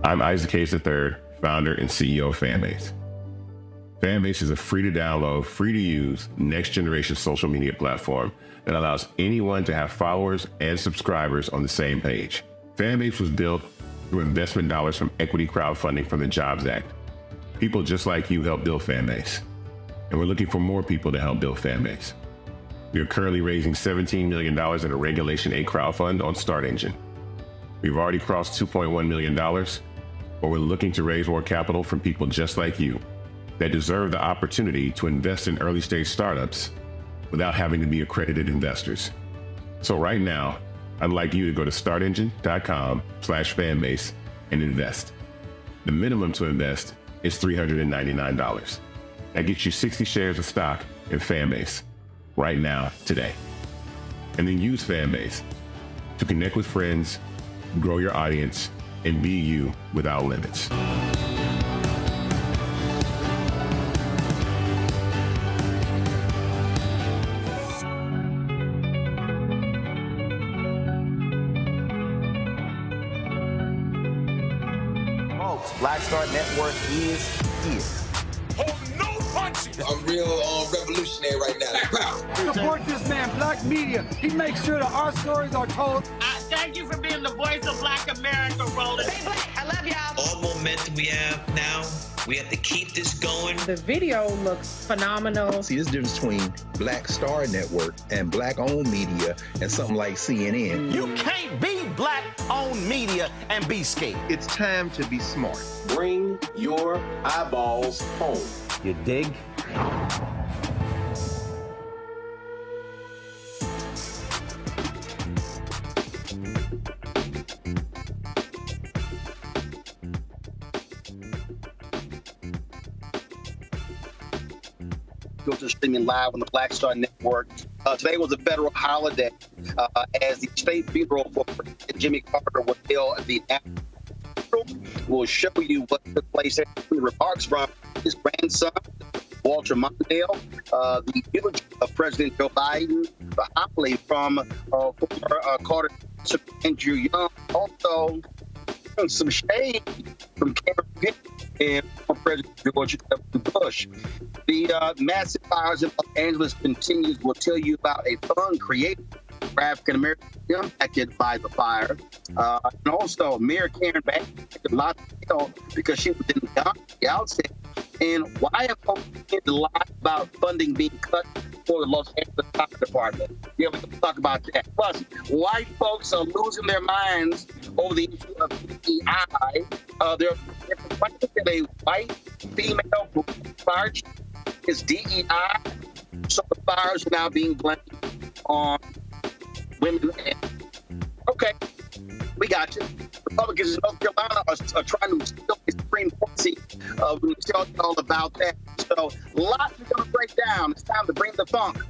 I'm Isaac Hayes III, founder and CEO of Fanbase. Fanbase is a free-to-download, free-to-use, next-generation social media platform that allows anyone to have followers and subscribers on the same page. Fanbase was built through investment dollars from equity crowdfunding from the Jobs Act. People just like you helped build Fanbase, and we're looking for more people to help build Fanbase. We are currently raising $17 million in a Regulation A crowdfund on Start Engine. We've already crossed $2.1 million, but we're looking to raise more capital from people just like you that deserve the opportunity to invest in early-stage startups without having to be accredited investors. So right now, I'd like you to go to startengine.com/fanbase and invest. The minimum to invest is $399. That gets you 60 shares of stock in Fanbase right now, today. And then use Fanbase to connect with friends, grow your audience, and be you without limits. Black Star Network is here. Hold no punches. I'm real revolutionary right now. Support this man, Black Media. He makes sure that our stories are told. Thank you for being the voice of Black America, Roland. Stay black. I love y'all. All momentum we have now, we have to keep this going. The video looks phenomenal. See, there's a difference between Black Star Network and Black-owned media and something like CNN. You can't be Black-owned media and be scared. It's time to be smart. Bring your eyeballs home. You dig? To streaming live on the Black Star Network. Today was a federal holiday as the state funeral for President Jimmy Carter was held at the National. We'll show you what took place. Remarks from his grandson, Walter Mondale, the eulogy of President Joe Biden, the homily from former Carter Andrew Young, also some shade from Karen Pitt and former President George W. Bush. The massive fires in Los Angeles continues. We'll tell you about a fund created for African Americans impacted by the fire. And also, Mayor Karen Bass a lot of hell because she was in the outset. And why have folks been to lie about funding being cut for the Los Angeles Fire Department? Yeah, we can talk about that. Plus, white folks are losing their minds over the issue of DEI. They're a white female fire chief is DEI. So the fires are now being blamed on women. Okay, we got you. Republicans in North Carolina are trying to steal the Supreme Court seat. We'll tell you all about that. So lots we're going to break down. It's time to bring the funk.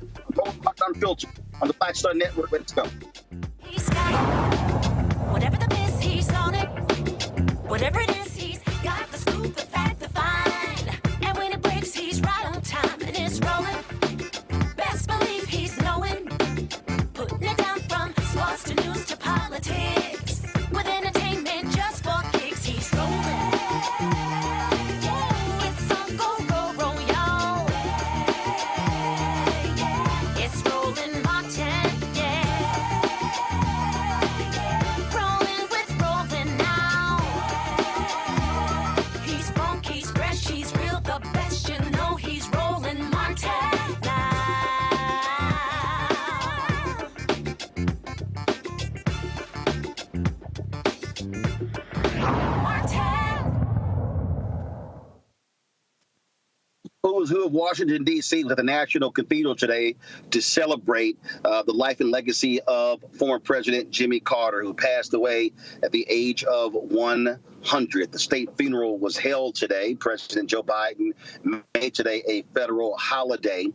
I'm Unfiltered on the Black Star Network. Let's go. He's got it. Whatever the miss, he's on it. Whatever it is, he's got the scoop, the fact, the find. And when it breaks, he's right on time and it's rolling. Best believe he's knowing. Putting it down from sports to news to politics. With entertainment just for kicks, he's rolling. It's on go, roll, y'all. It's Roland Martin, rolling with Roland now. He's funky, he's fresh, he's real, the best, you know he's Roland Martin now. Who's who of Washington, D.C. was at the National Cathedral today to celebrate the life and legacy of former President Jimmy Carter, who passed away at the age of 100. The state funeral was held today. President Joe Biden made today a federal holiday.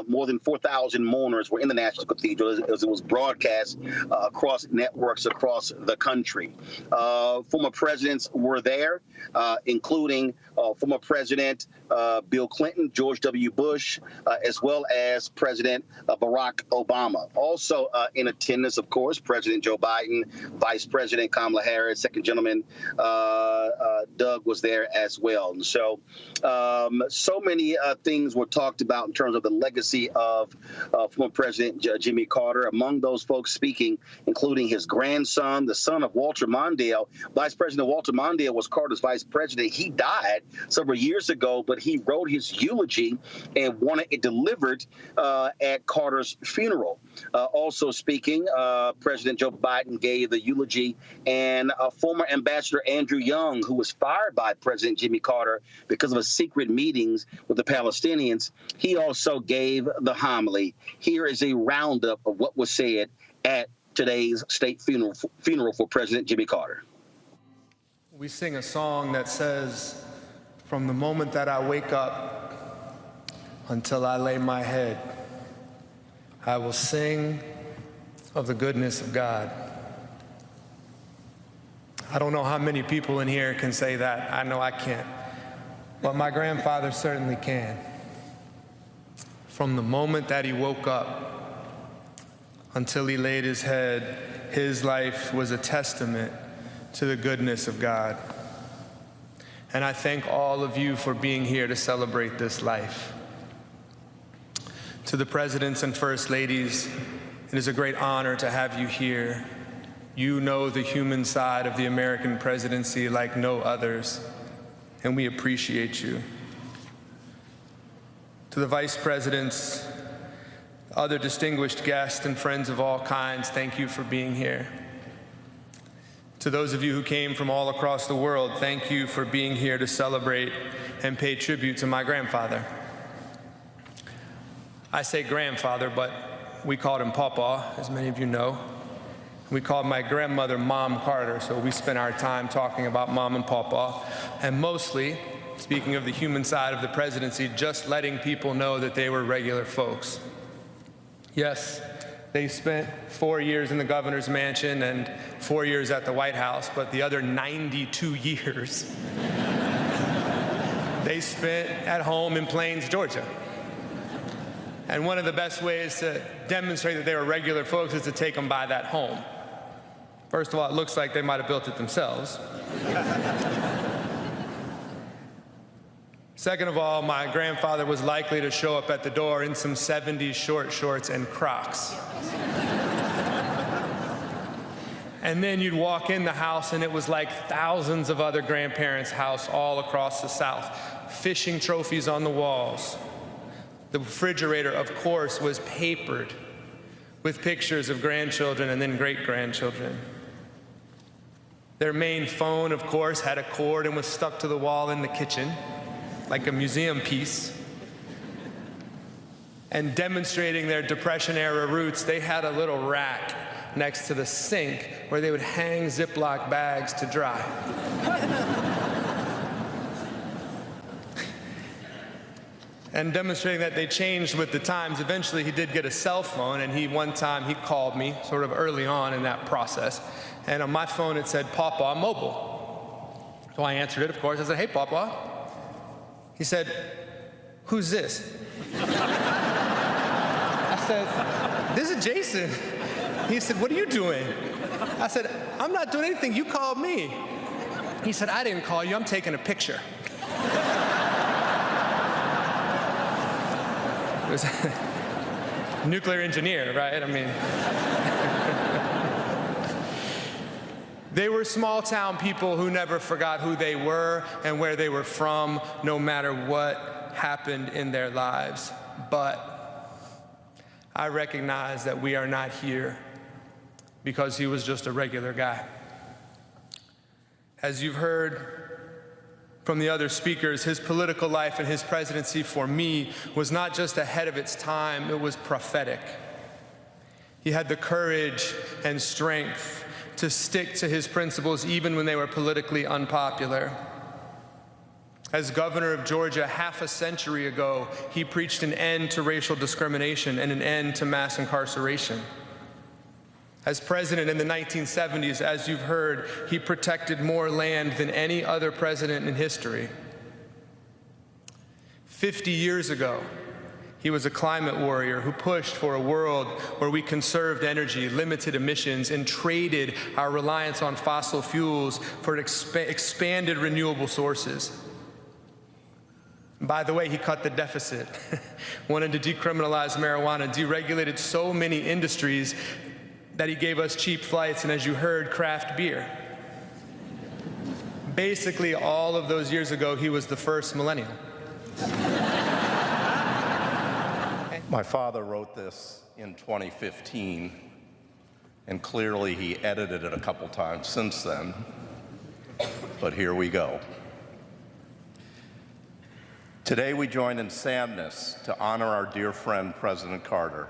More than 4,000 mourners were in the National Cathedral as it was broadcast across networks across the country. Former presidents were there, including former President Bill Clinton, George W. Bush, as well as President Barack Obama. Also in attendance, of course, President Joe Biden, Vice President Kamala Harris, Second Gentleman Doug was there as well. And so many things were talked about in terms of the legacy of former President Jimmy Carter. Among those folks speaking, including his grandson, the son of Walter Mondale. Vice President Walter Mondale was Carter's vice president. He died several years ago, but he wrote his eulogy and wanted it delivered at Carter's funeral. Also speaking, President Joe Biden gave the eulogy, and former Ambassador Andrew Young, who was fired by President Jimmy Carter because of his secret meetings with the Palestinians, he also gave the homily. Here is a roundup of what was said at today's state funeral for President Jimmy Carter. We sing a song that says, "From the moment that I wake up until I lay my head, I will sing of the goodness of God." I don't know how many people in here can say that. I know I can't. But my grandfather certainly can. From the moment that he woke up until he laid his head, his life was a testament to the goodness of God. And I thank all of you for being here to celebrate this life. To the presidents and first ladies, it is a great honor to have you here. You know the human side of the American presidency like no others, and we appreciate you. To the vice presidents, other distinguished guests, and friends of all kinds, thank you for being here. To those of you who came from all across the world, thank you for being here to celebrate and pay tribute to my grandfather. I say grandfather, but we called him Papa, as many of you know. We called my grandmother Mom Carter, so we spent our time talking about Mom and Papa, and mostly, speaking of the human side of the presidency, just letting people know that they were regular folks. Yes, they spent 4 years in the governor's mansion and 4 years at the White House, but the other 92 years they spent at home in Plains, Georgia. And one of the best ways to demonstrate that they were regular folks is to take them by that home. First of all, it looks like they might have built it themselves. Second of all, my grandfather was likely to show up at the door in some 70s short shorts and Crocs. And then you'd walk in the house and it was like thousands of other grandparents' house all across the South. Fishing trophies on the walls. The refrigerator, of course, was papered with pictures of grandchildren and then great-grandchildren. Their main phone, of course, had a cord and was stuck to the wall in the kitchen, like a museum piece. And demonstrating their Depression-era roots, they had a little rack next to the sink where they would hang Ziploc bags to dry. And demonstrating that they changed with the times. Eventually, he did get a cell phone, and one time he called me sort of early on in that process. And on my phone, it said, "Papa Mobile." So I answered it, of course. I said, "Hey, Papa." He said, "Who's this?" I said, "This is Jason." He said, "What are you doing?" I said, "I'm not doing anything. You called me." He said, "I didn't call you. I'm taking a picture." It was a nuclear engineer, right? I mean, they were small-town people who never forgot who they were and where they were from, no matter what happened in their lives. But I recognize that we are not here because he was just a regular guy. As you've heard from the other speakers, his political life and his presidency for me was not just ahead of its time, it was prophetic. He had the courage and strength to stick to his principles even when they were politically unpopular. As governor of Georgia half a century ago, he preached an end to racial discrimination and an end to mass incarceration. As president in the 1970s, as you've heard, he protected more land than any other president in history. 50 years ago, He was a climate warrior who pushed for a world where we conserved energy, limited emissions, and traded our reliance on fossil fuels for expanded renewable sources. By the way, he cut the deficit, wanted to decriminalize marijuana, deregulated so many industries that he gave us cheap flights and, as you heard, craft beer. Basically, all of those years ago, he was the first millennial. My father wrote this in 2015, and clearly he edited it a couple times since then, but here we go. Today we join in sadness to honor our dear friend, President Carter,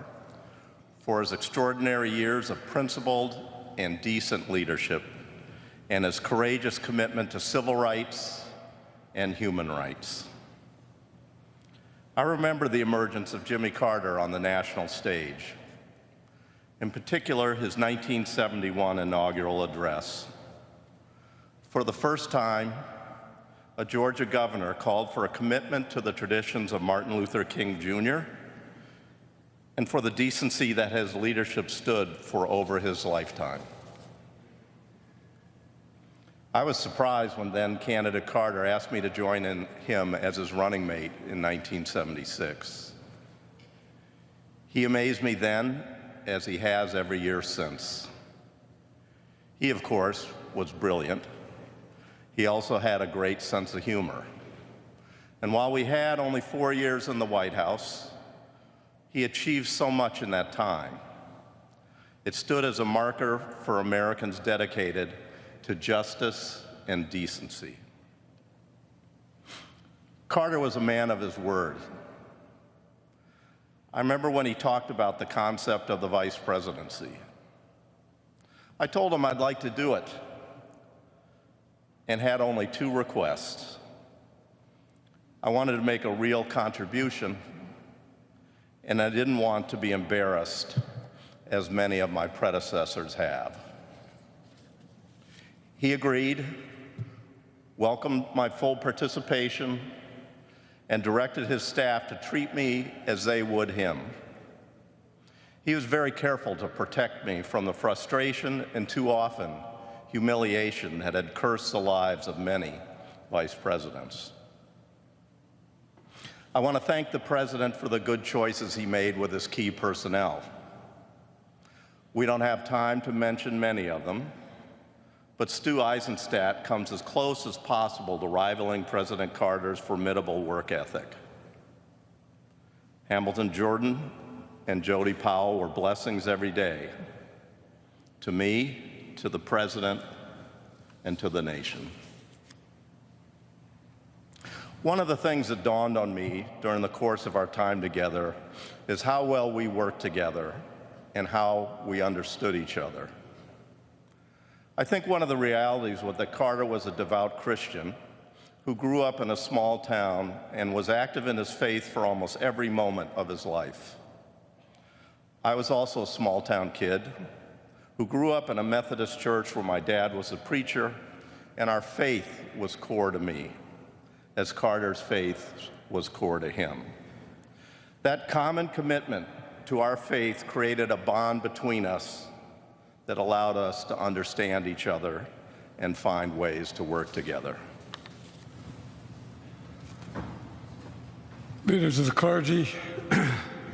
for his extraordinary years of principled and decent leadership and his courageous commitment to civil rights and human rights. I remember the emergence of Jimmy Carter on the national stage, in particular his 1971 inaugural address. For the first time, a Georgia governor called for a commitment to the traditions of Martin Luther King Jr. and for the decency that his leadership stood for over his lifetime. I was surprised when then candidate Carter asked me to join him as his running mate in 1976. He amazed me then, as he has every year since. He, of course, was brilliant. He also had a great sense of humor. And while we had only 4 years in the White House, he achieved so much in that time. It stood as a marker for Americans dedicated to justice and decency. Carter was a man of his word. I remember when he talked about the concept of the vice presidency. I told him I'd like to do it and had only 2 requests. I wanted to make a real contribution, and I didn't want to be embarrassed, as many of my predecessors have. He agreed, welcomed my full participation, and directed his staff to treat me as they would him. He was very careful to protect me from the frustration and, too often, humiliation that had cursed the lives of many vice presidents. I want to thank the president for the good choices he made with his key personnel. We don't have time to mention many of them, but Stu Eisenstadt comes as close as possible to rivaling President Carter's formidable work ethic. Hamilton Jordan and Jody Powell were blessings every day, to me, to the president, and to the nation. One of the things that dawned on me during the course of our time together is how well we worked together and how we understood each other. I think one of the realities was that Carter was a devout Christian who grew up in a small town and was active in his faith for almost every moment of his life. I was also a small town kid who grew up in a Methodist church where my dad was a preacher, and our faith was core to me, as Carter's faith was core to him. That common commitment to our faith created a bond between us that allowed us to understand each other and find ways to work together. Leaders of the clergy,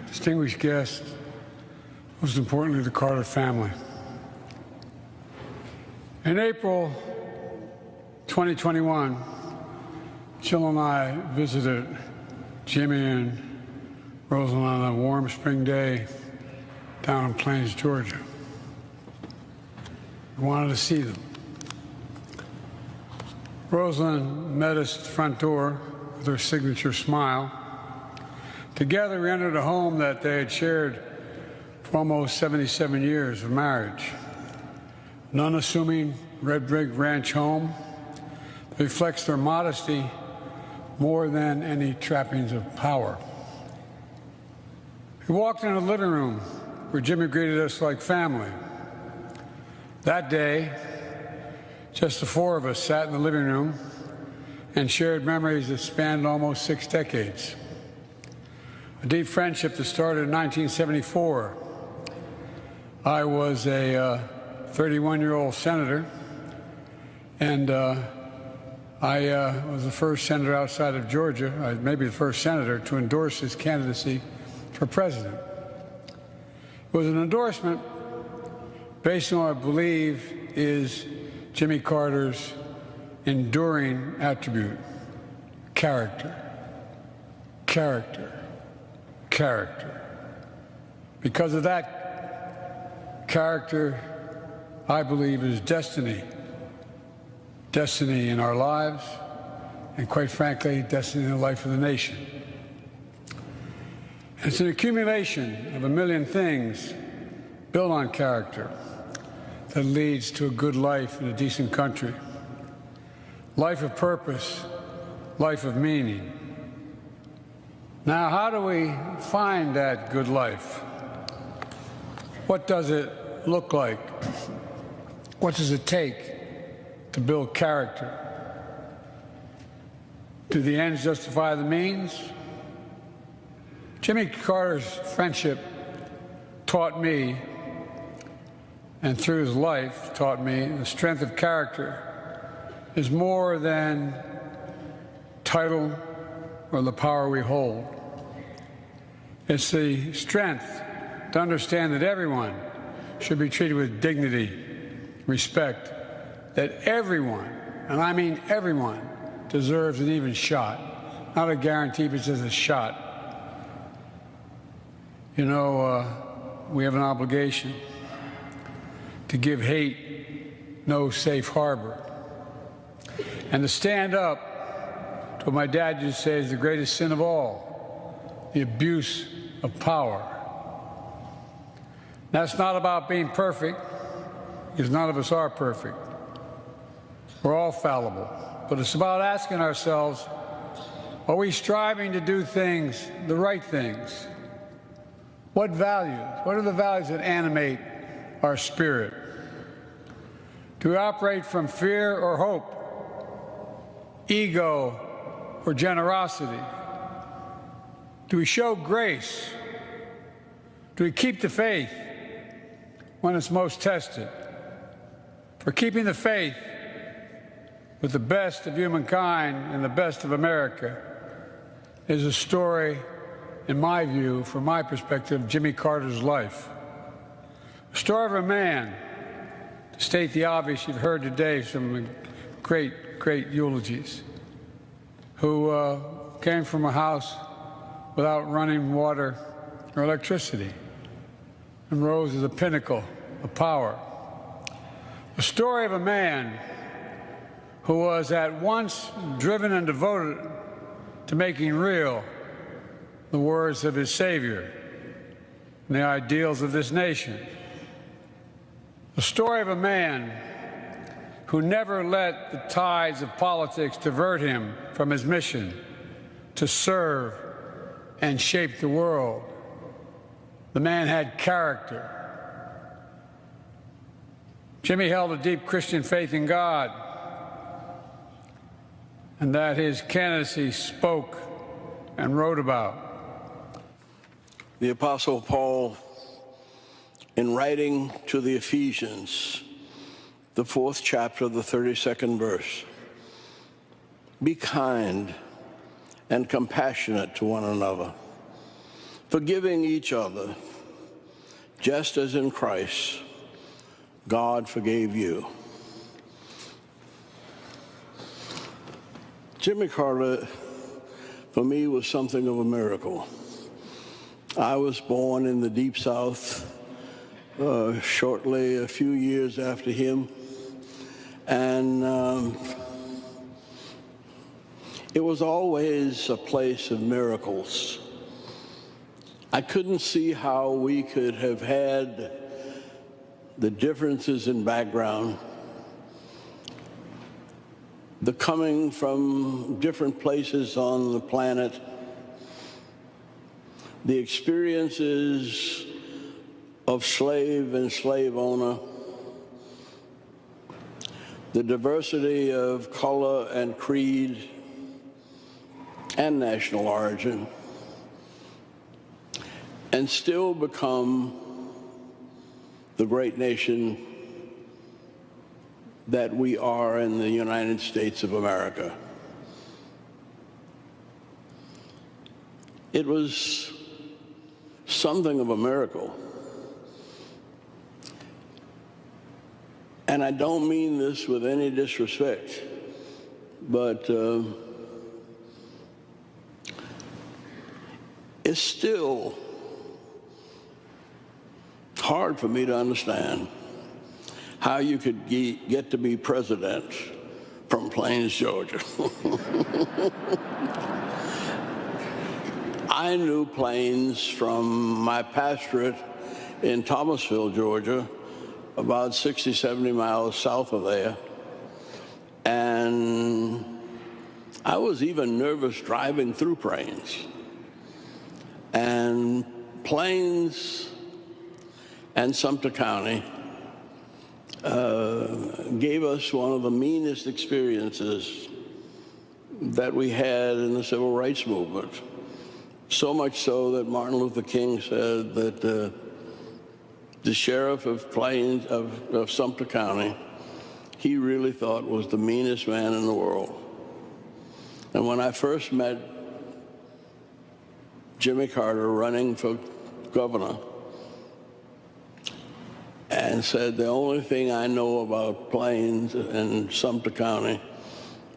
distinguished guests, most importantly, the Carter family. In April 2021, Jill and I visited Jimmy and Roland on a warm spring day down in Plains, Georgia. We wanted to see them. Roland met us at the front door with her signature smile. Together, we entered a home that they had shared for almost 77 years of marriage. An unassuming red brick ranch home that reflects their modesty more than any trappings of power. We walked into the living room where Jimmy greeted us like family. That day, just the 4 of us sat in the living room and shared memories that spanned almost 6 decades. a deep friendship that started in 1974. I was a 31-year-old senator, and I was the first senator outside of Georgia, maybe the first senator, to endorse his candidacy for president. It was an endorsement based on what I believe is Jimmy Carter's enduring attribute: character, character, character. Because of that character, I believe, is destiny. Destiny in our lives, and quite frankly, destiny in the life of the nation. It's an accumulation of a million things built on character that leads to a good life in a decent country. Life of purpose, life of meaning. Now, how do we find that good life? What does it look like? What does it take to build character? Do the ends justify the means? Jimmy Carter's friendship taught me, and through his life taught me, the strength of character is more than title or the power we hold. It's the strength to understand that everyone should be treated with dignity, respect, that everyone, and I mean everyone, deserves an even shot. Not a guarantee, but just a shot. You know, we have an obligation to give hate no safe harbor, and to stand up to what my dad used to say is the greatest sin of all: the abuse of power. That's not about being perfect, because none of us are perfect. We're all fallible. But it's about asking ourselves, are we striving to do things, the right things? What values? What are the values that animate our spirit? Do we operate from fear or hope, ego or generosity? Do we show grace? Do we keep the faith when it's most tested? For keeping the faith with the best of humankind and the best of America is a story, in my view, from my perspective, Jimmy Carter's life. A story of a man, to state the obvious, you've heard today some great, great eulogies, who came from a house without running water or electricity and rose to the pinnacle of power. The story of a man who was at once driven and devoted to making real the words of his Savior and the ideals of this nation. The story of a man who never let the tides of politics divert him from his mission to serve and shape the world. The man had character. Jimmy held a deep Christian faith in God, and that his candidacy spoke and wrote about. The Apostle Paul, in writing to the Ephesians, the 4th chapter, the 32nd verse, be kind and compassionate to one another, forgiving each other, just as in Christ God forgave you. Jimmy Carter, for me, was something of a miracle. I was born in the Deep South shortly, a few years after him, and it was always a place of miracles. I couldn't see how we could have had the differences in background, the coming from different places on the planet, the experiences of slave and slave owner, the diversity of color and creed and national origin, and still become the great nation that we are in the United States of America. It was something of a miracle. And I don't mean this with any disrespect, but it's still hard for me to understand how you could get to be president from Plains, Georgia. I knew Plains from my pastorate in Thomasville, Georgia, about 60, 70 miles south of there. And I was even nervous driving through Plains. And Plains and Sumter County gave us one of the meanest experiences that we had in the civil rights movement. So much so that Martin Luther King said that the sheriff of Plains, of Sumter County, he really thought was the meanest man in the world. And when I first met Jimmy Carter running for governor, and said, the only thing I know about Plains and Sumter County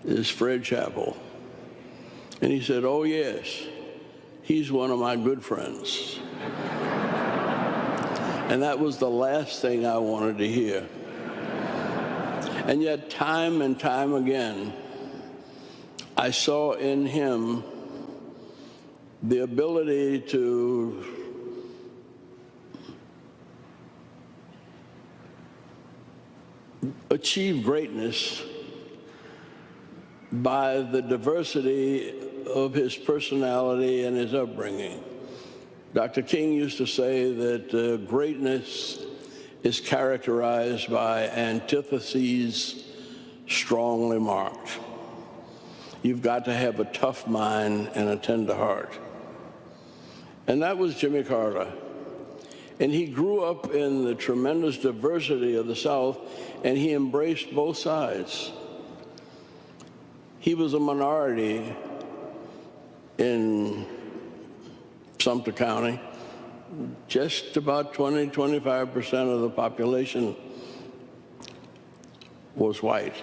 is Fred Chappell. And he said, oh yes, he's one of my good friends. And that was the last thing I wanted to hear. And yet time and time again, I saw in him the ability to achieve greatness by the diversity of his personality and his upbringing. Dr. King used to say that greatness is characterized by antitheses strongly marked. You've got to have a tough mind and a tender heart. And that was Jimmy Carter. And he grew up in the tremendous diversity of the South, and he embraced both sides. He was a minority in Sumter County. Just about 20–25% of the population was white.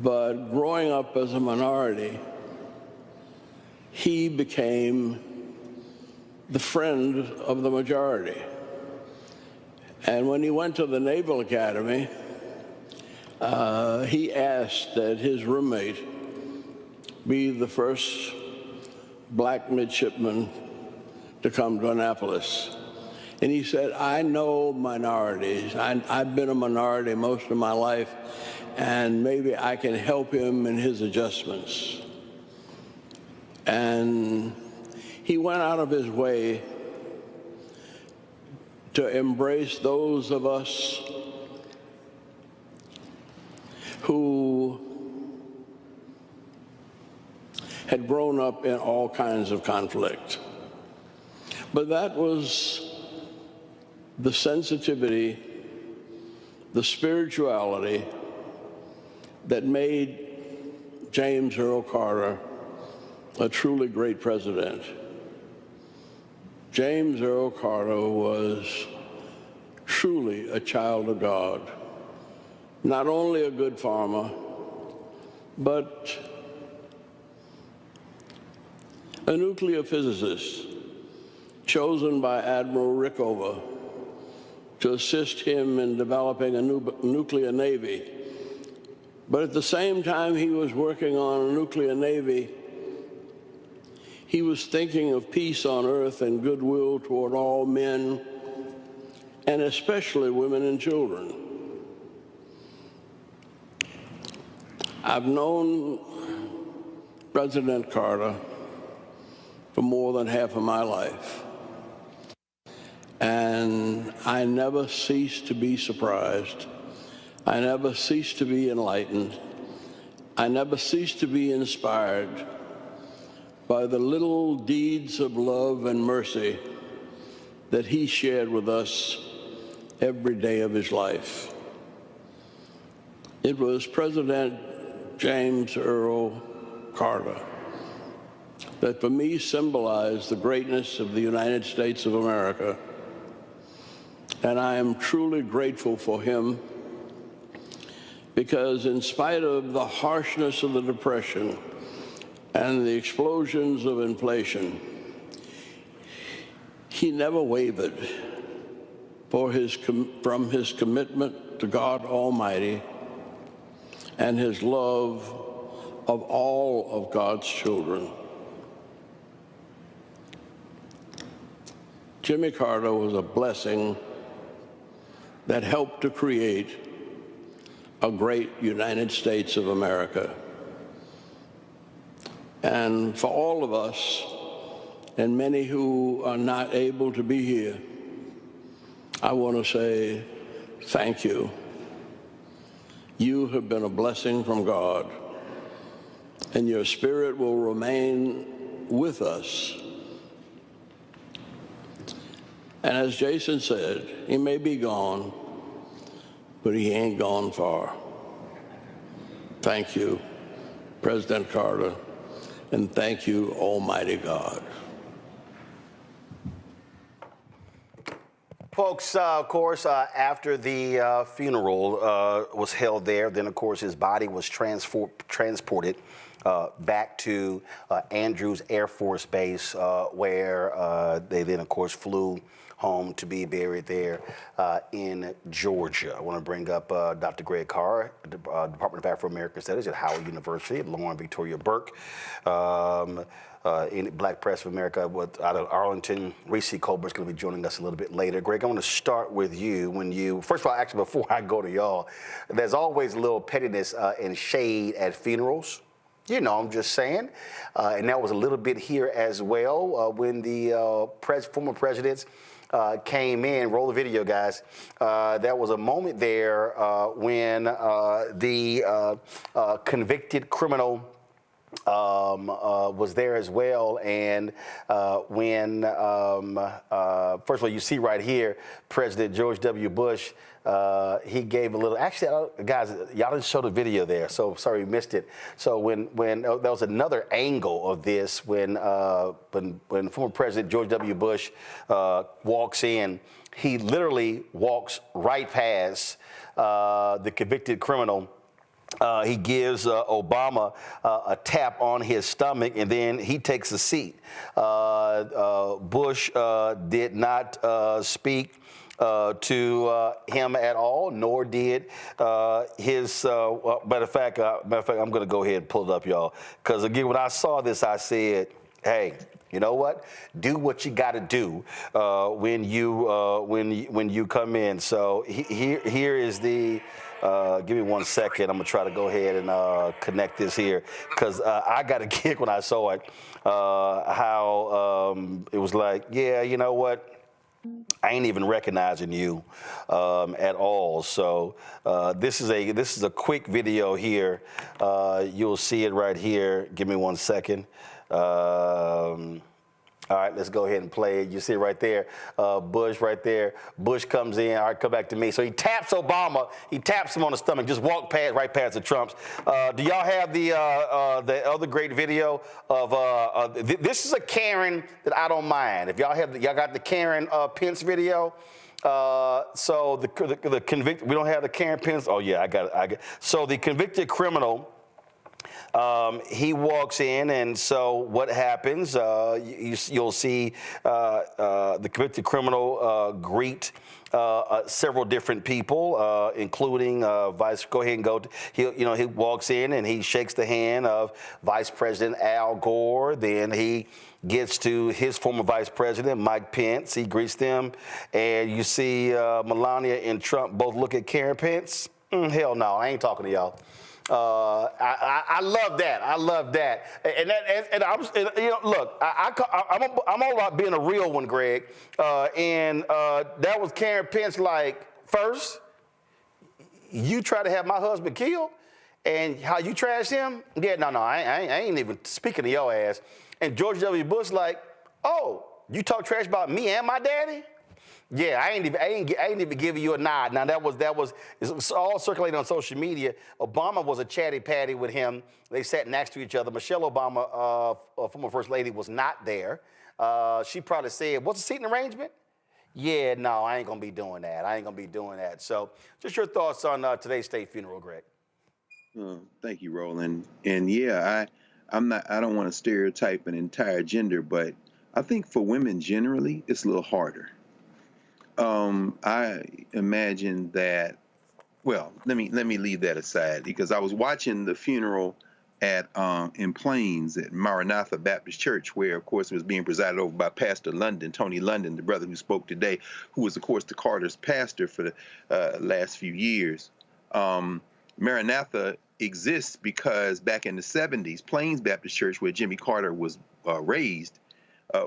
But growing up as a minority, he became the friend of the majority. And when he went to the Naval Academy, he asked that his roommate be the first black midshipman to come to Annapolis. And he said, I know minorities. I've been a minority most of my life, and maybe I can help him in his adjustments. And he went out of his way to embrace those of us who had grown up in all kinds of conflict. But that was the sensitivity, the spirituality that made James Earl Carter a truly great president. James Earl Carter was truly a child of God, not only a good farmer, but a nuclear physicist chosen by Admiral Rickover to assist him in developing a nuclear navy. But at the same time he was working on a nuclear navy, he was thinking of peace on earth and goodwill toward all men, and especially women and children. I've known President Carter for more than half of my life, and I never ceased to be surprised. I never ceased to be enlightened. I never ceased to be inspired by the little deeds of love and mercy that he shared with us every day of his life. It was President James Earl Carter that for me symbolized the greatness of the United States of America. And I am truly grateful for him because in spite of the harshness of the Depression and the explosions of inflation, he never wavered from his commitment to God Almighty and his love of all of God's children. Jimmy Carter was a blessing that helped to create a great United States of America. And for all of us, and many who are not able to be here, I want to say thank you. You have been a blessing from God, and your spirit will remain with us. And as Jason said, he may be gone, but he ain't gone far. Thank you, President Carter, and thank you, Almighty God. Folks, of course, after the funeral was held there, then, of course, his body was transported back to Andrews Air Force Base, where they then, of course, flew home to be buried there in Georgia. I want to bring up Dr. Greg Carr, Department of Afro-American Studies at Howard University, Lauren Victoria Burke, in Black Press of America out of Arlington. Reese Colbert's going to be joining us a little bit later. Greg, I want to start with you. First of all, actually, before I go to y'all, there's always a little pettiness and shade at funerals. You know, I'm just saying. And that was a little bit here as well when the former presidents came in. Roll the video, guys. There was a moment there when the convicted criminal was there as well, and when first of all, you see right here, President George W. Bush, he gave a little. Actually, guys, y'all didn't show the video there, so sorry you missed it. So when there was another angle of this when former President George W. Bush walks in, he literally walks right past the convicted criminal. He gives Obama a tap on his stomach, and then he takes a seat. Bush did not speak to him at all, nor did his. Matter of fact, I'm going to go ahead and pull it up, y'all, because again, when I saw this, I said, "Hey, you know what? Do what you got to do when you come in." So here is the. Give me 1 second. I'm going to try to go ahead and connect this here because I got a kick when I saw it, how it was like, yeah, you know what? I ain't even recognizing you at all. So this is a quick video here. You'll see it right here. Give me 1 second. All right, let's go ahead and play it. You see it right there, Bush right there. Bush comes in. All right, come back to me. So he taps Obama. He taps him on the stomach. Just walk right past the Trumps. Do y'all have the other great video of this is a Karen that I don't mind. If y'all got the Karen Pence video. So the convicted. We don't have the Karen Pence. Oh yeah, I got it. So the convicted criminal. He walks in, and so what happens? You'll see the convicted criminal greet several different people, including Vice. Go ahead and go. He walks in and he shakes the hand of Vice President Al Gore. Then he gets to his former Vice President Mike Pence. He greets them, and you see Melania and Trump both look at Karen Pence. Hell no, I ain't talking to y'all. I love that. I love that. And I'm, look, I'm all about being a real one, Greg. And that was Karen Pence. Like, first, you try to have my husband killed, And how you trash him? Yeah, no, I ain't even speaking to your ass. And George W. Bush like, oh, you talk trash about me and my daddy? Yeah, I ain't even giving you a nod. Now that was it's all circulating on social media. Obama was a chatty patty with him. They sat next to each other. Michelle Obama, former First Lady, was not there. She probably said, "What's the seating arrangement?" Yeah, no, I ain't gonna be doing that. So, just your thoughts on today's state funeral, Greg. Thank you, Roland. And yeah, I don't want to stereotype an entire gender, but I think for women generally, it's a little harder. I imagine that. Well, let me leave that aside because I was watching the funeral at in Plains at Maranatha Baptist Church, where of course it was being presided over by Pastor London, Tony London, the brother who spoke today, who was of course the Carter's pastor for the last few years. Maranatha exists because back in the 70s, Plains Baptist Church, where Jimmy Carter was raised,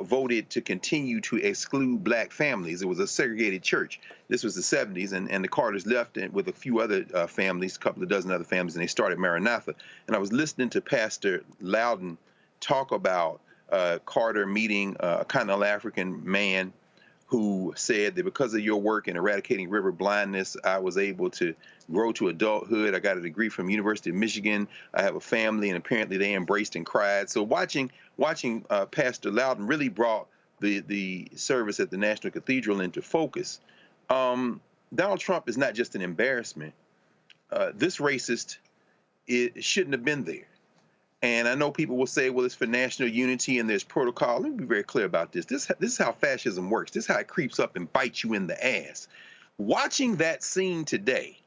voted to continue to exclude black families. It was a segregated church. This was the 70s, and the Carters left with a few other families, a couple of dozen other families, and they started Maranatha. And I was listening to Pastor Loudon talk about Carter meeting a continental African man who said that because of your work in eradicating river blindness, I was able to grow to adulthood. I got a degree from University of Michigan. I have a family, and apparently they embraced and cried. So watching Pastor Loudon really brought the service at the National Cathedral into focus. Donald Trump is not just an embarrassment. This racist, it shouldn't have been there. And I know people will say, well, it's for national unity and there's protocol. Let me be very clear about this. This is how fascism works. This is how it creeps up and bites you in the ass. Watching that scene today,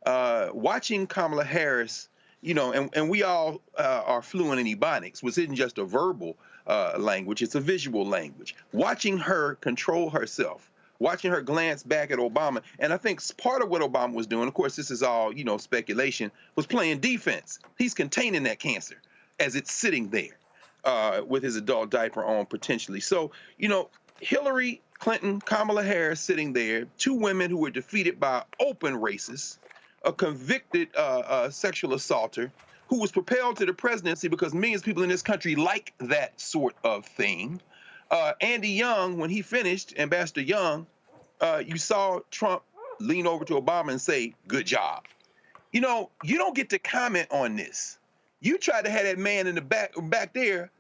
watching Kamala Harris, and we all are fluent in Ebonics, which isn't just a verbal language, it's a visual language. Watching her control herself, watching her glance back at Obama, and I think part of what Obama was doing, of course, this is all, speculation, was playing defense. He's containing that cancer as it's sitting there with his adult diaper on potentially. So, Hillary Clinton, Kamala Harris sitting there, two women who were defeated by open racists, a convicted sexual assaulter who was propelled to the presidency because millions of people in this country like that sort of thing. Andy Young, when he finished, Ambassador Young, you saw Trump lean over to Obama and say, good job. You don't get to comment on this. You tried to have that man in the back there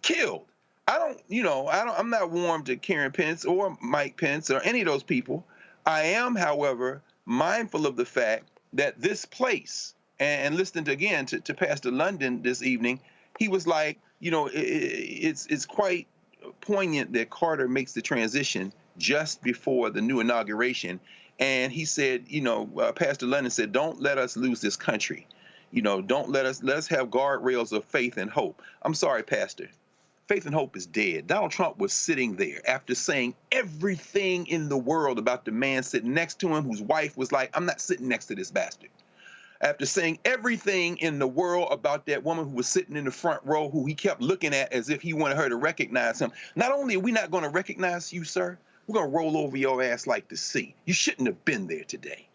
killed. I'm not warm to Karen Pence or Mike Pence or any of those people. I am, however, mindful of the fact that this place, and listening to Pastor London this evening, he was like, it's quite poignant that Carter makes the transition just before the new inauguration. And he said, Pastor London said, don't let us lose this country. Don't let us have guardrails of faith and hope. I'm sorry, Pastor. Faith and hope is dead. Donald Trump was sitting there after saying everything in the world about the man sitting next to him, whose wife was like, I'm not sitting next to this bastard. After saying everything in the world about that woman who was sitting in the front row, who he kept looking at as if he wanted her to recognize him. Not only are we not going to recognize you, sir, we're going to roll over your ass like the sea. You shouldn't have been there today.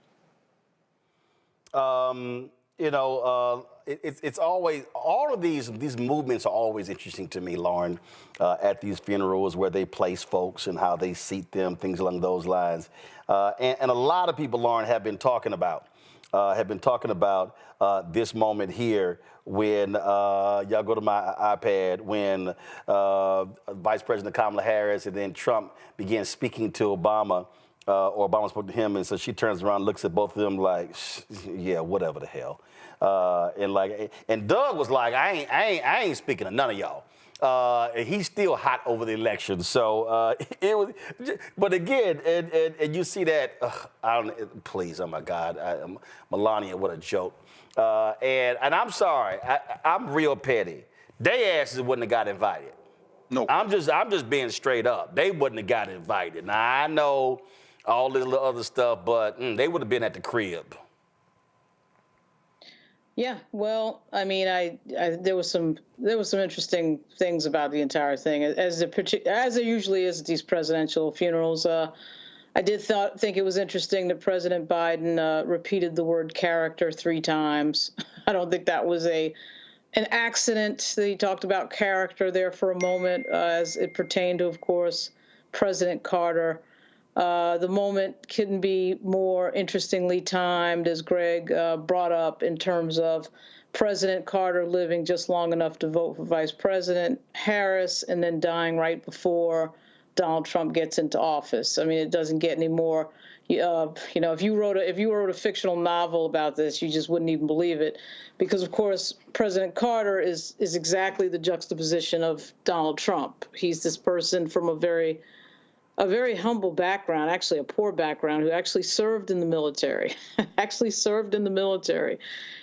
It's always, all of these movements are always interesting to me, Lauren, at these funerals where they place folks and how they seat them, things along those lines. And a lot of people, Lauren, have been talking about this moment here when, y'all go to my iPad, when Vice President Kamala Harris and then Trump began speaking to Obama, or Obama spoke to him, and so she turns around and looks at both of them like, yeah, whatever the hell. And Doug was like, I ain't speaking to none of y'all. And he's still hot over the election. So it was, but again, and you see that, please, oh my God, Melania, what a joke. And I'm sorry, I'm real petty. They asses wouldn't have got invited. No. I'm just being straight up. They wouldn't have got invited. Now I know all this other stuff, but they would have been at the crib. Yeah, well, I mean, there was some interesting things about the entire thing, as there usually is at these presidential funerals. I did think it was interesting that President Biden repeated the word character 3 times. I don't think that was an accident that he talked about character there for a moment, as it pertained to, of course, President Carter. The moment couldn't be more interestingly timed, as Greg brought up, in terms of President Carter living just long enough to vote for Vice President Harris and then dying right before Donald Trump gets into office. I mean, it doesn't get any more. You know, if you wrote a fictional novel about this, you just wouldn't even believe it, because of course President Carter is exactly the juxtaposition of Donald Trump. He's this person from a very humble background, actually a poor background, who actually served in the military,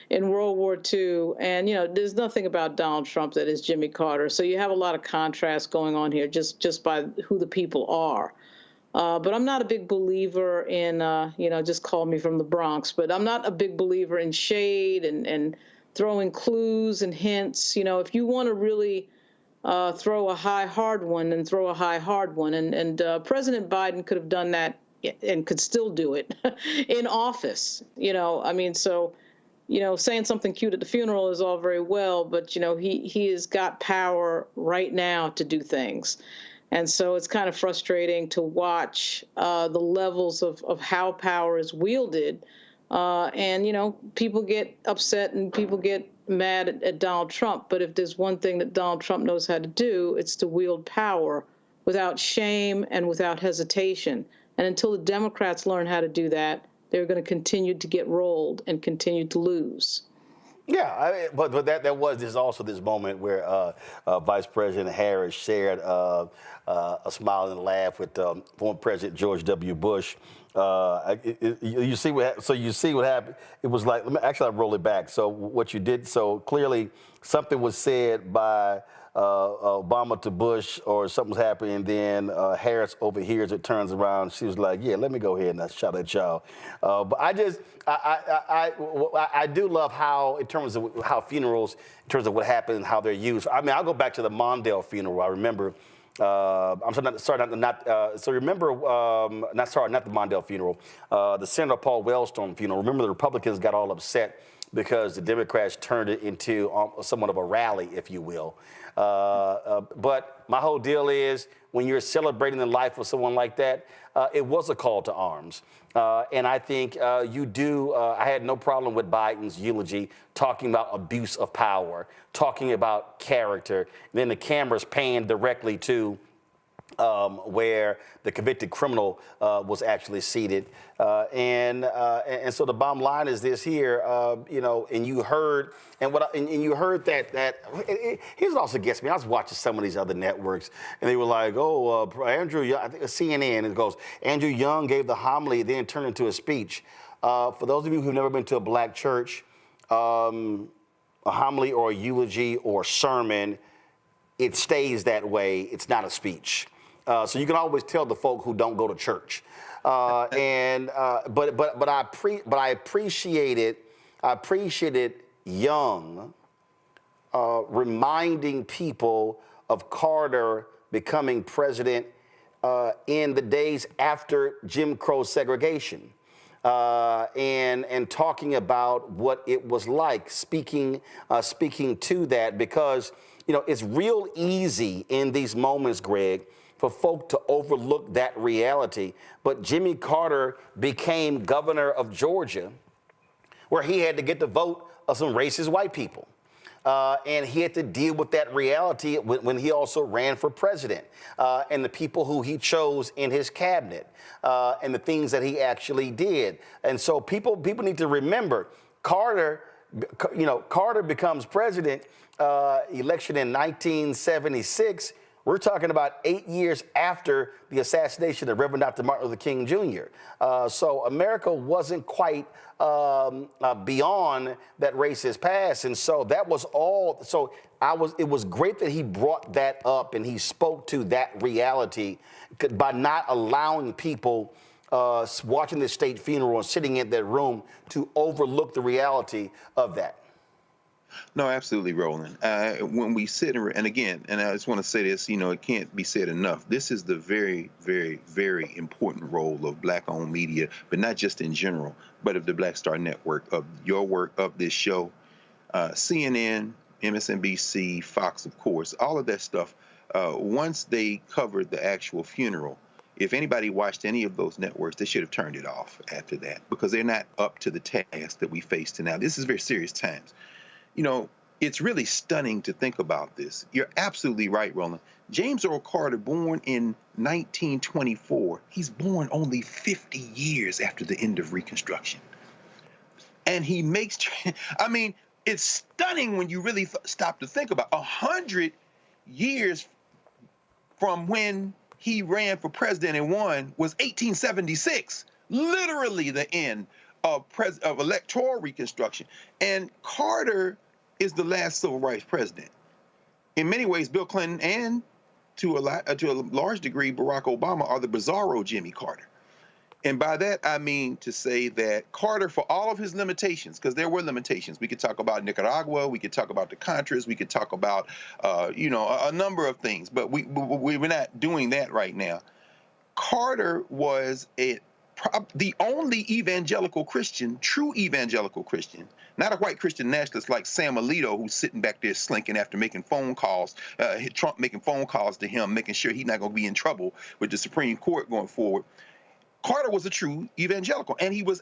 in World War II. And, you know, there's nothing about Donald Trump that is Jimmy Carter. So you have a lot of contrast going on here just by who the people are. But I'm not a big believer in, you know, just call me from the Bronx, but I'm not a big believer in shade and throwing clues and hints. You know, if you want to really throw a high, hard one, then throw a high, hard one. And President Biden could have done that and could still do it in office. You know, I mean, so, you know, saying something cute at the funeral is all very well, but, you know, he has got power right now to do things. And so it's kind of frustrating to watch the levels of how power is wielded. And, you know, people get upset and people get mad at Donald Trump. But if there's one thing that Donald Trump knows how to do, it's to wield power without shame and without hesitation. And until the Democrats learn how to do that, they're going to continue to get rolled and continue to lose. Yeah, I mean, but there's also this moment where Vice President Harris shared a smile and laugh with former President George W. Bush. You see what happened. It was like, I'll roll it back. So what you did, so clearly something was said by Obama to Bush, or something's happening, and then Harris overhears it, turns around. She was like, yeah, let me go ahead and shout at y'all. But I do love how, in terms of how funerals, in terms of what happened and how they're used. I mean, I'll go back to the Mondale funeral. I remember, not the Mondale funeral, the Senator Paul Wellstone funeral. Remember, the Republicans got all upset because the Democrats turned it into somewhat of a rally, if you will. But my whole deal is, when you're celebrating the life of someone like that, it was a call to arms. And I think you do, I had no problem with Biden's eulogy, talking about abuse of power, talking about character. And then the cameras panned directly to where the convicted criminal was actually seated. And so the bottom line is this here, you know, and you heard, you heard that here's what also gets me. I was watching some of these other networks, and they were like, oh, Andrew, I think CNN, it goes, Andrew Young gave the homily, then turned into a speech. For those of you who've never been to a black church, a homily or a eulogy or sermon, it stays that way. It's not a speech. So you can always tell the folk who don't go to church. But I appreciated Young reminding people of Carter becoming president in the days after Jim Crow segregation, and talking about what it was like, speaking to that, because, you know, it's real easy in these moments, Greg, for folk to overlook that reality. But Jimmy Carter became governor of Georgia, where he had to get the vote of some racist white people. And he had to deal with that reality when he also ran for president, and the people who he chose in his cabinet, and the things that he actually did. And so people need to remember, Carter becomes president, election in 1976. We're talking about 8 years after the assassination of Reverend Dr. Martin Luther King Jr. So America wasn't quite beyond that racist past. And so that was all. So it was great that he brought that up and he spoke to that reality by not allowing people watching the state funeral and sitting in that room to overlook the reality of that. No, absolutely, Roland. When we sit and again, and I just want to say this, it can't be said enough. This is the very, very, very important role of Black-owned media, but not just in general, but of the Black Star Network, of your work, of this show, CNN, MSNBC, Fox, of course, all of that stuff. Once they covered the actual funeral, if anybody watched any of those networks, they should have turned it off after that, because they're not up to the task that we face now. This is very serious times. It's really stunning to think about this. You're absolutely right, Roland. James Earl Carter, born in 1924, he's born only 50 years after the end of Reconstruction. And he makes, it's stunning when you really stop to think about 100 years from when he ran for president and won was 1876, literally the end of electoral Reconstruction. And Carter is the last civil rights president. In many ways, Bill Clinton and to a large degree, Barack Obama are the bizarro Jimmy Carter. And by that, I mean to say that Carter, for all of his limitations, because there were limitations, we could talk about Nicaragua, we could talk about the Contras, we could talk about, a number of things, but we're not doing that right now. Carter was the only evangelical Christian, true evangelical Christian, not a white Christian nationalist like Sam Alito, who's sitting back there slinking after making phone calls, Trump making phone calls to him, making sure he's not going to be in trouble with the Supreme Court going forward. Carter was a true evangelical, and he was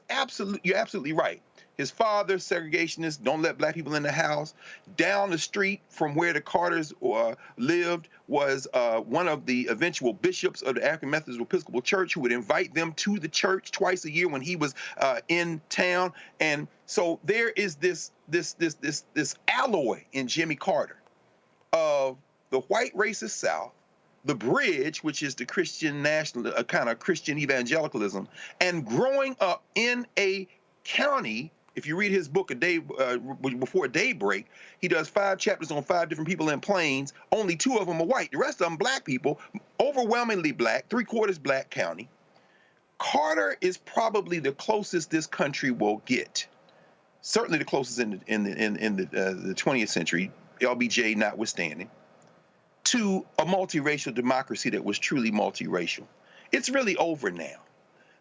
you're absolutely right. His father, segregationist, don't let black people in the house. Down the street from where the Carters lived was one of the eventual bishops of the African Methodist Episcopal Church, who would invite them to the church twice a year when he was in town. And so there is this alloy in Jimmy Carter of the white racist South, the bridge, which is the Christian national, kind of Christian evangelicalism, and growing up in a county. If you read his book, A Day Before Daybreak, he does 5 chapters on 5 different people in Plains. Only 2 of them are white. The rest of them black people, overwhelmingly black, 3/4 black county. Carter is probably the closest this country will get. Certainly the closest in the 20th century, LBJ notwithstanding, to a multiracial democracy that was truly multiracial. It's really over now,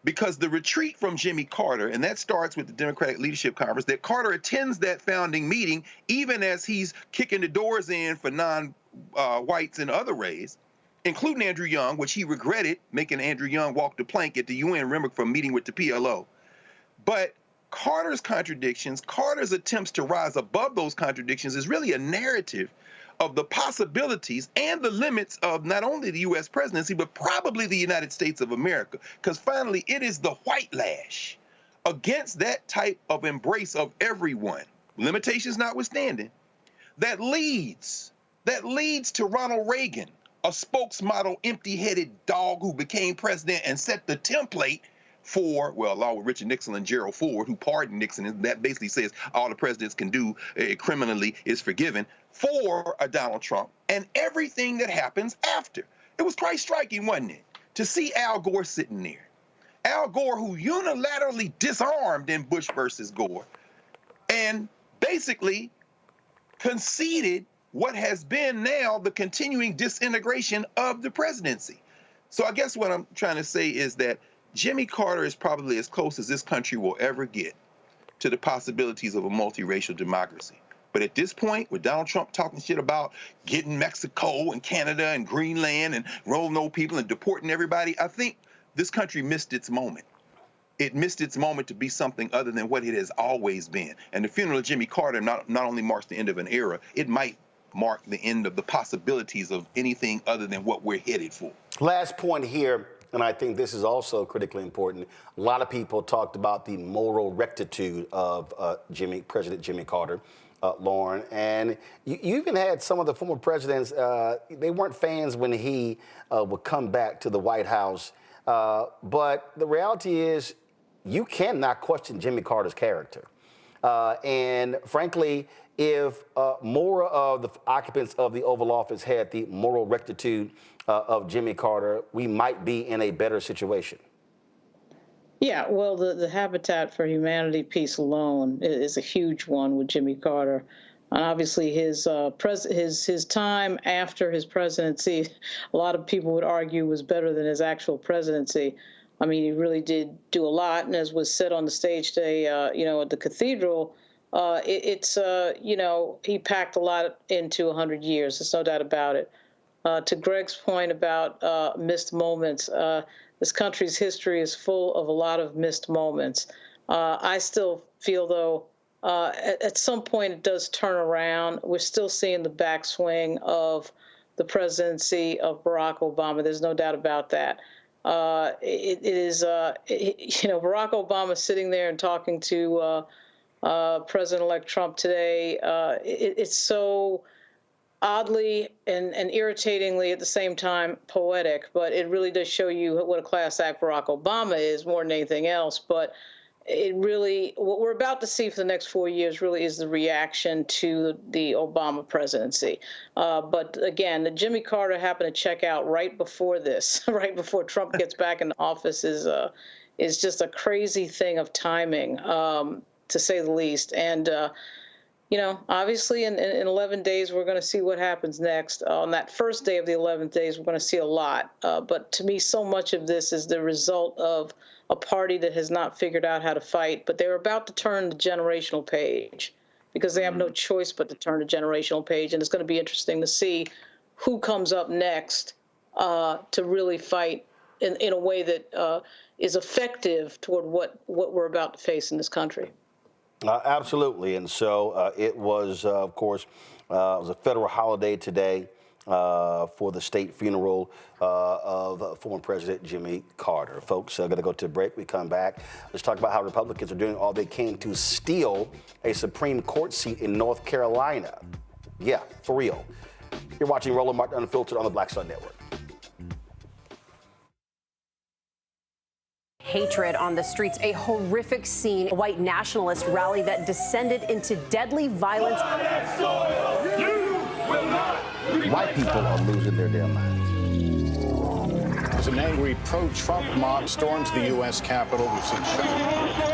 because the retreat from Jimmy Carter, and that starts with the Democratic Leadership Conference, that Carter attends that founding meeting, even as he's kicking the doors in for non-whites in other ways, including Andrew Young, which he regretted, making Andrew Young walk the plank at the UN, remember, from meeting with the PLO. But Carter's contradictions, Carter's attempts to rise above those contradictions is really a narrative of the possibilities and the limits of not only the U.S. presidency, but probably the United States of America. Because finally, it is the white lash against that type of embrace of everyone, limitations notwithstanding, that leads to Ronald Reagan, a spokesmodel, empty-headed dog who became president and set the template for, well, along with Richard Nixon and Gerald Ford, who pardoned Nixon, and that basically says all the presidents can do criminally is forgiven, for a Donald Trump, and everything that happens after. It was quite striking, wasn't it, to see Al Gore sitting there. Al Gore, who unilaterally disarmed in Bush versus Gore, and basically conceded what has been now the continuing disintegration of the presidency. So I guess what I'm trying to say is that Jimmy Carter is probably as close as this country will ever get to the possibilities of a multiracial democracy. But at this point, with Donald Trump talking shit about getting Mexico and Canada and Greenland and rolling old people and deporting everybody, I think this country missed its moment. It missed its moment to be something other than what it has always been. And the funeral of Jimmy Carter not only marks the end of an era, it might mark the end of the possibilities of anything other than what we're headed for. Last point here, and I think this is also critically important. A lot of people talked about the moral rectitude of President Jimmy Carter. Lauren, and you even had some of the former presidents, they weren't fans when he would come back to the White House. But the reality is you cannot question Jimmy Carter's character. And frankly, if more of the occupants of the Oval Office had the moral rectitude of Jimmy Carter, we might be in a better situation. Yeah, well, the Habitat for Humanity piece alone is a huge one with Jimmy Carter. And obviously his time after his presidency, a lot of people would argue was better than his actual presidency. I mean, he really did do a lot, and as was said on the stage today, at the cathedral, he packed a lot into 100 years. There's no doubt about it. To Greg's point about missed moments, this country's history is full of a lot of missed moments. I still feel, though, at some point it does turn around. We're still seeing the backswing of the presidency of Barack Obama. There's no doubt about that. Barack Obama sitting there and talking to President-elect Trump today, it's so oddly and irritatingly at the same time poetic, but it really does show you what a class act Barack Obama is more than anything else. But what we're about to see for the next 4 years really is the reaction to the Obama presidency. But again, Jimmy Carter happened to check out right before this, right before Trump gets back in office, is just a crazy thing of timing, to say the least. And, obviously in 11 days, we're going to see what happens next. On that first day of the 11th days, we're going to see a lot. But to me, so much of this is the result of a party that has not figured out how to fight, but they're about to turn the generational page because they have no choice but to turn the generational page. And it's going to be interesting to see who comes up next to really fight in a way that is effective toward what we're about to face in this country. Absolutely. And so it was, of course, it was a federal holiday today for the state funeral of former President Jimmy Carter. Folks, going to go to a break. We come back. Let's talk about how Republicans are doing all they can to steal a Supreme Court seat in North Carolina. Yeah, for real. You're watching Roland Martin Unfiltered on the Black Star Network. Hatred on the streets, a horrific scene, a white nationalist rally that descended into deadly violence. White people are losing their damn minds. As an angry pro-Trump mob storms the U.S. Capitol, we've seen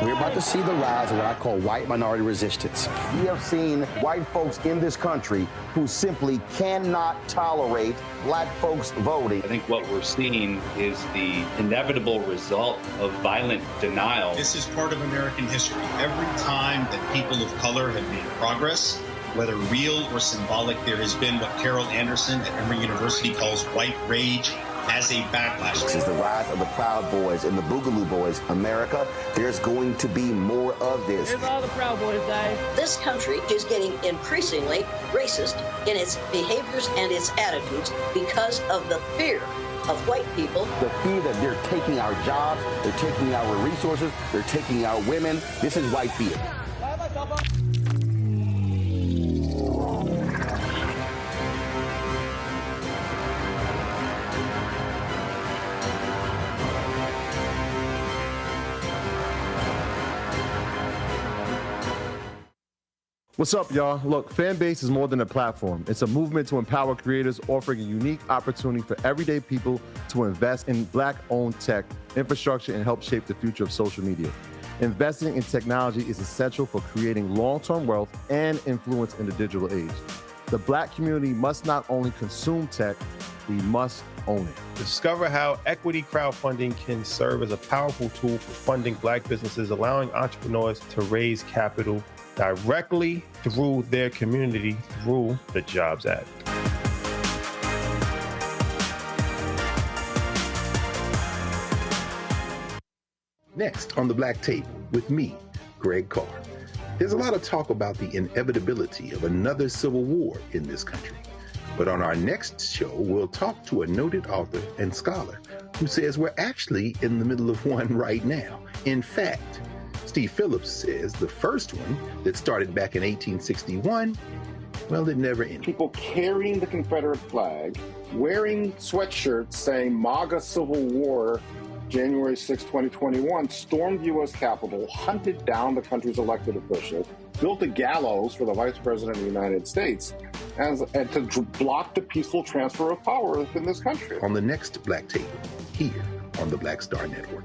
We're about to see the rise of what I call white minority resistance. We have seen white folks in this country who simply cannot tolerate black folks voting. I think what we're seeing is the inevitable result of violent denial. This is part of American history. Every time that people of color have made progress, whether real or symbolic, there has been what Carol Anderson at Emory University calls white rage as a backlash. This is the rise of the Proud Boys and the Boogaloo Boys. America, there's going to be more of this. Here's all the Proud Boys, Dave. This country is getting increasingly racist in its behaviors and its attitudes because of the fear of white people. The fear that they're taking our jobs, they're taking our resources, they're taking our women. This is white fear. What's up, y'all? Look, Fanbase is more than a platform. It's a movement to empower creators, offering a unique opportunity for everyday people to invest in Black-owned tech, infrastructure, and help shape the future of social media. Investing in technology is essential for creating long-term wealth and influence in the digital age. The Black community must not only consume tech, we must own it. Discover how equity crowdfunding can serve as a powerful tool for funding Black businesses, allowing entrepreneurs to raise capital directly through their community through the Jobs Act. Next on the Black Table with me, Greg Carr. There's a lot of talk about the inevitability of another civil war in this country. But on our next show, we'll talk to a noted author and scholar who says we're actually in the middle of one right now. In fact, Steve Phillips says the first one that started back in 1861, well, it never ended. People carrying the Confederate flag, wearing sweatshirts saying MAGA Civil War, January 6, 2021, stormed the U.S. Capitol, hunted down the country's elected officials, built a gallows for the Vice President of the United States, and to block the peaceful transfer of power within this country. On the next Black Table, here on the Black Star Network.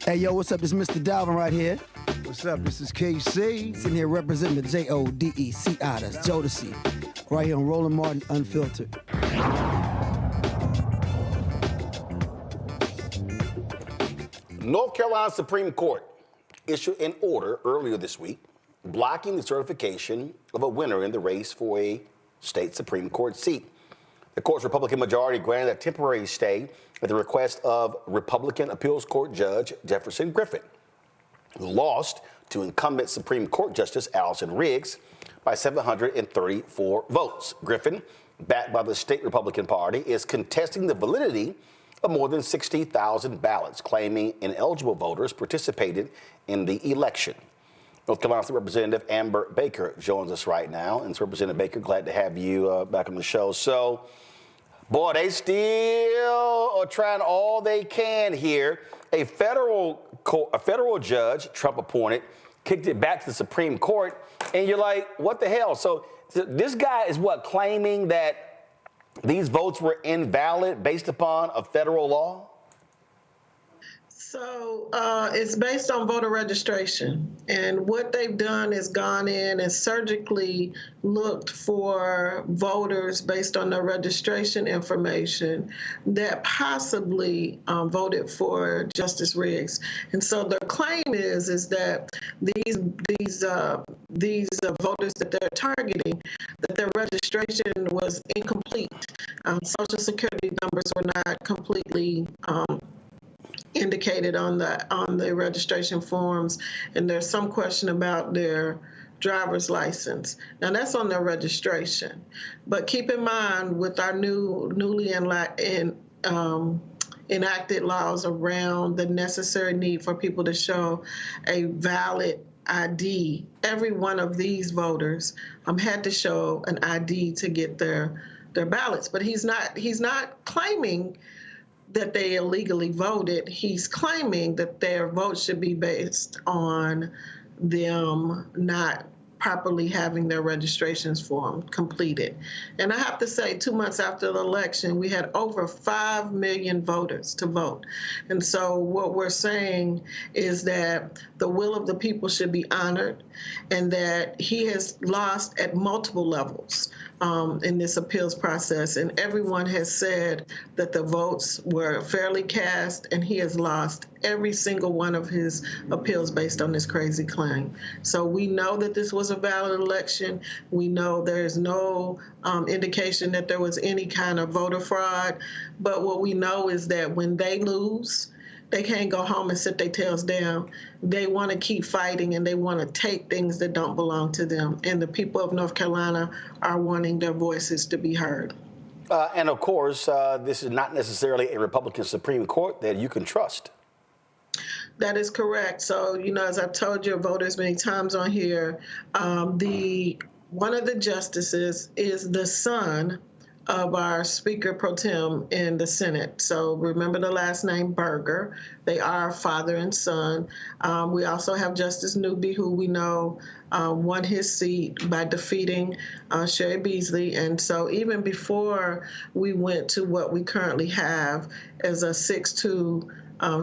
Hey, yo, what's up? It's Mr. Dalvin right here. What's up? This is KC. Sitting here representing the JODECI. That's Jodeci. Right here on Roland Martin Unfiltered. North Carolina Supreme Court issued an order earlier this week blocking the certification of a winner in the race for a state Supreme Court seat. The court's Republican majority granted a temporary stay at the request of Republican Appeals Court Judge Jefferson Griffin, who lost to incumbent Supreme Court Justice Allison Riggs by 734 votes. Griffin, backed by the state Republican Party, is contesting the validity of more than 60,000 ballots, claiming ineligible voters participated in the election. North Carolina State Representative Amber Baker joins us right now. And Representative Baker, glad to have you back on the show. So, boy, they still are trying all they can here. A federal judge, Trump appointed, kicked it back to the Supreme Court, and you're like, what the hell? So this guy is claiming that these votes were invalid based upon a federal law? So it's based on voter registration. And what they've done is gone in and surgically looked for voters based on their registration information that possibly voted for Justice Riggs. And so their claim is that these voters that they're targeting, that their registration was incomplete. Social Security numbers were not completely indicated on the registration forms, and there's some question about their driver's license. Now that's on their registration, but keep in mind with our newly enacted laws around the necessary need for people to show a valid ID, every one of these voters had to show an ID to get their ballots. But he's not claiming that they illegally voted. He's claiming that their vote should be based on them not properly having their registrations form completed. And I have to say, 2 months after the election, we had over 5 million voters to vote. And so what we're saying is that the will of the people should be honored, and that he has lost at multiple levels in this appeals process. And everyone has said that the votes were fairly cast, and he has lost every single one of his appeals based on this crazy claim. So we know that this was a valid election. We know there's no indication that there was any kind of voter fraud. But what we know is that when they lose, they can't go home and sit their tails down. They want to keep fighting, and they want to take things that don't belong to them. And the people of North Carolina are wanting their voices to be heard. And of course, this is not necessarily a Republican Supreme Court that you can trust. That is correct. So, as I've told your voters many times on here, one of the justices is the son of our Speaker Pro Tem in the Senate. So remember the last name Berger. They are father and son. We also have Justice Newby, who we know won his seat by defeating Sherry Beasley. And so even before we went to what we currently have as a 6-2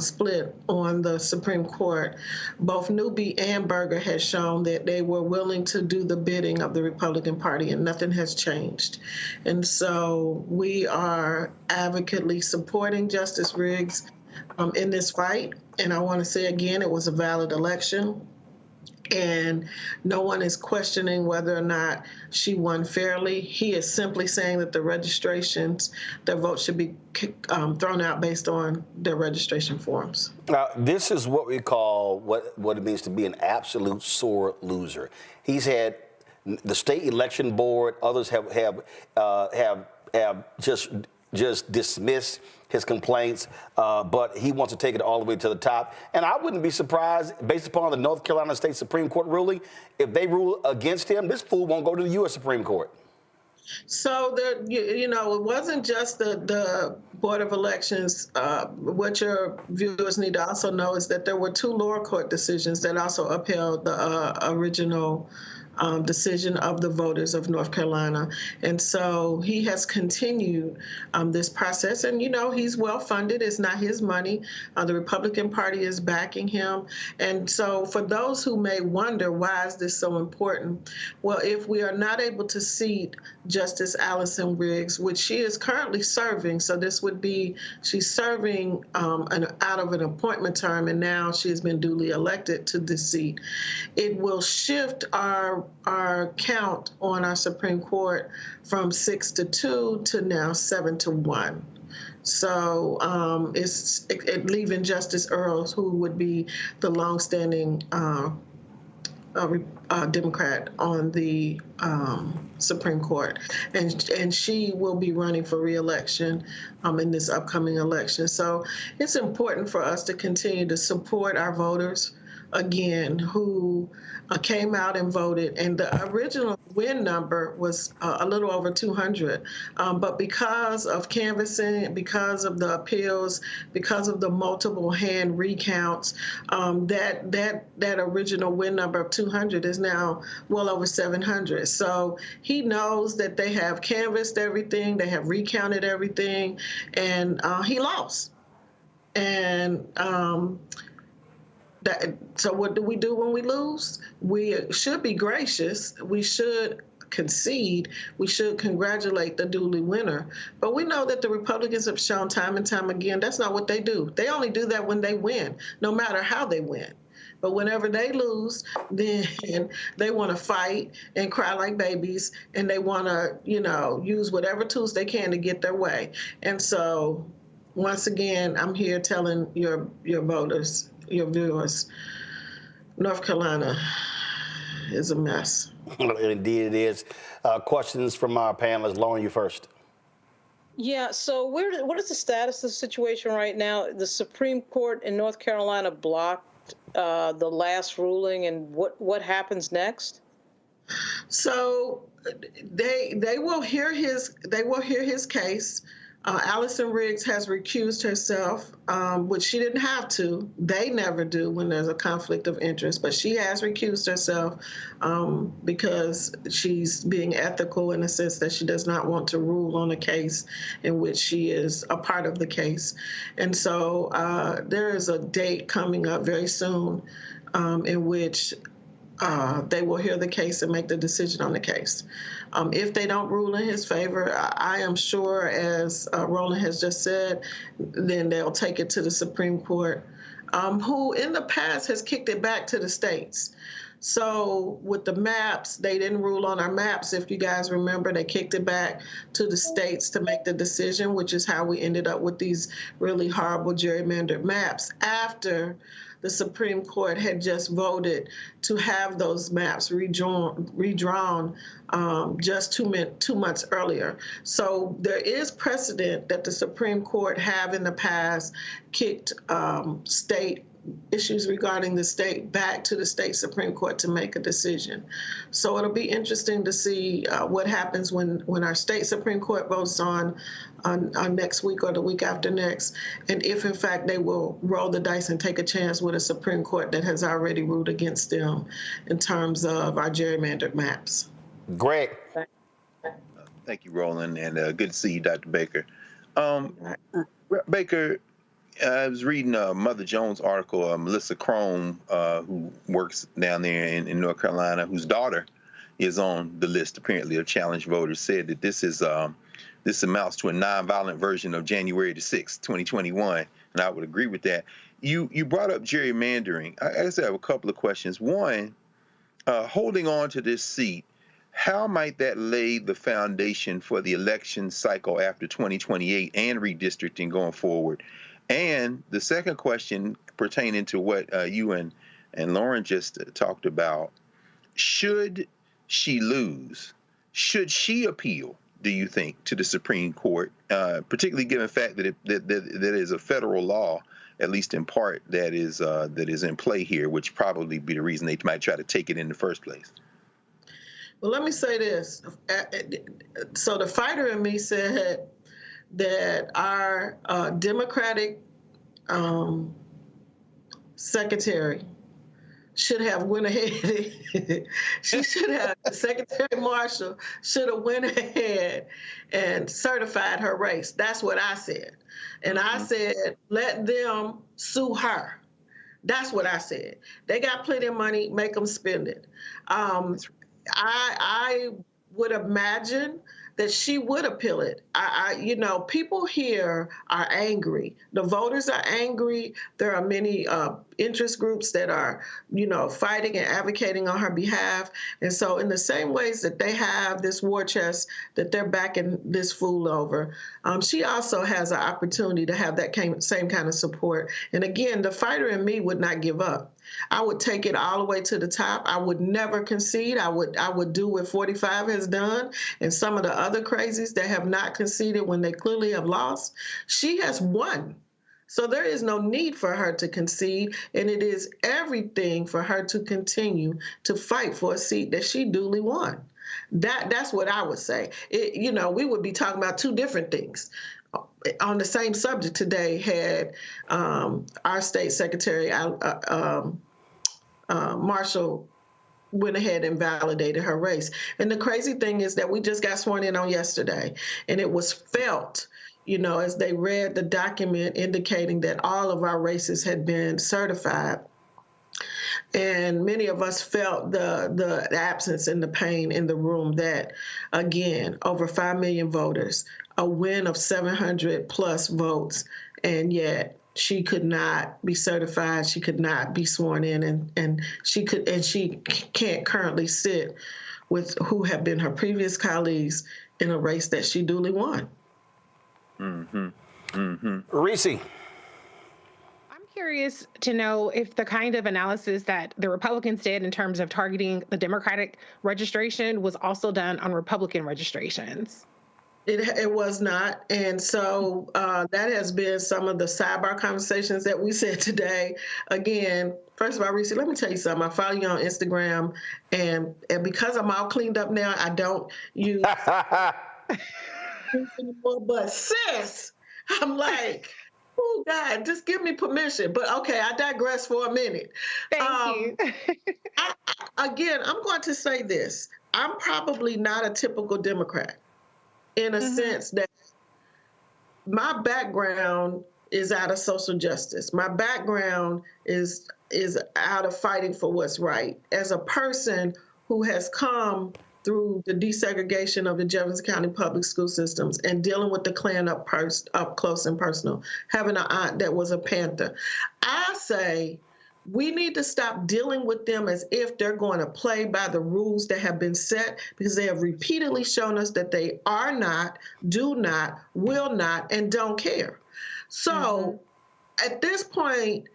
split on the Supreme Court, both Newby and Berger had shown that they were willing to do the bidding of the Republican Party, and nothing has changed. And so we are advocately supporting Justice Riggs in this fight. And I want to say again, it was a valid election. And no one is questioning whether or not she won fairly. He is simply saying that the registrations, their votes should be thrown out based on their registration forms. Now, this is what we call what it means to be an absolute sore loser. He's had the state election board, others have just dismissed his complaints, but he wants to take it all the way to the top. And I wouldn't be surprised, based upon the North Carolina State Supreme Court ruling, if they rule against him, this fool won't go to the U.S. Supreme Court. So there, it wasn't just the Board of Elections. What your viewers need to also know is that there were 2 lower court decisions that also upheld the original decision of the voters of North Carolina. And so he has continued this process. And, you know, he's well funded. It's not his money. The Republican Party is backing him. And so for those who may wonder, why is this so important? Well, if we are not able to seat Justice Allison Riggs, which she is currently serving, so this would be, she's serving out of an appointment term, and now she has been duly elected to this seat, it will shift our count on our Supreme Court from 6-2 to now 7-1. So it's leaving Justice Earls, who would be the longstanding Democrat on the Supreme Court, and she will be running for re-election in this upcoming election. So it's important for us to continue to support our voters, again, who came out and voted. And the original win number was a little over 200. But because of canvassing, because of the appeals, because of the multiple hand recounts, that original win number of 200 is now well over 700. So he knows that they have canvassed everything, they have recounted everything, and he lost. And so what do we do when we lose? We should be gracious. We should concede. We should congratulate the duly winner. But we know that the Republicans have shown time and time again that's not what they do. They only do that when they win, no matter how they win. But whenever they lose, then they want to fight and cry like babies, and they want to, you know, use whatever tools they can to get their way. And so, once again, I'm here telling your voters, your viewers, North Carolina is a mess. Indeed it is. Questions from our panelists. Lauren, you first. Yeah, so what is the status of the situation right now? The Supreme Court in North Carolina blocked the last ruling, and what happens next? So they will hear his case. Allison Riggs has recused herself, which she didn't have to. They never do when there's a conflict of interest, but she has recused herself because she's being ethical in the sense that she does not want to rule on a case in which she is a part of the case. And so there is a date coming up very soon in which they will hear the case and make the decision on the case. If they don't rule in his favor, I am sure, as Roland has just said, then they'll take it to the Supreme Court, who in the past has kicked it back to the states. So with the maps, they didn't rule on our maps. If you guys remember, they kicked it back to the states to make the decision, which is how we ended up with these really horrible gerrymandered maps after the Supreme Court had just voted to have those maps redrawn just 2 months earlier. So there is precedent that the Supreme Court have in the past kicked state issues regarding the state back to the state Supreme Court to make a decision. So it'll be interesting to see what happens when our state Supreme Court votes on next week or the week after next, and if in fact they will roll the dice and take a chance with a Supreme Court that has already ruled against them in terms of our gerrymandered maps. Greg. Thank you, Roland, and good to see you, Dr. Baker. Baker, I was reading Mother Jones' article, Melissa Crone, who works down there in North Carolina, whose daughter is on the list, apparently, of challenged voters, said that this amounts to a nonviolent version of January the 6th, 2021, and I would agree with that. You brought up gerrymandering. I guess I have a couple of questions. One, holding on to this seat, how might that lay the foundation for the election cycle after 2028 and redistricting going forward? And the second question pertaining to what you and Lauren just talked about, should she lose, should she appeal, do you think, to the Supreme Court, particularly given the fact that it is a federal law, at least in part, that is in play here, which probably be the reason they might try to take it in the first place? Well, let me say this. So the fighter in me said that our Democratic secretary should have went ahead. She should have, the Secretary Marshall should have went ahead and certified her race. That's what I said. And I said, let them sue her. That's what I said. They got plenty of money, make them spend it. I would imagine that she would appeal it. You know, people here are angry. The voters are angry. There are many interest groups that are, you know, fighting and advocating on her behalf. And so in the same ways that they have this war chest that they're backing this fool over, she also has an opportunity to have that same kind of support. And again, the fighter in me would not give up. I would take it all the way to the top. I would never concede. I would do what 45 has done and some of the other crazies that have not conceded when they clearly have lost. She has won. So there is no need for her to concede, and it is everything for her to continue to fight for a seat that she duly won. That's what I would say. You know, we would be talking about two different things. On the same subject today had our state secretary, Marshall, went ahead and validated her race. And the crazy thing is that we just got sworn in on yesterday, and it was felt, you know, as they read the document indicating that all of our races had been certified. And many of us felt the absence and the pain in the room that, again, over 5 million voters, a win of 700 plus votes, and yet she could not be certified, she could not be sworn in, and she can't currently sit with who have been her previous colleagues in a race that she duly won. Reese. I'm curious to know if the kind of analysis that the Republicans did in terms of targeting the Democratic registration was also done on Republican registrations. It was not. And so that has been some of the sidebar conversations that we said today. Again, first of all, Reese, let me tell you something. I follow you on Instagram, and because I'm all cleaned up now, I don't use anymore. But sis, I'm like, oh, God, just give me permission. But okay, I digress for a minute. Thank you. Again, I'm going to say this. I'm probably not a typical Democrat, in a sense that my background is out of social justice. My background is out of fighting for what's right. As a person who has come through the desegregation of the Jefferson County public school systems and dealing with the Klan up close and personal, having an aunt that was a Panther, I say we need to stop dealing with them as if they're going to play by the rules that have been set, because they have repeatedly shown us that they are not, do not, will not, and don't care. So at this point,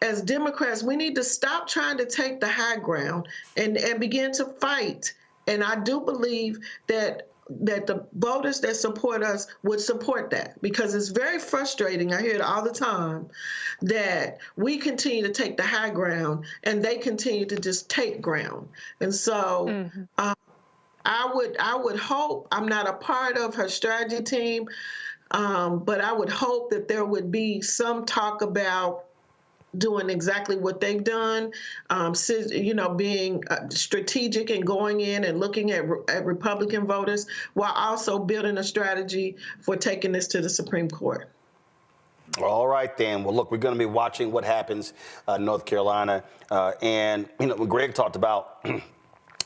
as Democrats, we need to stop trying to take the high ground and begin to fight. And I do believe that the voters that support us would support that, because it's very frustrating. I hear it all the time that we continue to take the high ground and they continue to just take ground. And so I would hope, I'm not a part of her strategy team, but I would hope that there would be some talk about doing exactly what they've done, you know, being strategic and going in and looking at Republican voters while also building a strategy for taking this to the Supreme Court. All right, then. Well, look, we're going to be watching what happens in North Carolina. And, you know, when Greg talked about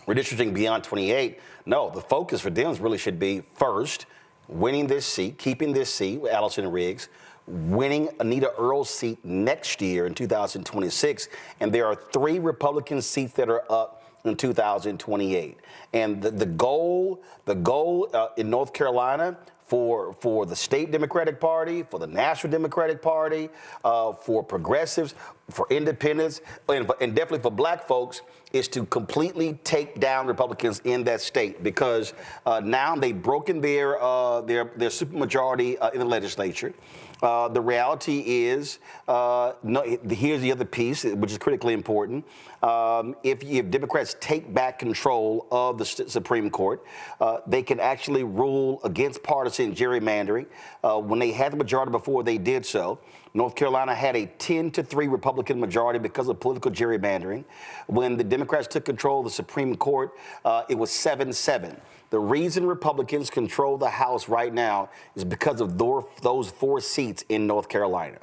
redistricting beyond 28, no, the focus for Dems really should be, first, winning this seat, keeping this seat with Allison Riggs, winning Anita Earl's seat next year in 2026. And there are 3 Republican seats that are up in 2028. And the goal in North Carolina for the state Democratic Party, for the National Democratic Party, for progressives, for independents, and definitely for black folks, is to completely take down Republicans in that state, because now they've broken their supermajority in the legislature. The reality is, here's the other piece, which is critically important. If Democrats take back control of the Supreme Court, they can actually rule against partisan gerrymandering. When they had the majority before they did so, North Carolina had a 10-3 Republican majority because of political gerrymandering. When the Democrats took control of the Supreme Court, it was 7-7. The reason Republicans control the House right now is because of those 4 seats in North Carolina.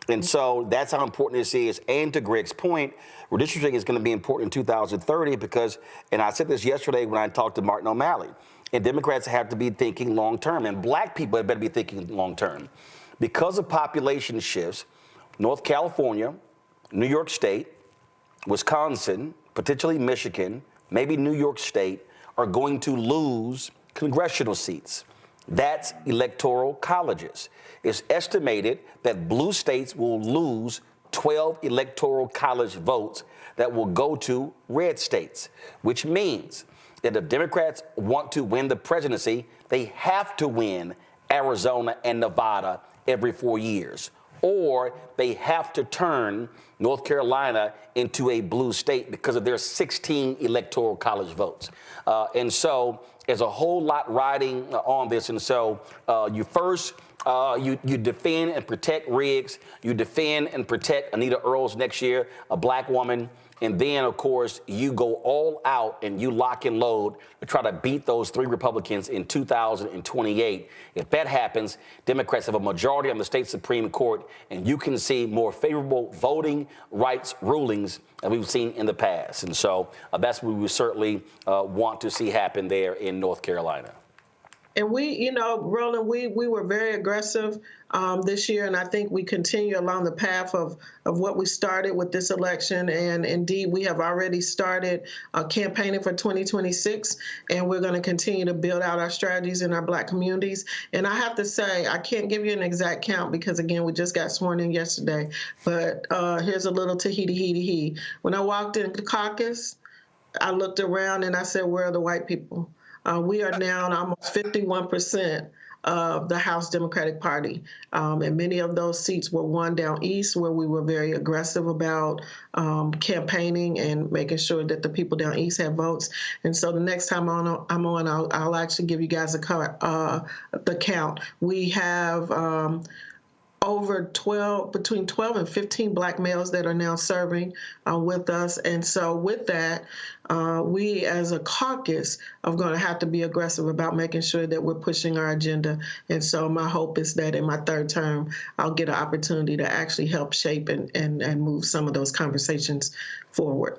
And so that's how important this is. And to Greg's point, redistricting is going to be important in 2030 because, and I said this yesterday when I talked to Martin O'Malley, and Democrats have to be thinking long term, and black people had better be thinking long term. Because of population shifts, North California, New York State, Wisconsin, potentially Michigan, maybe New York State, are going to lose congressional seats. That's electoral colleges. It's estimated that blue states will lose 12 electoral college votes that will go to red states, which means that if Democrats want to win the presidency, they have to win Arizona and Nevada every 4 years, or they have to turn North Carolina into a blue state because of their 16 electoral college votes. And so there's a whole lot riding on this. And so you defend and protect Riggs. You defend and protect Anita Earls next year, a black woman. And then, of course, you go all out and you lock and load to try to beat those 3 Republicans in 2028. If that happens, Democrats have a majority on the state Supreme Court, and you can see more favorable voting rights rulings than we've seen in the past. And so that's what we certainly want to see happen there in North Carolina. And we, Roland, we were very aggressive this year, and I think we continue along the path of what we started with this election. And indeed, we have already started campaigning for 2026, and we're going to continue to build out our strategies in our black communities. And I have to say, I can't give you an exact count because, again, we just got sworn in yesterday. But here's a little Tahiti. When I walked in the caucus, I looked around and I said, where are the white people? We are now almost 51% of the House Democratic Party. And many of those seats were won down east, where we were very aggressive about campaigning and making sure that the people down east have votes. And so the next time I'll actually give you guys the count. We have between 12 and 15 black males that are now serving with us. And so with that, we as a caucus are going to have to be aggressive about making sure that we're pushing our agenda. And so my hope is that in my 3rd term, I'll get an opportunity to actually help shape and move some of those conversations forward.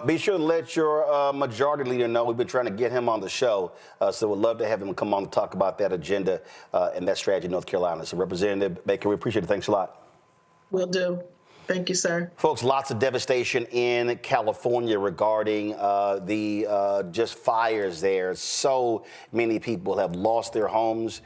Be sure to let your majority leader know. We've been trying to get him on the show, so we'd love to have him come on to talk about that agenda and that strategy in North Carolina. So, Representative Baker, we appreciate it. Thanks a lot. Will do. Thank you, sir. Folks, lots of devastation in California regarding the just fires there. So many people have lost their homes.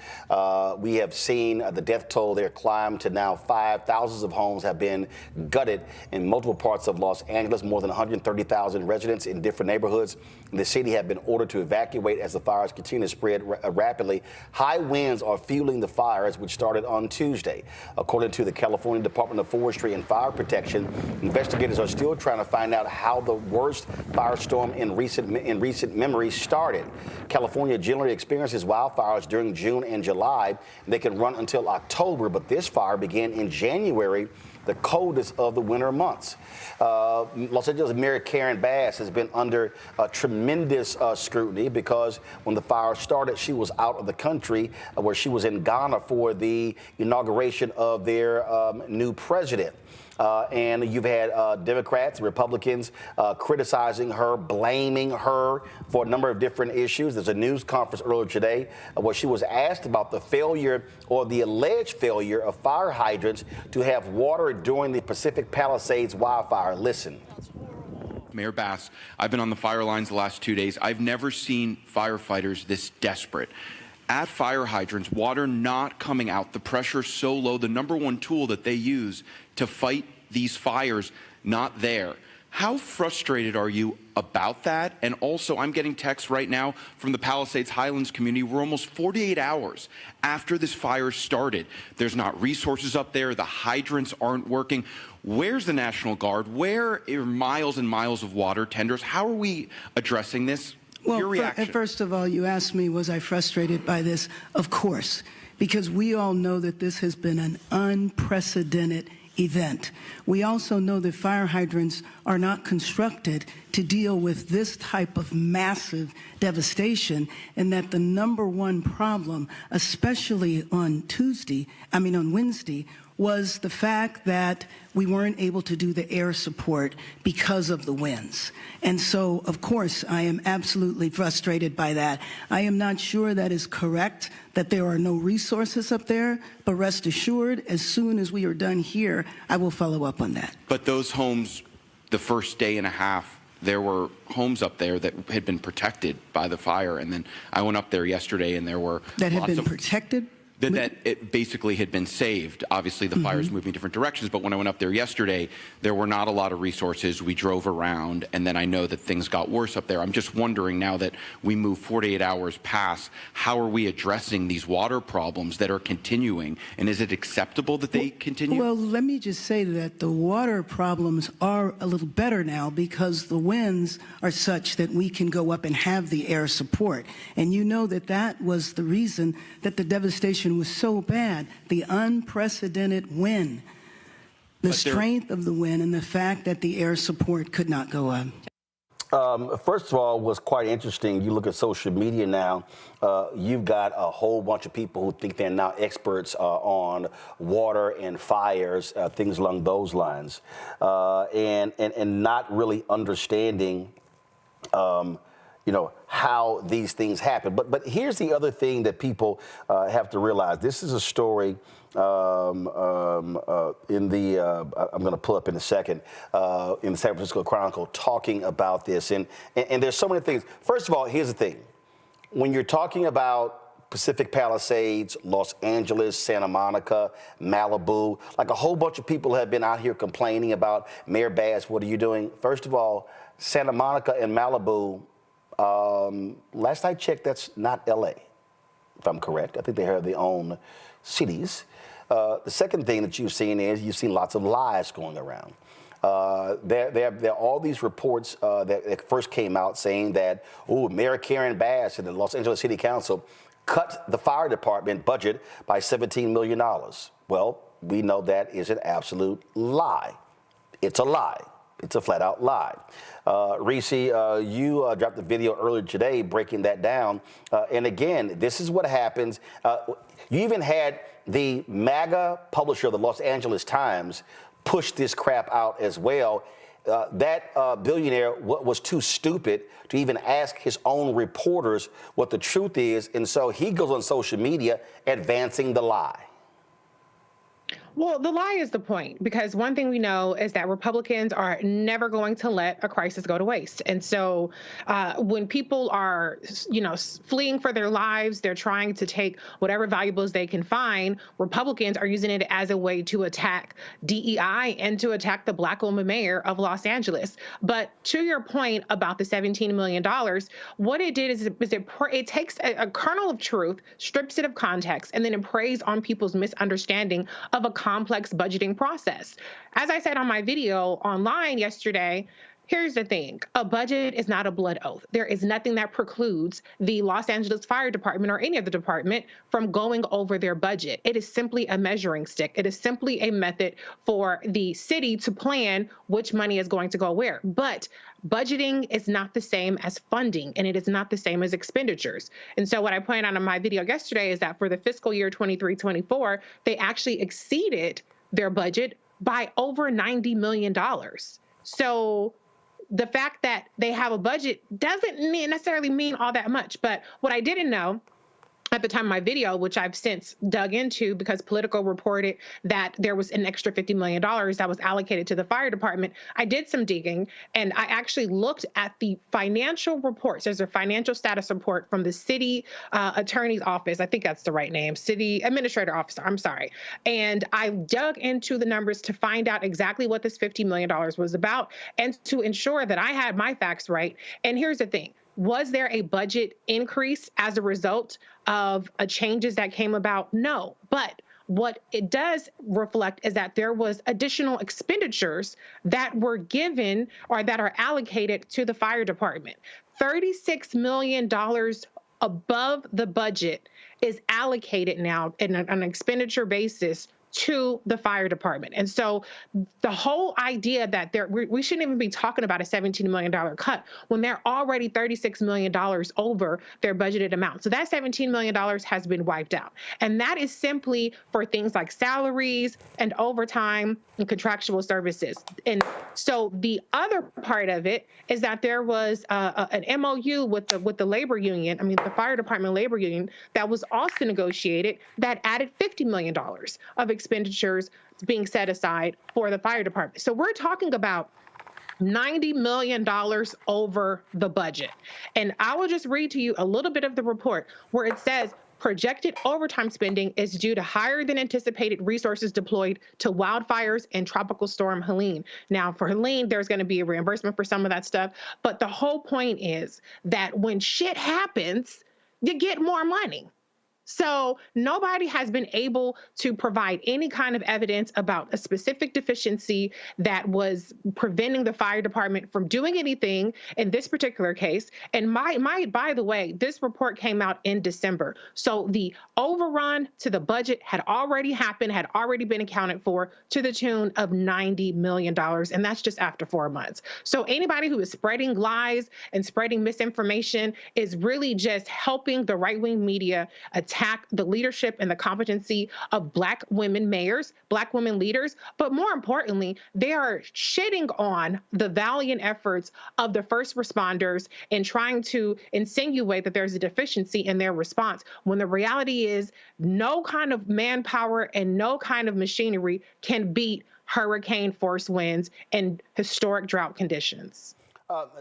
We have seen the death toll there climb to now 5. Thousands of homes have been gutted in multiple parts of Los Angeles. More than 130,000 residents in different neighborhoods in the city have been ordered to evacuate as the fires continue to spread rapidly. High winds are fueling the fires, which started on Tuesday. According to the California Department of Forestry and Fire Protection, investigators are still trying to find out how the worst firestorm in recent memory started. California generally experiences wildfires during June and July. They can run until October, but this fire began in January, the coldest of the winter months. Los Angeles Mayor Karen Bass has been under tremendous scrutiny because when the fire started, she was out of the country, where she was in Ghana for the inauguration of their new president. And you've had Democrats, Republicans criticizing her, blaming her for a number of different issues. There's a news conference earlier today where she was asked about the failure or the alleged failure of fire hydrants to have water during the Pacific Palisades wildfire. Listen. Mayor Bass, I've been on the fire lines the last 2 days. I've never seen firefighters this desperate. At fire hydrants, water not coming out, the pressure so low, the #1 tool that they use to fight these fires, not there. How frustrated are you about that? And also, I'm getting texts right now from the Palisades Highlands community. We're almost 48 hours after this fire started. There's not resources up there. The hydrants aren't working. Where's the National Guard? Where are miles and miles of water tenders? How are we addressing this? Well, Your reaction? First of all, you asked me, was I frustrated by this? Of course, because we all know that this has been an unprecedented event. We also know that fire hydrants are not constructed to deal with this type of massive devastation, and that the number one problem, especially on Wednesday, was the fact that we weren't able to do the air support because of the winds. And so, of course, I am absolutely frustrated by that. I am not sure that is correct, that there are no resources up there, but rest assured, as soon as we are done here, I will follow up on that. But those homes, the first day and a half, there were homes up there that had been protected by the fire. And then I went up there yesterday and there were that had lots been of protected? That it basically had been saved. Obviously, the fire's moving different directions, but when I went up there yesterday, there were not a lot of resources. We drove around, and then I know that things got worse up there. I'm just wondering, now that we move 48 hours past, how are we addressing these water problems that are continuing, and is it acceptable that they continue? Well, let me just say that the water problems are a little better now because the winds are such that we can go up and have the air support. And you know that that was the reason that the devastation was so bad, the unprecedented wind, the strength of the wind, and the fact that the air support could not go up. First of all, what's quite interesting, you look at social media now, you've got a whole bunch of people who think they're now experts on water and fires, things along those lines, and not really understanding how these things happen. But here's the other thing that people have to realize. This is a story I'm going to pull up in a second, in the San Francisco Chronicle, talking about this. And there's so many things. First of all, here's the thing. When you're talking about Pacific Palisades, Los Angeles, Santa Monica, Malibu, like a whole bunch of people have been out here complaining about, Mayor Bass, what are you doing? First of all, Santa Monica and Malibu, last I checked, that's not LA, if I'm correct. I think they have their own cities. The second thing that you've seen is you've seen lots of lies going around. There are all these reports that first came out saying that, Mayor Karen Bass and the Los Angeles City Council cut the fire department budget by $17 million. Well, we know that is an absolute lie. It's a lie. It's a flat out lie. Reese, you dropped a video earlier today breaking that down. And again, this is what happens. You even had the MAGA publisher of the Los Angeles Times push this crap out as well. That billionaire was too stupid to even ask his own reporters what the truth is. And so he goes on social media advancing the lie. Well, the lie is the point, because one thing we know is that Republicans are never going to let a crisis go to waste. And so when people are, fleeing for their lives, they're trying to take whatever valuables they can find. Republicans are using it as a way to attack DEI and to attack the Black woman mayor of Los Angeles. But to your point about the $17 million, what it did is it takes a kernel of truth, strips it of context, and then it preys on people's misunderstanding of a complex budgeting process. As I said on my video online yesterday, here's the thing. A budget is not a blood oath. There is nothing that precludes the Los Angeles Fire Department or any other department from going over their budget. It is simply a measuring stick. It is simply a method for the city to plan which money is going to go where. But budgeting is not the same as funding, and it is not the same as expenditures. And so what I pointed out in my video yesterday is that for the fiscal year 23-24, they actually exceeded their budget by over $90 million. So the fact that they have a budget doesn't necessarily mean all that much. But what I didn't know at the time of my video, which I've since dug into because Politico reported that there was an extra $50 million that was allocated to the fire department, I did some digging and I actually looked at the financial reports. There's a financial status report from the city attorney's office. I think that's the right name, city administrator officer. I'm sorry. And I dug into the numbers to find out exactly what this $50 million was about and to ensure that I had my facts right. And here's the thing. Was there a budget increase as a result of changes that came about? No. But what it does reflect is that there was additional expenditures that were given or that are allocated to the fire department. $36 million above the budget is allocated now on an expenditure basis to the fire department. And so the whole idea that we shouldn't even be talking about a $17 million cut when they're already $36 million over their budgeted amount. So that $17 million has been wiped out. And that is simply for things like salaries and overtime and contractual services. And so the other part of it is that there was an MOU with the labor union, the fire department labor union, that was also negotiated that added $50 million of expenditures being set aside for the fire department. So we're talking about $90 million over the budget. And I will just read to you a little bit of the report where it says projected overtime spending is due to higher than anticipated resources deployed to wildfires and Tropical Storm Helene. Now, for Helene, there's going to be a reimbursement for some of that stuff. But the whole point is that when shit happens, you get more money. So nobody has been able to provide any kind of evidence about a specific deficiency that was preventing the fire department from doing anything in this particular case. And by the way, this report came out in December. So the overrun to the budget had already happened, had already been accounted for to the tune of $90 million. And that's just after 4 months. So anybody who is spreading lies and spreading misinformation is really just helping the right-wing media attack the leadership and the competency of Black women mayors, Black women leaders, but more importantly, they are shitting on the valiant efforts of the first responders and trying to insinuate that there's a deficiency in their response, when the reality is no kind of manpower and no kind of machinery can beat hurricane force winds and historic drought conditions.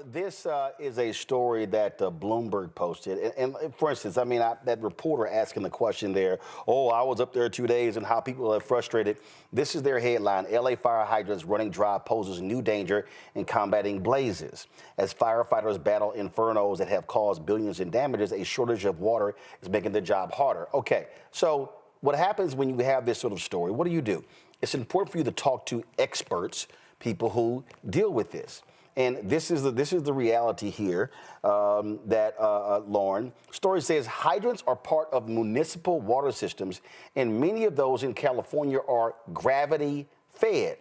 This is a story that Bloomberg posted. And for instance, that reporter asking the question there, I was up there 2 days and how people are frustrated. This is their headline: LA fire hydrants running dry poses new danger in combating blazes. As firefighters battle infernos that have caused billions in damages, a shortage of water is making the job harder. Okay, so what happens when you have this sort of story? What do? It's important for you to talk to experts, people who deal with this. And this is the reality here Lauren. Story says hydrants are part of municipal water systems, and many of those in California are gravity fed.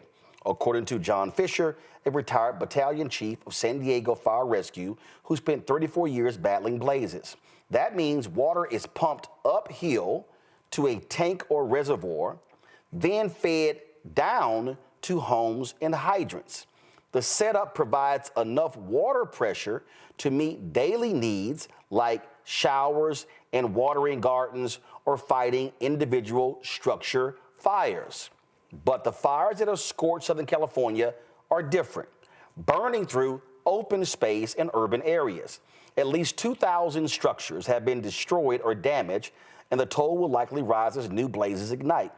According to John Fisher, a retired battalion chief of San Diego Fire Rescue, who spent 34 years battling blazes. That means water is pumped uphill to a tank or reservoir, then fed down to homes and hydrants. The setup provides enough water pressure to meet daily needs like showers and watering gardens or fighting individual structure fires. But the fires that have scorched Southern California are different, burning through open space in urban areas. At least 2,000 structures have been destroyed or damaged, and the toll will likely rise as new blazes ignite.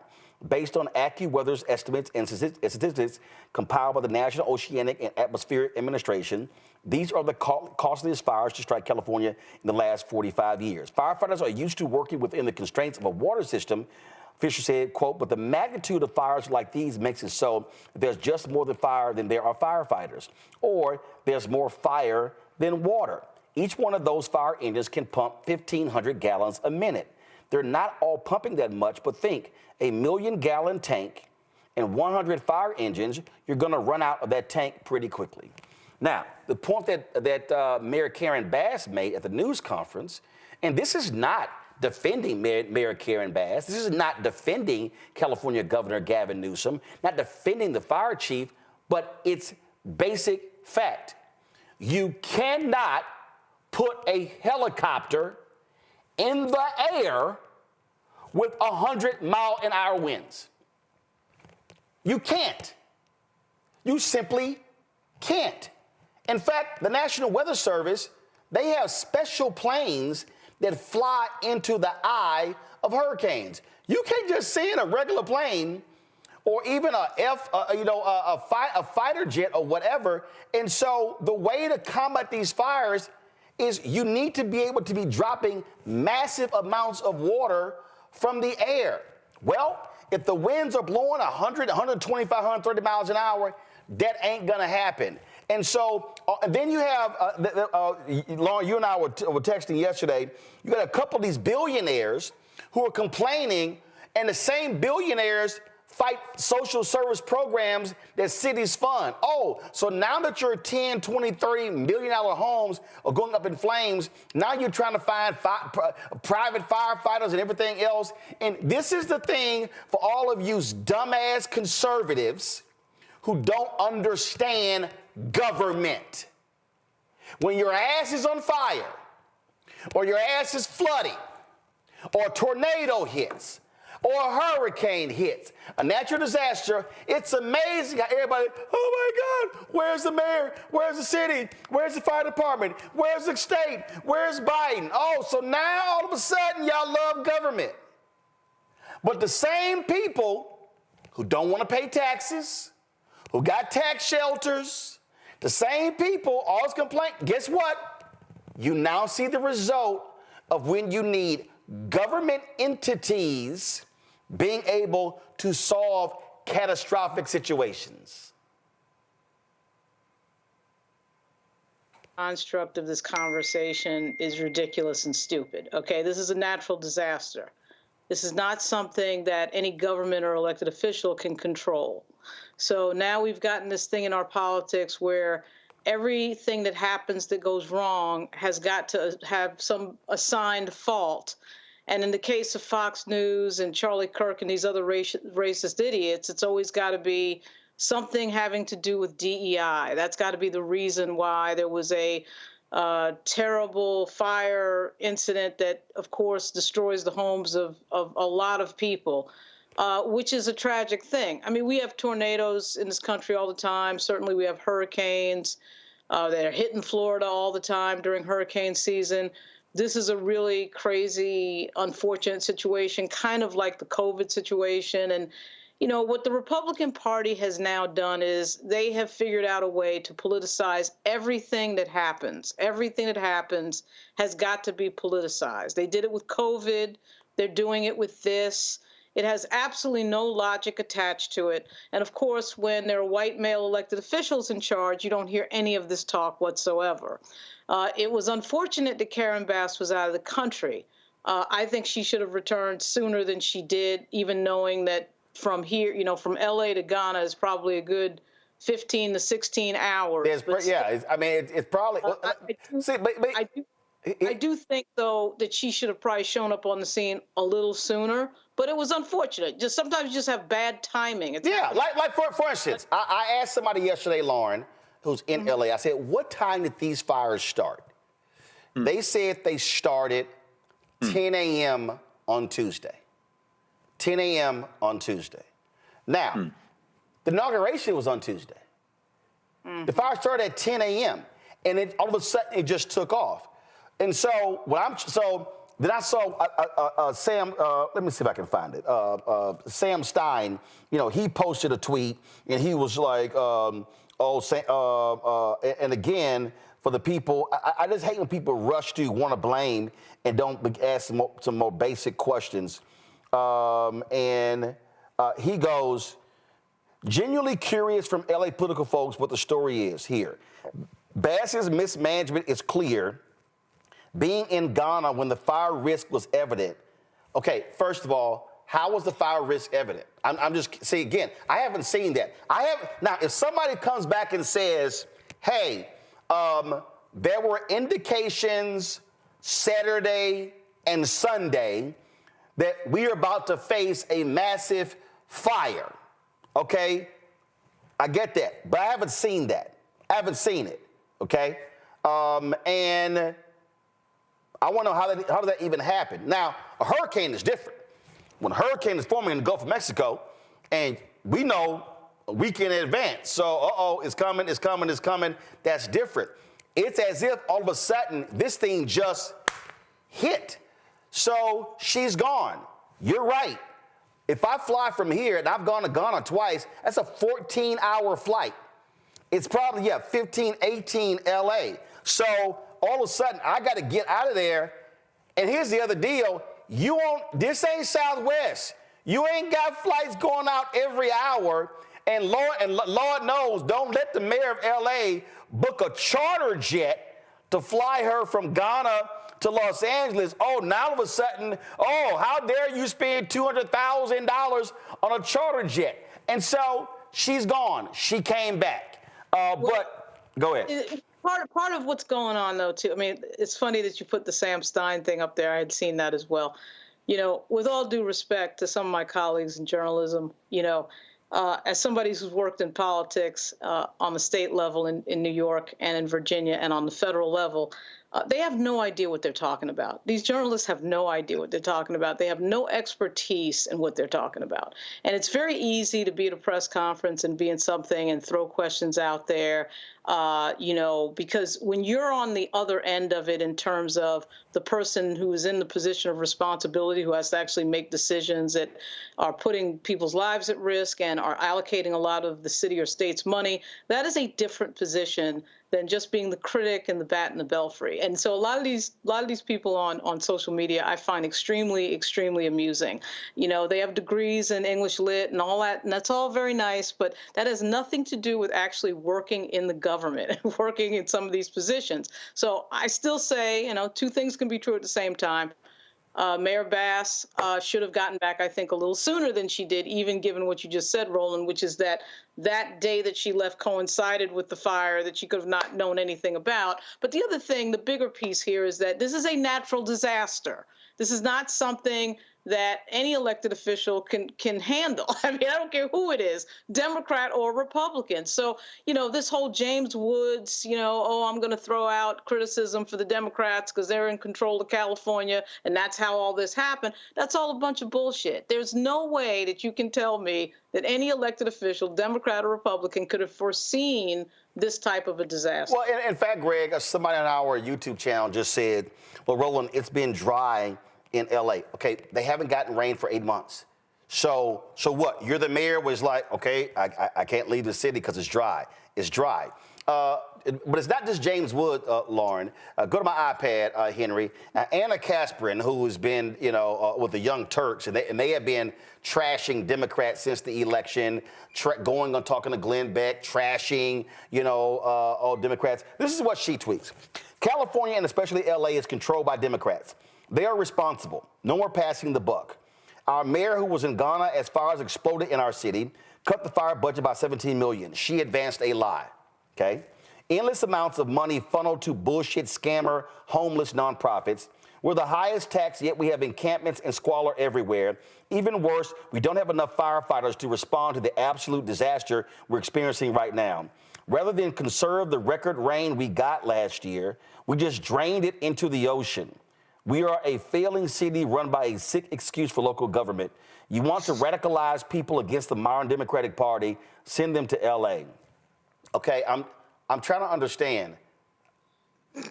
Based on AccuWeather's estimates and statistics compiled by the National Oceanic and Atmospheric Administration, these are the costliest fires to strike California in the last 45 years. Firefighters are used to working within the constraints of a water system, Fisher said, quote, but the magnitude of fires like these makes it so that there's just more than fire than there are firefighters, or there's more fire than water. Each one of those fire engines can pump 1,500 gallons a minute. They're not all pumping that much, but think, a 1 million-gallon tank and 100 fire engines, you're going to run out of that tank pretty quickly. Now, the point that Mayor Karen Bass made at the news conference, and this is not defending Mayor Karen Bass, this is not defending California Governor Gavin Newsom, not defending the fire chief, but it's basic fact. You cannot put a helicopter in the air with 100-mile-an-hour winds. You can't. You simply can't. In fact, the National Weather Service, they have special planes that fly into the eye of hurricanes. You can't just send a regular plane or even a fighter jet or whatever. And so the way to combat these fires is you need to be able to be dropping massive amounts of water from the air. Well, if the winds are blowing 100, 125, 130 miles an hour, that ain't going to happen. And so then you have, Lauren, you and I were texting yesterday, you got a couple of these billionaires who are complaining, and the same billionaires fight social service programs that cities fund. Oh, so now that your 10, 20, $30 million homes are going up in flames, now you're trying to find private firefighters and everything else. And this is the thing for all of you dumbass conservatives who don't understand government. When your ass is on fire, or your ass is flooding, or a tornado hits, or a hurricane hits, a natural disaster, it's amazing how everybody, oh my God, where's the mayor? Where's the city? Where's the fire department? Where's the state? Where's Biden? Oh, so now all of a sudden y'all love government. But the same people who don't want to pay taxes, who got tax shelters, the same people always complain. Guess what? You now see the result of when you need government entities being able to solve catastrophic situations. Construct of this conversation is ridiculous and stupid. Okay, this is a natural disaster. This is not something that any government or elected official can control. So now we've gotten this thing in our politics where everything that happens that goes wrong has got to have some assigned fault. And in the case of Fox News and Charlie Kirk and these other racist idiots, it's always got to be something having to do with DEI. That's got to be the reason why there was a terrible fire incident that, of course, destroys the homes of a lot of people, which is a tragic thing. I mean, we have tornadoes in this country all the time. Certainly we have hurricanes that are hitting Florida all the time during hurricane season. This is a really crazy, unfortunate situation, kind of like the COVID situation. And, you know, what the Republican Party has now done is they have figured out a way to politicize everything that happens. Everything that happens has got to be politicized. They did it with COVID. They're doing it with this. It has absolutely no logic attached to it. And of course, when there are white male elected officials in charge, you don't hear any of this talk whatsoever. It was unfortunate that Karen Bass was out of the country. I think she should have returned sooner than she did, even knowing that from here, you know, from LA to Ghana is probably a good 15 to 16 hours. I mean, it's probably. I do think, though, that she should have probably shown up on the scene a little sooner, but it was unfortunate. Just sometimes you just have bad timing. Like for instance, I asked somebody yesterday, Lauren, who's in LA, I said, what time did these fires start? They said they started 10 a.m. on Tuesday. 10 a.m. on Tuesday. Now, the inauguration was on Tuesday. The fire started at 10 a.m. and it all of a sudden it just took off. And so then I saw Sam. Let me see if I can find it. Sam Stein. You know, he posted a tweet and he was like, and again, for the people, I just hate when people rush to want to blame and don't ask some more basic questions. He goes, genuinely curious from LA political folks what the story is here. Bass's mismanagement is clear. Being in Ghana when the fire risk was evident. Okay, first of all, how was the fire risk evident? I'm just, see, again, I haven't seen that. Now, if somebody comes back and says, hey, there were indications Saturday and Sunday that we are about to face a massive fire, okay? I get that, but I haven't seen that. I haven't seen it, okay? And I want to know how did that even happen? Now, a hurricane is different. When a hurricane is forming in the Gulf of Mexico, and we know a week in advance, so, it's coming, it's coming, it's coming, that's different. It's as if all of a sudden this thing just hit. So she's gone. You're right. If I fly from here, and I've gone to Ghana twice, that's a 14-hour flight. It's probably, 15, 18 LA. So all of a sudden, I got to get out of there. And here's the other deal. This ain't Southwest. You ain't got flights going out every hour. And Lord knows, don't let the mayor of L.A. book a charter jet to fly her from Ghana to Los Angeles. Oh, now all of a sudden, oh, how dare you spend $200,000 on a charter jet? And so she's gone. She came back. But go ahead. Part of what's going on, though, too, I mean, it's funny that you put the Sam Stein thing up there. I had seen that as well. You know, with all due respect to some of my colleagues in journalism, you know, as somebody who's worked in politics on the state level in New York and in Virginia and on the federal level, they have no idea what they're talking about. These journalists have no idea what they're talking about. They have no expertise in what they're talking about. And it's very easy to be at a press conference and be in something and throw questions out there, you know, because when you're on the other end of it in terms of the person who is in the position of responsibility, who has to actually make decisions that are putting people's lives at risk and are allocating a lot of the city or state's money, that is a different position than just being the critic and the bat and the belfry. And so a lot of these people on social media I find extremely, extremely amusing. You know, they have degrees in English lit and all that, and that's all very nice, but that has nothing to do with actually working in the government and working in some of these positions. So I still say, you know, two things can be true at the same time. Mayor Bass should have gotten back, I think, a little sooner than she did, even given what you just said, Roland, which is that day that she left coincided with the fire that she could have not known anything about. But the other thing, the bigger piece here, is that this is a natural disaster. This is not something that any elected official can handle. I mean, I don't care who it is, Democrat or Republican. So, you know, this whole James Woods, you know, oh, I'm going to throw out criticism for the Democrats because they're in control of California and that's how all this happened. That's all a bunch of bullshit. There's no way that you can tell me that any elected official, Democrat or Republican, could have foreseen this type of a disaster. Well, in fact, Greg, somebody on our YouTube channel just said, well, Roland, it's been dry in L.A. Okay, they haven't gotten rain for 8 months. So what? You're the mayor was like, okay, I can't leave the city because it's dry. It's dry. But it's not just James Wood, Lauren. Go to my iPad, Henry. Anna Kasparin, who has been, you know, with the Young Turks, and they have been trashing Democrats since the election, going on talking to Glenn Beck, trashing, you know, all Democrats. This is what she tweets. California, and especially L.A., is controlled by Democrats. They are responsible. No more passing the buck. Our mayor, who was in Ghana as fires exploded in our city, cut the fire budget by $17 million. She advanced a lie, okay? Endless amounts of money funneled to bullshit, scammer, homeless nonprofits. We're the highest tax, yet we have encampments and squalor everywhere. Even worse, we don't have enough firefighters to respond to the absolute disaster we're experiencing right now. Rather than conserve the record rain we got last year, we just drained it into the ocean. We are a failing city run by a sick excuse for local government. You want to radicalize people against the modern Democratic Party, send them to L.A. Okay, I'm trying to understand.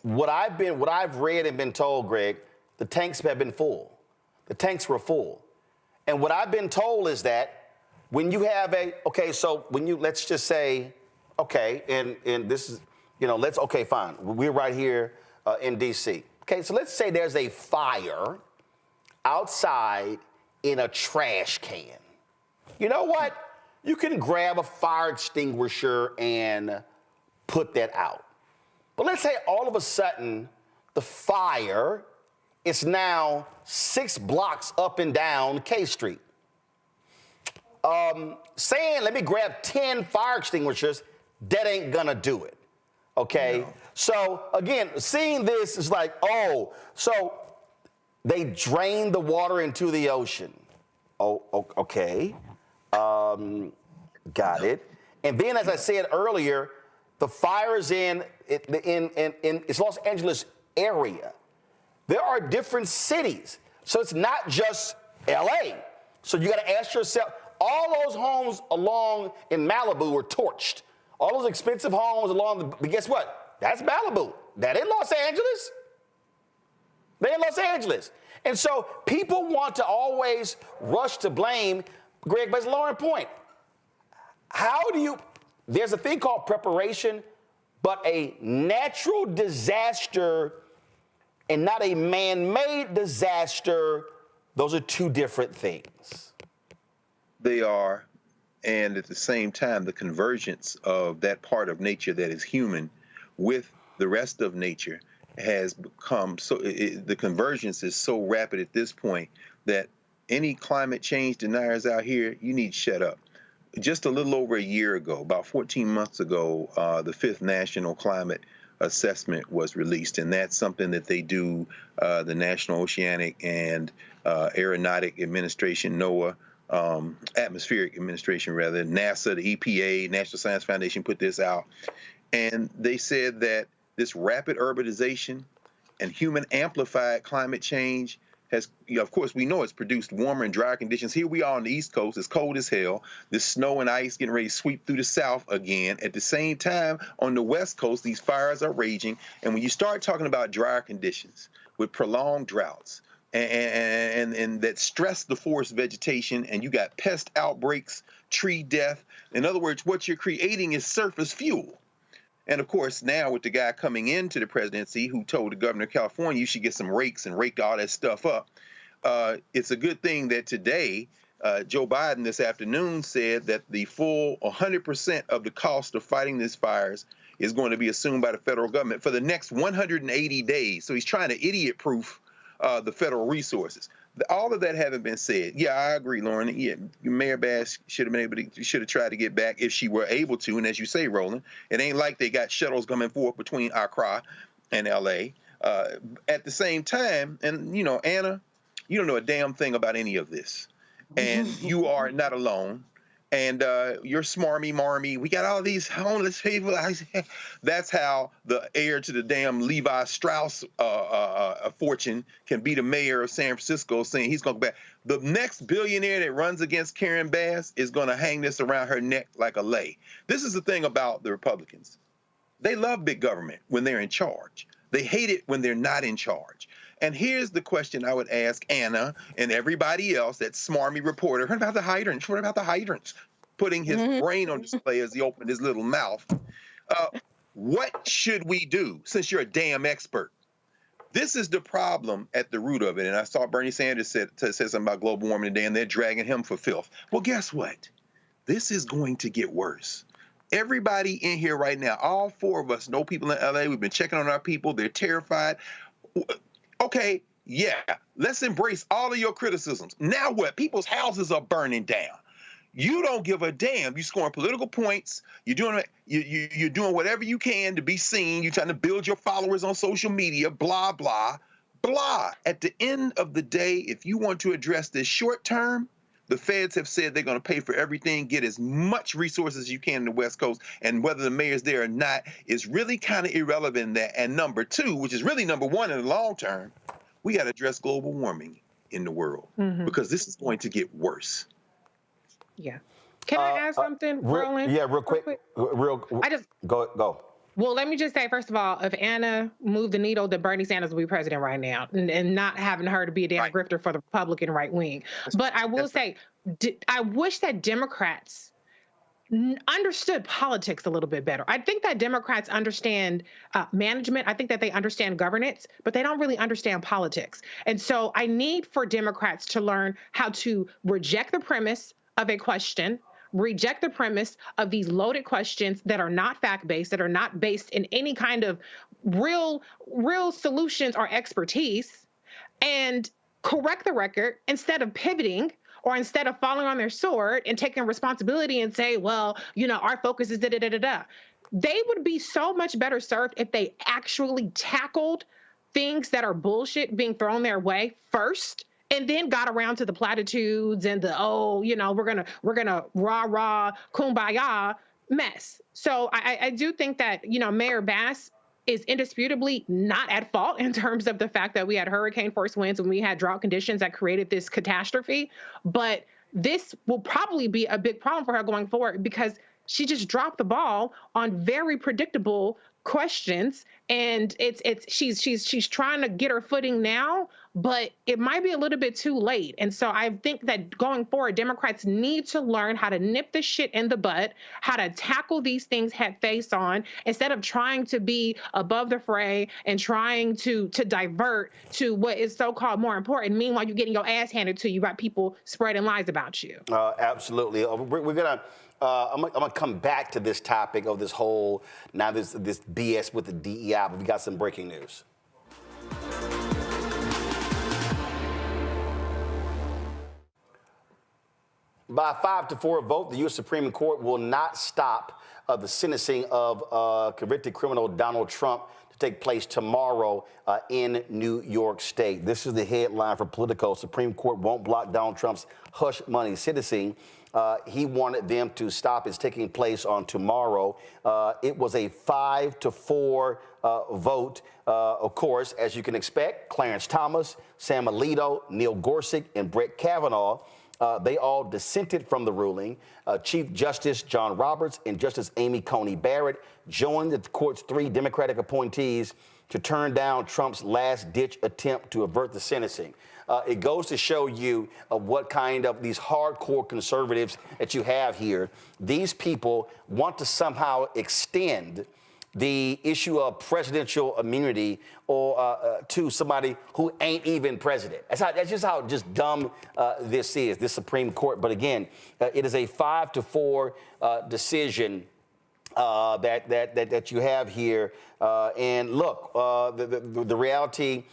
What I've read and been told, Greg, the tanks have been full. The tanks were full. And what I've been told is that when you have let's just say, okay, and this is, you know, okay, fine. We're right here in D.C. Okay, so let's say there's a fire outside in a trash can. You know what? You can grab a fire extinguisher and put that out. But let's say all of a sudden the fire is now 6 blocks up and down K Street. Saying, let me grab 10 fire extinguishers, that ain't gonna do it. Okay, no. So again, seeing this is like, oh, so they drain the water into the ocean. Oh, okay, got it. And then, as I said earlier, the fires in it's Los Angeles area. There are different cities, so it's not just L.A. So you got to ask yourself, all those homes along in Malibu were torched. All those expensive homes but guess what? That's Malibu. That ain't Los Angeles. They in Los Angeles. And so people want to always rush to blame, Greg, but it's Lauren's point. There's a thing called preparation, but a natural disaster and not a man-made disaster, those are two different things. they are, and at the same time, the convergence of that part of nature that is human with the rest of nature has become so, the convergence is so rapid at this point that any climate change deniers out here, you need to shut up. Just a little over a year ago, about 14 months ago, the 5th National Climate Assessment was released, and that's something that they do, the National Oceanic and Aeronautic Administration, NOAA, Atmospheric Administration rather, NASA, the EPA, National Science Foundation put this out, and they said that this rapid urbanization and human amplified climate change has, of course, we know it's produced warmer and drier conditions. Here we are on the East Coast. It's cold as hell. There's snow and ice getting ready to sweep through the South again. At the same time, on the West Coast, these fires are raging. And when you start talking about drier conditions with prolonged droughts and that stress the forest vegetation, and you got pest outbreaks, tree death. In other words, what you're creating is surface fuel. And of course, now with the guy coming into the presidency who told the governor of California you should get some rakes and rake all that stuff up, it's a good thing that today Joe Biden this afternoon said that the full 100% of the cost of fighting these fires is going to be assumed by the federal government for the next 180 days. So he's trying to idiot-proof the federal resources. All of that having been said, yeah, I agree, Lauren. Yeah, Mayor Bass should have tried to get back if she were able to. And as you say, Roland, it ain't like they got shuttles coming forth between Accra and L.A. At the same time, and you know, Anna, you don't know a damn thing about any of this, and you are not alone. And you're smarmy, marmy. We got all these homeless people. That's how the heir to the damn Levi Strauss fortune can be the mayor of San Francisco, saying he's going to go back. The next billionaire that runs against Karen Bass is going to hang this around her neck like a lei. This is the thing about the Republicans. They love big government when they're in charge. They hate it when they're not in charge. And here's the question I would ask Anna and everybody else, that smarmy reporter. What about the hydrants? What about the hydrants? Putting his brain on display as he opened his little mouth. What should we do, since you're a damn expert? This is the problem at the root of it. And I saw Bernie Sanders said something about global warming today, and they're dragging him for filth. Well, guess what? This is going to get worse. Everybody in here right now, all 4 of us know people in LA. We've been checking on our people. They're terrified. Okay, yeah, let's embrace all of your criticisms. Now what? People's houses are burning down. You don't give a damn. You're scoring political points. You're doing whatever you can to be seen. You're trying to build your followers on social media, blah, blah, blah. At the end of the day, if you want to address this short term, the feds have said they're going to pay for everything, get as much resources as you can in the West Coast, and whether the mayor's there or not is really kind of irrelevant in that. And number 2, which is really number 1 in the long term, we got to address global warming in the world because this is going to get worse. Yeah. Can I add something, Roland? Yeah, real quick. Go. Well, let me just say, first of all, if Anna moved the needle, then Bernie Sanders will be president right now, and not having her to be a damn grifter for the Republican right wing. But I will say, I wish that Democrats understood politics a little bit better. I think that Democrats understand management. I think that they understand governance, but they don't really understand politics. And so I need for Democrats to learn how to reject the premise of a question, reject the premise of these loaded questions that are not fact-based, that are not based in any kind of real solutions or expertise, and correct the record instead of pivoting or instead of falling on their sword and taking responsibility and say, well, you know, our focus is da-da-da-da-da. They would be so much better served if they actually tackled things that are bullshit being thrown their way first, and then got around to the platitudes and the, oh, you know, we're gonna rah kumbaya mess. So I do think that, you know, Mayor Bass is indisputably not at fault in terms of the fact that we had hurricane force winds and we had drought conditions that created this catastrophe. But this will probably be a big problem for her going forward because she just dropped the ball on very predictable questions, and she's trying to get her footing now, but it might be a little bit too late. And so I think that going forward, Democrats need to learn how to nip this shit in the butt, how to tackle these things head face on, instead of trying to be above the fray and trying to divert to what is so-called more important. Meanwhile, you're getting your ass handed to you by people spreading lies about you. Absolutely. We're gonna. I'm gonna come back to this topic of this whole this BS with the DEI, but we got some breaking news. By a 5-4 vote, the U.S. Supreme Court will not stop the sentencing of convicted criminal Donald Trump to take place tomorrow in New York State. This is the headline for Politico. Supreme Court won't block Donald Trump's hush money sentencing. He wanted them to stop. It's taking place on tomorrow. It was a 5-4 vote. Of course, as you can expect, Clarence Thomas, Sam Alito, Neil Gorsuch, and Brett Kavanaugh, they all dissented from the ruling. Chief Justice John Roberts and Justice Amy Coney Barrett joined the court's 3 Democratic appointees to turn down Trump's last-ditch attempt to avert the sentencing. It goes to show you what kind of these hardcore conservatives that you have here. These people want to somehow extend the issue of presidential immunity or to somebody who ain't even president. That's just how dumb this is, this Supreme Court. But again, it is a 5-4 decision that you have here. And look, the reality,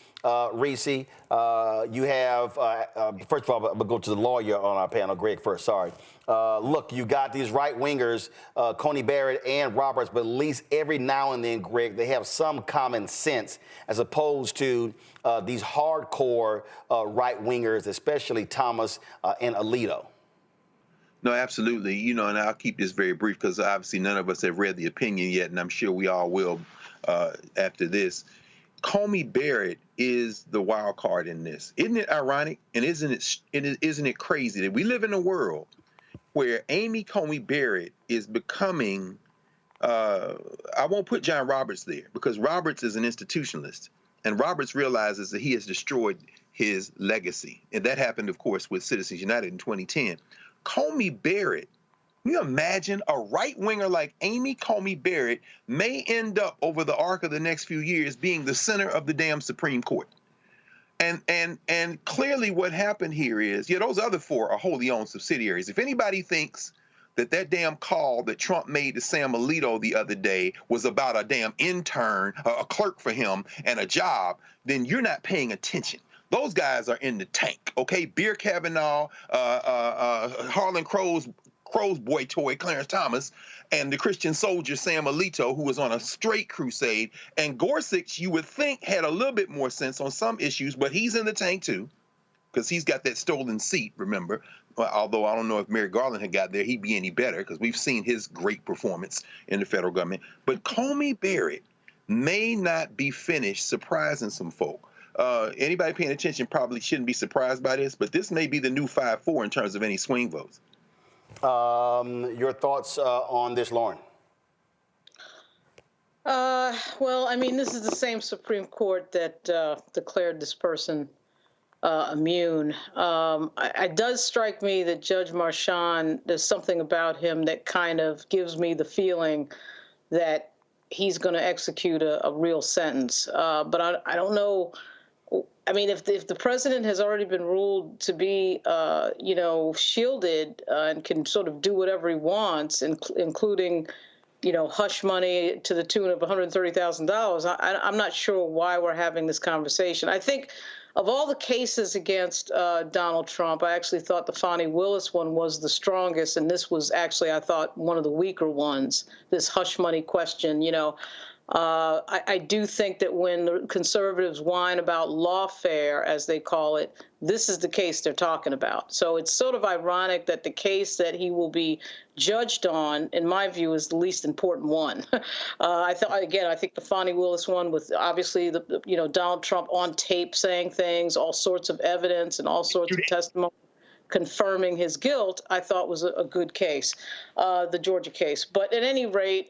Reese, you have, first of all, I'm going to go to the lawyer on our panel, Greg, first, sorry. Look, you got these right-wingers, Coney Barrett and Roberts, but at least every now and then, Greg, they have some common sense as opposed to these hardcore right-wingers, especially Thomas and Alito. No, absolutely. And I'll keep this very brief because obviously none of us have read the opinion yet, and I'm sure we all will after this. Coney Barrett is the wild card in this. Isn't it ironic? And isn't it crazy that we live in a world where Amy Coney Barrett is becoming, I won't put John Roberts there because Roberts is an institutionalist, and Roberts realizes that he has destroyed his legacy. And that happened, of course, with Citizens United in 2010. Coney Barrett, can you imagine a right-winger like Amy Coney Barrett may end up over the arc of the next few years being the center of the damn Supreme Court? And clearly what happened here is, those other 4 are wholly owned subsidiaries. If anybody thinks that damn call that Trump made to Sam Alito the other day was about a damn intern, a clerk for him, and a job, then you're not paying attention. Those guys are in the tank, okay? Beer Kavanaugh, Harlan Crow's boy toy, Clarence Thomas, and the Christian soldier, Sam Alito, who was on a straight crusade. And Gorsuch, you would think, had a little bit more sense on some issues, but he's in the tank too, because he's got that stolen seat, remember? Although I don't know if Merrick Garland had got there, he'd be any better, because we've seen his great performance in the federal government. But Coney Barrett may not be finished surprising some folk. Anybody paying attention probably shouldn't be surprised by this, but this may be the new 5-4 in terms of any swing votes. Your thoughts on this, Lauren? Well, I mean, this is the same Supreme Court that declared this person immune. It does strike me that Judge Marchand, there's something about him that kind of gives me the feeling that he's going to execute a real sentence. But I don't know. I mean, if the president has already been ruled to be, shielded and can sort of do whatever he wants, including, hush money to the tune of $130,000, I'm not sure why we're having this conversation. I think of all the cases against Donald Trump, I actually thought the Fani Willis one was the strongest, and this was actually, I thought, one of the weaker ones, this hush money question, I do think that when the conservatives whine about lawfare, as they call it, this is the case they're talking about. So it's sort of ironic that the case that he will be judged on, in my view, is the least important one. I think the Fani Willis one, with obviously Donald Trump on tape saying things, all sorts of evidence and all sorts of testimony confirming his guilt, I thought was a good case, the Georgia case. But at any rate,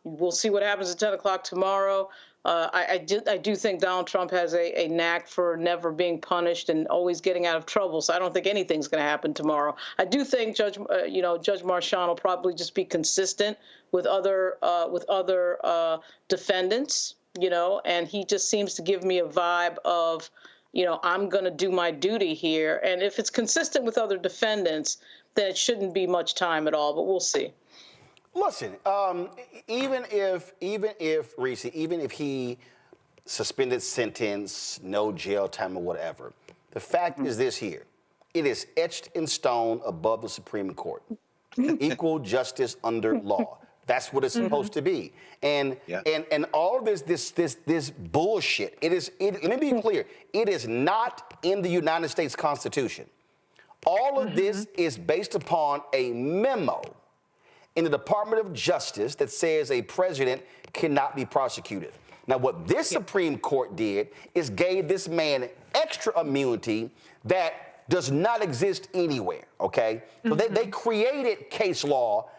we'll see what happens at 10 o'clock tomorrow. I do think Donald Trump has a knack for never being punished and always getting out of trouble. So I don't think anything's going to happen tomorrow. I do think Judge Marchand will probably just be consistent with other defendants, and he just seems to give me a vibe of, I'm going to do my duty here. And if it's consistent with other defendants, then it shouldn't be much time at all. But we'll see. Listen, even if Reese, even if he suspended sentence, no jail time or whatever, the fact is this here: it is etched in stone above the Supreme Court. Equal justice under law. That's what it's supposed to be. And all of this bullshit. Let me be clear. It is not in the United States Constitution. All of this is based upon a memo in the Department of Justice that says a president cannot be prosecuted. Now, what this Supreme Court did is gave this man extra immunity that does not exist anywhere, okay? So they created case law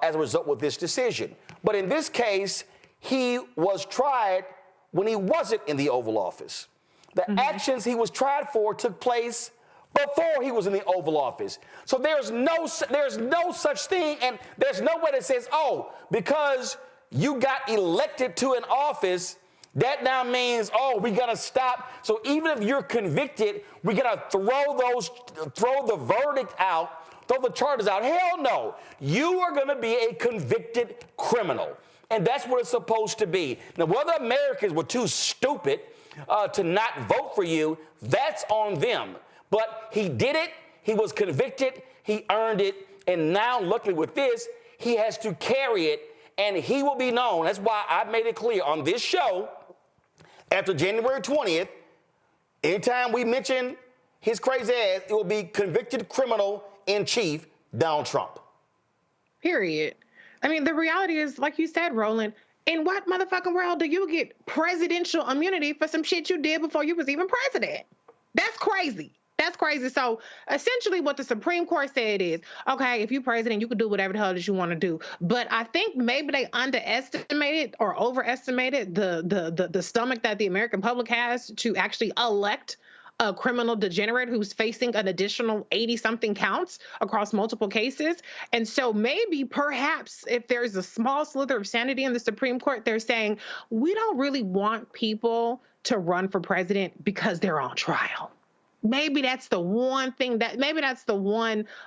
as a result of this decision. But in this case, he was tried when he wasn't in the Oval Office. The actions he was tried for took place before he was in the Oval Office. So there's no such thing, and there's no way that says, oh, because you got elected to an office, that now means, oh, we gotta stop. So even if you're convicted, we gotta throw the verdict out, throw the charges out. Hell no. You are gonna be a convicted criminal. And that's what it's supposed to be. Now, whether Americans were too stupid to not vote for you, that's on them. But he did it, he was convicted, he earned it, and now, luckily with this, he has to carry it, and he will be known. That's why I made it clear on this show, after January 20th, anytime we mention his crazy ass, it will be convicted criminal in chief, Donald Trump. Period. I mean, the reality is, like you said, Roland, in what motherfucking world do you get presidential immunity for some shit you did before you was even president? That's crazy. That's crazy. So essentially what the Supreme Court said is, okay, if you're president, you can do whatever the hell that you want to do. But I think maybe they underestimated or overestimated the stomach that the American public has to actually elect a criminal degenerate who's facing an additional 80-something counts across multiple cases. And so maybe, perhaps, if there's a small slither of sanity in the Supreme Court, they're saying, we don't really want people to run for president because they're on trial. Maybe that's the one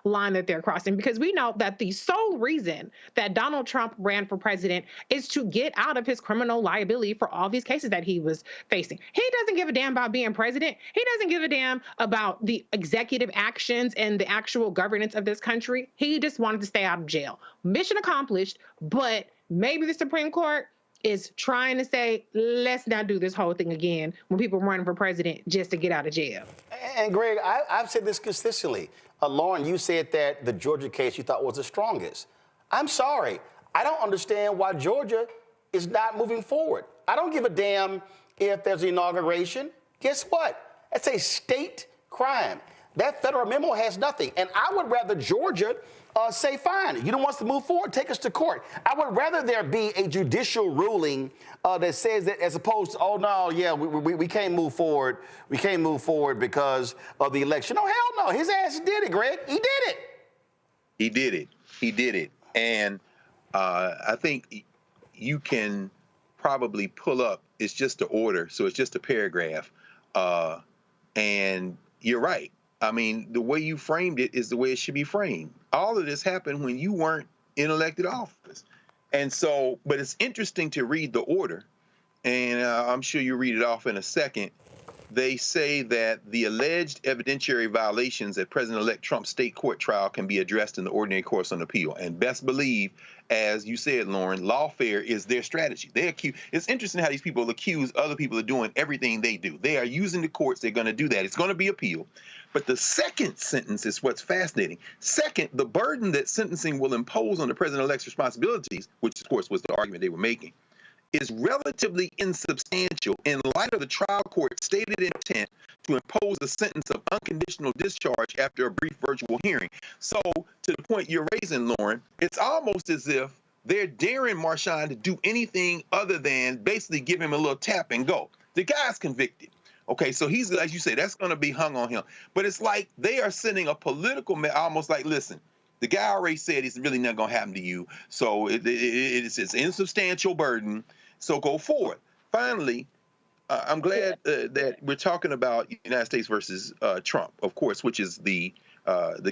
line that they're crossing, because we know that the sole reason that Donald Trump ran for president is to get out of his criminal liability for all these cases that he was facing. He doesn't give a damn about being president. He doesn't give a damn about the executive actions and the actual governance of this country. He just wanted to stay out of jail. Mission accomplished, but maybe the Supreme Court is trying to say, let's not do this whole thing again when people running for president just to get out of jail. And Greg, I've said this consistently. Lauren, you said that the Georgia case you thought was the strongest. I'm sorry. I don't understand why Georgia is not moving forward. I don't give a damn if there's an inauguration. Guess what? That's a state crime. That federal memo has nothing. And I would rather Georgia say, fine, you don't want us to move forward, take us to court. I would rather there be a judicial ruling that says that, as opposed to, oh, no, yeah, we can't move forward. We can't move forward because of the election. No, hell no. His ass did it, Greg. He did it. He did it. He did it. And I think you can probably pull up, it's just the order, so it's just a paragraph. And you're right. I mean, the way you framed it is the way it should be framed. All of this happened when you weren't in elected office. And so, but it's interesting to read the order, and I'm sure you'll read it off in a second. They say that the alleged evidentiary violations at President-elect Trump's state court trial can be addressed in the ordinary course on appeal. And best believe, as you said, Lauren, lawfare is their strategy. They accuse. It's interesting how these people accuse other people of doing everything they do. They are using the courts. They're going to do that. It's going to be appealed. But the second sentence is what's fascinating. Second, the burden that sentencing will impose on the president-elect's responsibilities, which of course was the argument they were making, is relatively insubstantial in light of the trial court's stated intent to impose a sentence of unconditional discharge after a brief virtual hearing. So, to the point you're raising, Lauren, it's almost as if they're daring Marshawn to do anything other than basically give him a little tap and go. The guy's convicted. Okay, so he's, as you say, that's going to be hung on him. But it's like they are sending a political, almost like, listen, the guy already said it's really not going to happen to you. So it's an insubstantial burden. So go forward. Finally, I'm glad that we're talking about United States versus Trump, of course, which is the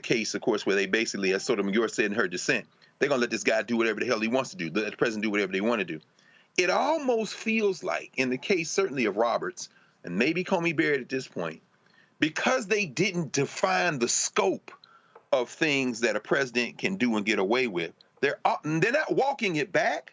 case, of course, where they basically, as Sotomayor said in her dissent, they're going to let this guy do whatever the hell he wants to do, let the president do whatever they want to do. It almost feels like, in the case certainly of Roberts, and maybe Comey Barrett at this point, because they didn't define the scope of things that a president can do and get away with, they're not walking it back,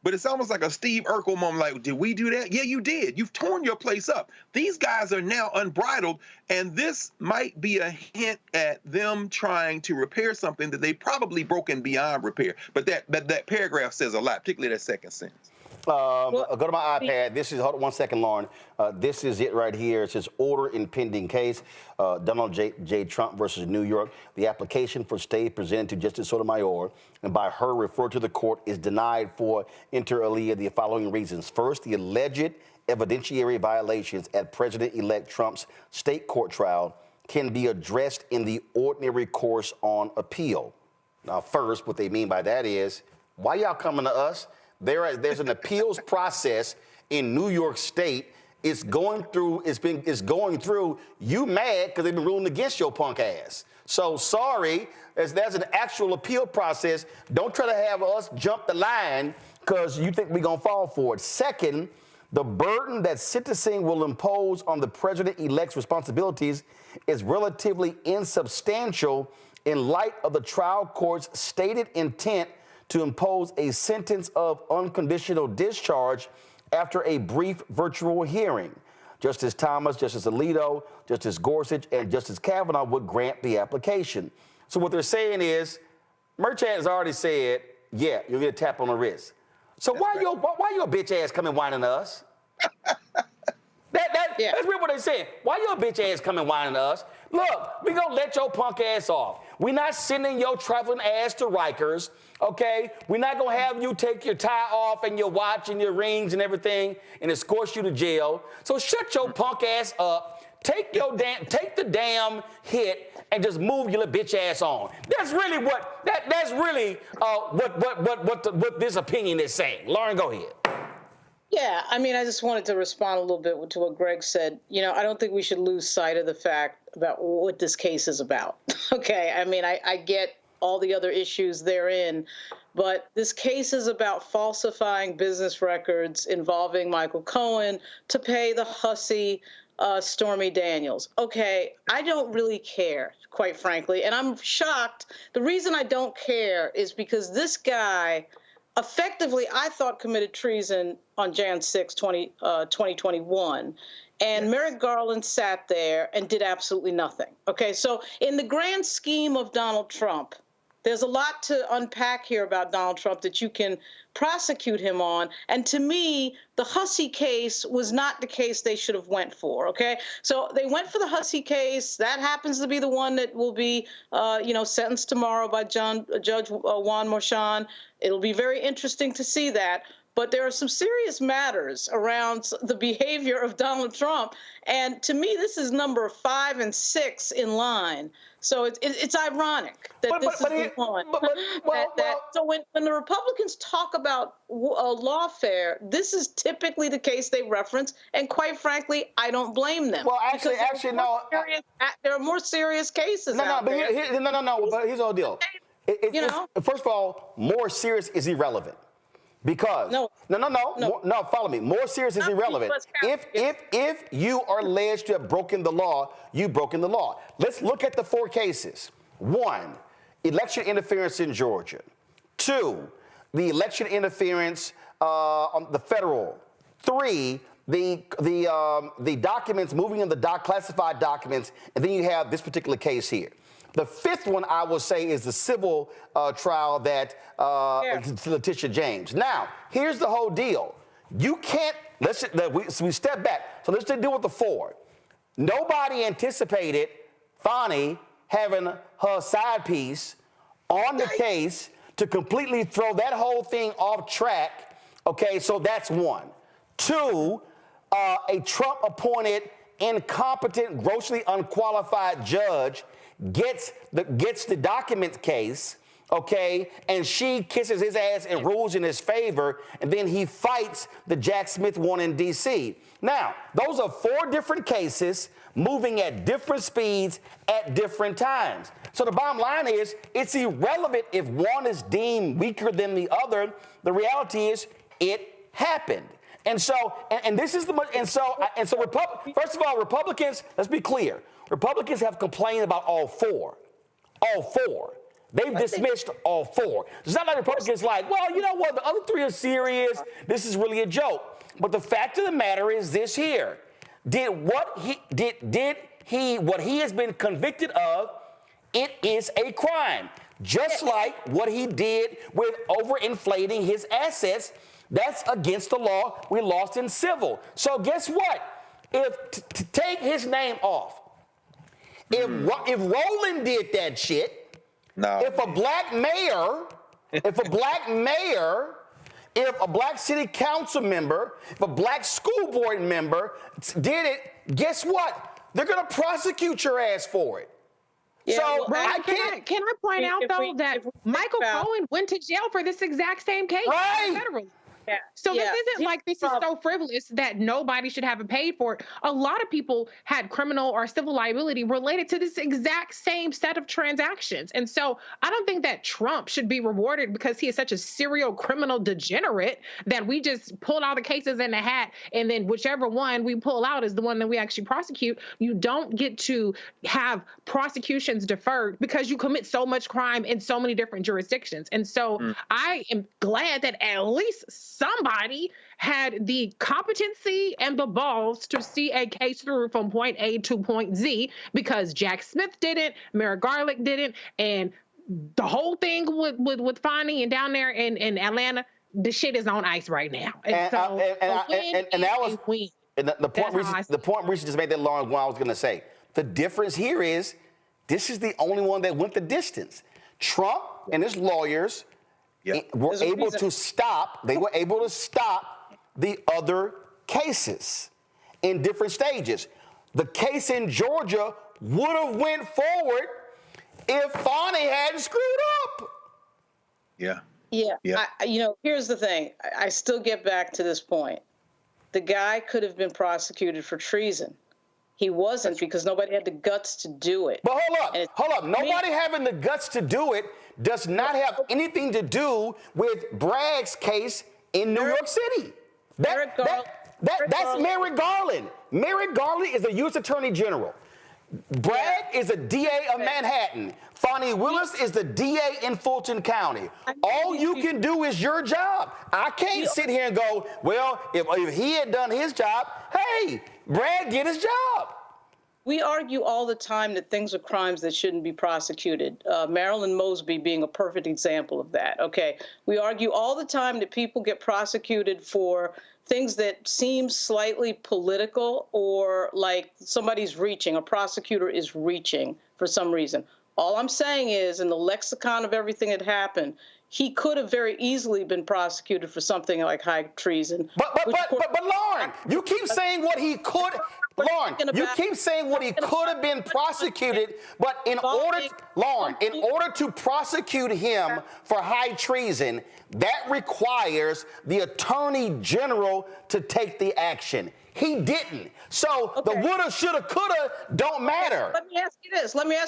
but it's almost like a Steve Urkel moment, like, did we do that? Yeah, you did. You've torn your place up. These guys are now unbridled, and this might be a hint at them trying to repair something that they've probably broken beyond repair. But that paragraph says a lot, particularly that second sentence. Go to my iPad. This is, hold on 1 second, Lauren. This is it right here. It says order in pending case, Donald J. Trump versus New York. The application for stay presented to Justice Sotomayor and by her referred to the court is denied for inter alia the following reasons. First, the alleged evidentiary violations at President-elect Trump's state court trial can be addressed in the ordinary course on appeal. Now, first, what they mean by that is, why y'all coming to us? There's an appeals process in New York State. It's going through. You mad because they've been ruling against your punk ass. So sorry, there's an actual appeal process. Don't try to have us jump the line because you think we're gonna fall for it. Second, the burden that sentencing will impose on the president-elect's responsibilities is relatively insubstantial in light of the trial court's stated intent to impose a sentence of unconditional discharge after a brief virtual hearing. Justice Thomas, Justice Alito, Justice Gorsuch, and Justice Kavanaugh would grant the application. So what they're saying is, Merchant has already said, yeah, you'll get a tap on the wrist. So why your bitch ass coming whining to us? That's really what they're saying. Why your bitch ass coming whining to us? Look, we gonna let your punk ass off. We're not sending your traveling ass to Rikers, okay? We're not gonna have you take your tie off and your watch and your rings and everything and escort you to jail. So shut your punk ass up, take the damn hit and just move your little bitch ass on. That's really what this opinion is saying. Lauren, go ahead. Yeah, I mean, I just wanted to respond a little bit to what Greg said. You know, I don't think we should lose sight of the fact about what this case is about. Okay, I mean, I get all the other issues therein, but this case is about falsifying business records involving Michael Cohen to pay the hussy Stormy Daniels. Okay, I don't really care, quite frankly, and I'm shocked. The reason I don't care is because this guy effectively, I thought, committed treason on Jan 6, 2021. And Merrick Garland sat there and did absolutely nothing. Okay, so in the grand scheme of Donald Trump, there's a lot to unpack here about Donald Trump that you can prosecute him on. And to me, the Hussey case was not the case they should have went for, okay? So they went for the Hussey case. That happens to be the one that will be, sentenced tomorrow by Judge Juan Merchan. It'll be very interesting to see that. But there are some serious matters around the behavior of Donald Trump. And to me, this is number 5 and 6 in line. So it's ironic that this is the one. So when the Republicans talk about lawfare, this is typically the case they reference. And quite frankly, I don't blame them. Well, actually, no. There are more serious cases out there. But here's the whole deal. First of all, more serious is irrelevant. Because no, follow me. More serious is irrelevant. If you are alleged to have broken the law, you've broken the law. Let's look at the 4 cases. 1, election interference in Georgia. 2, the election interference on the federal. 3, the documents moving in the classified documents, and then you have this particular case here. The 5th one, I will say, is the civil trial that to Letitia James. Now, here's the whole deal. You can't, we step back. So let's deal with the 4. Nobody anticipated Fani having her side piece on the case to completely throw that whole thing off track. Okay, so that's one. Two, a Trump-appointed, incompetent, grossly unqualified judge gets the document case, okay, and she kisses his ass and rules in his favor, and then he fights the Jack Smith one in D.C. Now, those are 4 different cases moving at different speeds at different times. So the bottom line is, it's irrelevant if one is deemed weaker than the other. The reality is, it happened. And so, and this is first of all, Republicans, let's be clear. Republicans have complained about all 4. All 4. They've dismissed all 4. It's not like Republicans like, well, you know what, the other 3 are serious. This is really a joke. But the fact of the matter is this here. What he has been convicted of, it is a crime. Just like what he did with overinflating his assets, that's against the law. We lost in civil. So guess what? To take his name off, if Roland did that shit, if a black mayor, if a black city council member, if a black school board member did it, guess what? They're going to prosecute your ass for it. Yeah, so well, I can't. Can I point out, though, that Michael Cohen went to jail for this exact same case federally. Yeah. So this isn't like this is so frivolous that nobody should have a paid for it. A lot of people had criminal or civil liability related to this exact same set of transactions. And so I don't think that Trump should be rewarded because he is such a serial criminal degenerate that we just pulled all the cases in the hat and then whichever one we pull out is the one that we actually prosecute. You don't get to have prosecutions deferred because you commit so much crime in so many different jurisdictions. And so I am glad that at least somebody had the competency and the balls to see a case through from point A to point Z, because Jack Smith didn't, Merrick Garland didn't, and the whole thing with Fani and down there in Atlanta, the shit is on ice right now. And that was the point Risha just made that long one I was going to say. The difference here is this is the only one that went the distance. Trump and his lawyers were able to stop. They were able to stop the other cases in different stages. The case in Georgia would have went forward if Fani hadn't screwed up. Yeah. Here's the thing. I still get back to this point. The guy could have been prosecuted for treason. He wasn't because nobody had the guts to do it. But hold up. Nobody having the guts to do it does not have anything to do with Bragg's case in New York City. That's Merrick Garland. Merrick Garland is a U.S. Attorney General. Bragg is a DA of Manhattan. Fani Willis is the DA in Fulton County. All you can do is your job. I can't sit here and go, well, if he had done his job, hey, Bragg did his job. We argue all the time that things are crimes that shouldn't be prosecuted. Marilyn Mosby being a perfect example of that. Okay, we argue all the time that people get prosecuted for things that seem slightly political or like somebody's reaching, a prosecutor is reaching for some reason. All I'm saying is, in the lexicon of everything that happened, he could have very easily been prosecuted for something like high treason. But Lauren, you keep saying what he could. Lauren, you keep saying what he could have been prosecuted, but in order to prosecute him for high treason, that requires the Attorney General to take the action. He didn't. So the woulda, shoulda, coulda don't matter. Let me ask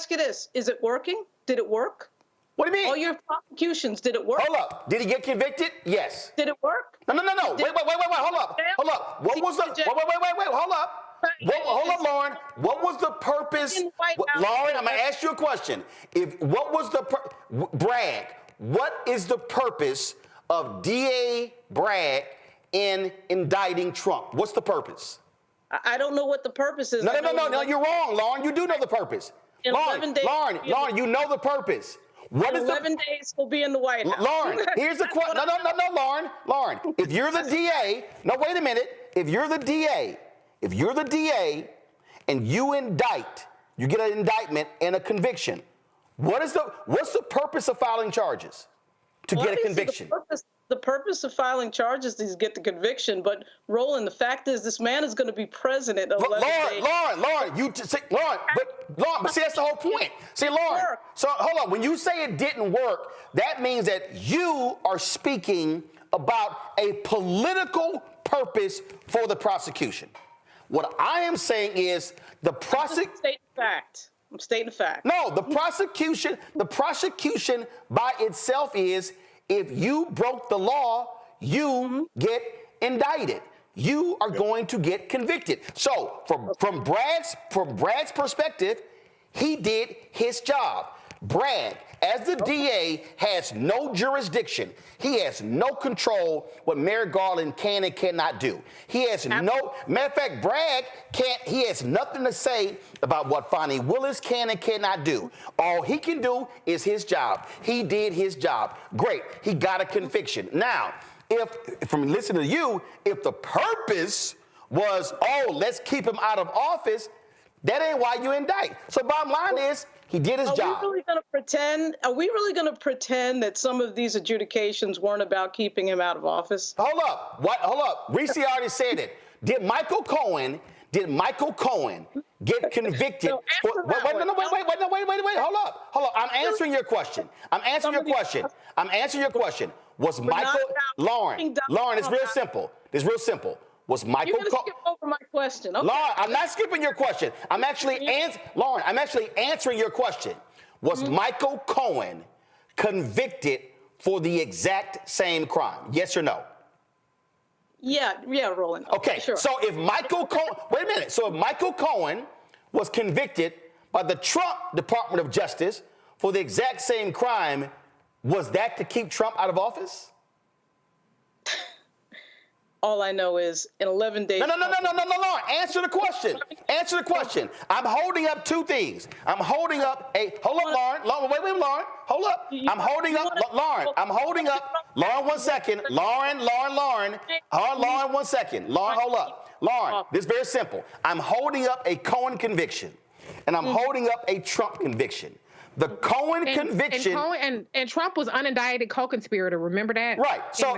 you this. Is it working? Did it work? What do you mean? All your prosecutions, did it work? Hold up. Did he get convicted? Yes. Did it work? No. Wait. Hold up. What was the? Wait. Hold up. Hold up, Lauren. What was the purpose? Lauren, I'm gonna ask you a question. Bragg? What is the purpose of DA Bragg in indicting Trump? What's the purpose? I don't know what the purpose is. No, you're wrong, Lauren. You do know the purpose. Lauren, you know the purpose. What is 11 days will be in the White House. Lauren, here's the question. No, Lauren. If you're the DA, wait a minute. If you're the DA and you indict, you get an indictment and a conviction. What's the purpose of filing charges? to get a conviction. The purpose of filing charges is to get the conviction. But Roland, the fact is, this man is going to be president of 11 days. Lauren, but see, that's the whole point. See, Lauren, so hold on. When you say it didn't work, that means that you are speaking about a political purpose for the prosecution. What I am saying is the prosecution. I'm stating a fact. No, the prosecution by itself is, if you broke the law, you get indicted. You are going to get convicted. So from Bragg's perspective, he did his job. Bragg, as the DA, has no jurisdiction. He has no control what Merrick Garland can and cannot do. He has no, matter of fact, Bragg he has nothing to say about what Fani Willis can and cannot do. All he can do is his job. He did his job. Great. He got a conviction. Now, from listening to you, if the purpose was, let's keep him out of office, that ain't why you indict. So bottom line is, he did his job. Are we really going to pretend that some of these adjudications weren't about keeping him out of office? Hold up. Reese already said it. Did Michael Cohen get convicted? Wait. Hold up. I'm answering your question. Was Michael, Lauren, it's real simple. Was Michael You're going to skip over my question. Okay. Lauren, I'm not skipping your question. I'm actually answering your question. Was Michael Cohen convicted for the exact same crime? Yes or no? Yeah, Roland. Okay, sure. So if Michael Cohen, wait a minute. So if Michael Cohen was convicted by the Trump Department of Justice for the exact same crime, was that to keep Trump out of office? All I know is in 11 days. No, Lauren. Answer the question. I'm holding up two things. Hold up, Lauren. Lauren. Hold up. Lauren, 1 second. Lauren. Lauren, 1 second. Lauren, hold up. Lauren, this is very simple. I'm holding up a Cohen conviction, and I'm holding up a Trump conviction. The Cohen conviction. And Trump was unindicted co-conspirator. Remember that? Right. So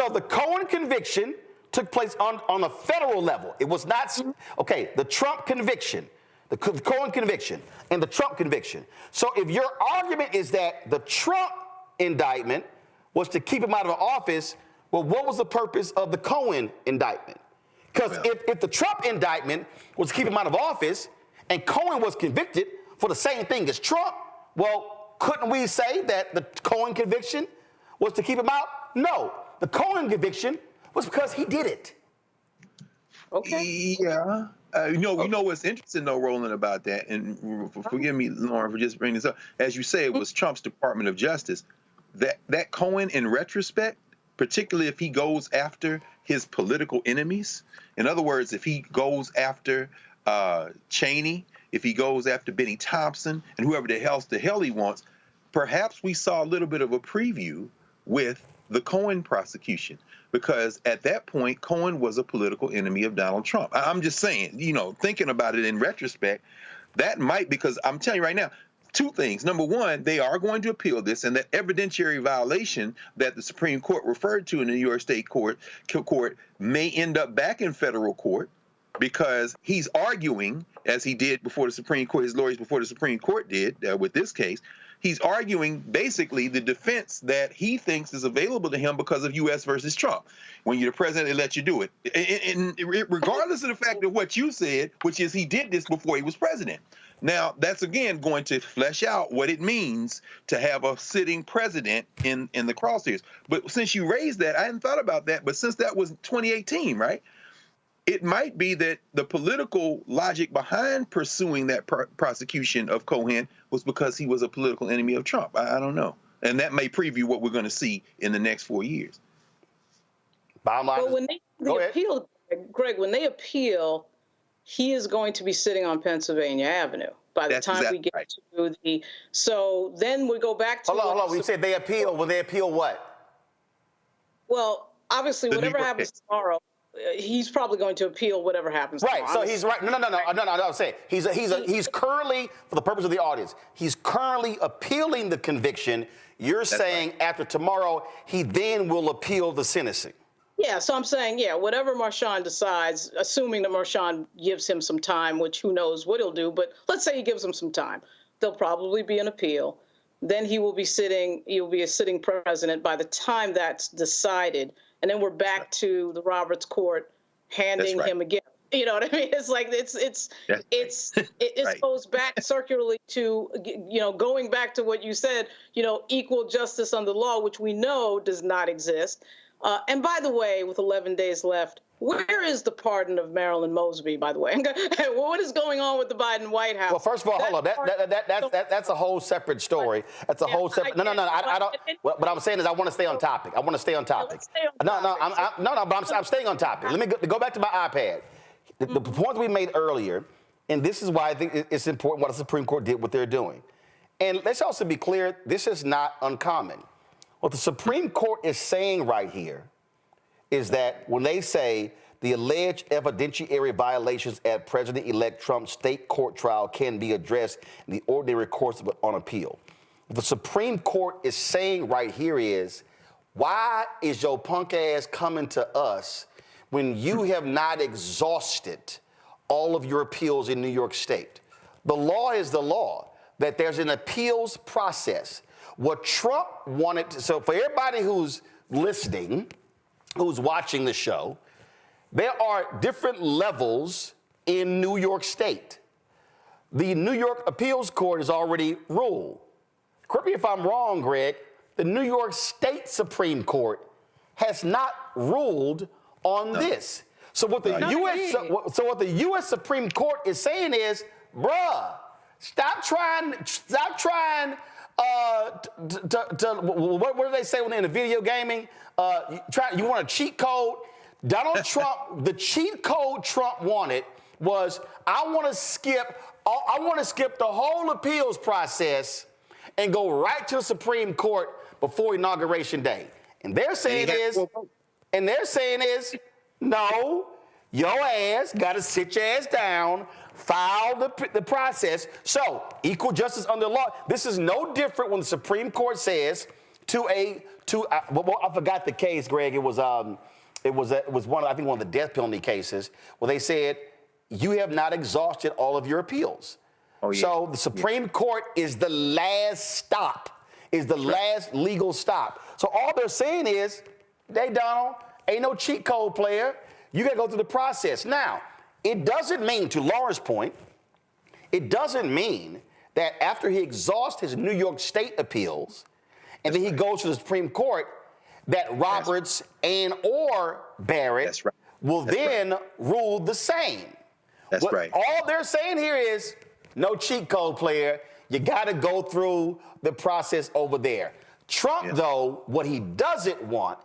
the Cohen conviction took place on a federal level. It was not the Trump conviction, the Cohen conviction, and the Trump conviction. So if your argument is that the Trump indictment was to keep him out of office, well, what was the purpose of the Cohen indictment? Because if the Trump indictment was to keep him out of office and Cohen was convicted for the same thing as Trump, well, couldn't we say that the Cohen conviction was to keep him out? No, the Cohen conviction was because he did it. Okay. Yeah. You know what's interesting though, Roland, about that, and forgive me, Lauren, for just bringing this up. As you say, it was Trump's Department of Justice. That Cohen, in retrospect, particularly if he goes after his political enemies, in other words, if he goes after Cheney, if he goes after Benny Thompson and whoever the hell he wants, perhaps we saw a little bit of a preview with the Cohen prosecution, because at that point, Cohen was a political enemy of Donald Trump. I'm just saying, thinking about it in retrospect, that might, because I'm telling you right now, two things. Number one, they are going to appeal this, and that evidentiary violation that the Supreme Court referred to in the New York State court may end up back in federal court, because he's arguing, as he did before the Supreme Court, his lawyers before the Supreme Court did with this case, he's arguing basically the defense that he thinks is available to him because of U.S. versus Trump. When you're the president, they let you do it. And regardless of the fact of what you said, which is he did this before he was president. Now, that's, again, going to flesh out what it means to have a sitting president in the crosshairs. But since you raised that, I hadn't thought about that. But since that was 2018, right? It might be that the political logic behind pursuing that prosecution of Cohen was because he was a political enemy of Trump. I don't know. And that may preview what we're going to see in the next 4 years. Bottom line. But when they appeal, Greg, when they appeal, he is going to be sitting on Pennsylvania Avenue by the time we get to the. So then we go back to. Hold on. When you say they appeal, will they appeal what? Well, obviously, whatever happens tomorrow. he's probably going to appeal whatever happens. Right. So he's right. No. I'm saying he's currently, for the purpose of the audience, he's currently appealing the conviction. You're saying after tomorrow, he then will appeal the sentencing. Yeah, so I'm saying, whatever Marshawn decides, assuming that Marshawn gives him some time, which who knows what he'll do, but let's say he gives him some time, there'll probably be an appeal. Then he'll be a sitting president by the time that's decided. And then we're back to the Roberts Court handing him again. You know what I mean? It's like it goes back circularly to, going back to what you said, equal justice under law, which we know does not exist. And by the way, with 11 days left, where is the pardon of Marilyn Mosby, by the way? What is going on with the Biden White House? Well, first of all, hold on. That's a whole separate story. That's a whole separate. No. I don't. What I'm saying is I want to stay on topic. I want to stay on topic. But I'm staying on topic. Let me go back to my iPad. The point we made earlier, and this is why I think it's important what the Supreme Court did, what they're doing. And let's also be clear, this is not uncommon. What the Supreme Court is saying right here is that when they say the alleged evidentiary violations at President-elect Trump's state court trial can be addressed in the ordinary course on appeal. What the Supreme Court is saying right here is, why is your punk ass coming to us when you have not exhausted all of your appeals in New York State? The law is the law, that there's an appeals process. What Trump wanted to, so for everybody who's listening, who's watching the show, there are different levels in New York State. The New York Appeals Court has already ruled. Correct me if I'm wrong, Greg, the New York State Supreme Court has not ruled on this. So what the U.S. Supreme Court is saying is, bruh, stop trying. What do they say when they're in the video gaming? You want a cheat code? Donald Trump, the cheat code Trump wanted was, I want to skip the whole appeals process and go right to the Supreme Court before Inauguration Day. And they're saying is, no, your ass got to sit your ass down, file the process. So, equal justice under law. This is no different when the Supreme Court says I forgot the case, Greg. It was one of the death penalty cases where they said you have not exhausted all of your appeals. Oh, yeah. So the Supreme Court is the last stop, is the last legal stop. So all they're saying is, hey, Donald, ain't no cheat code player. You got to go through the process. Now, it doesn't mean, to Laura's point, it doesn't mean that after he exhausts his New York State appeals and then he goes to the Supreme Court, that Roberts and or Barrett will then rule the same. That's right. All they're saying here is, no cheat code player. You got to go through the process over there. Trump, though, what he doesn't want,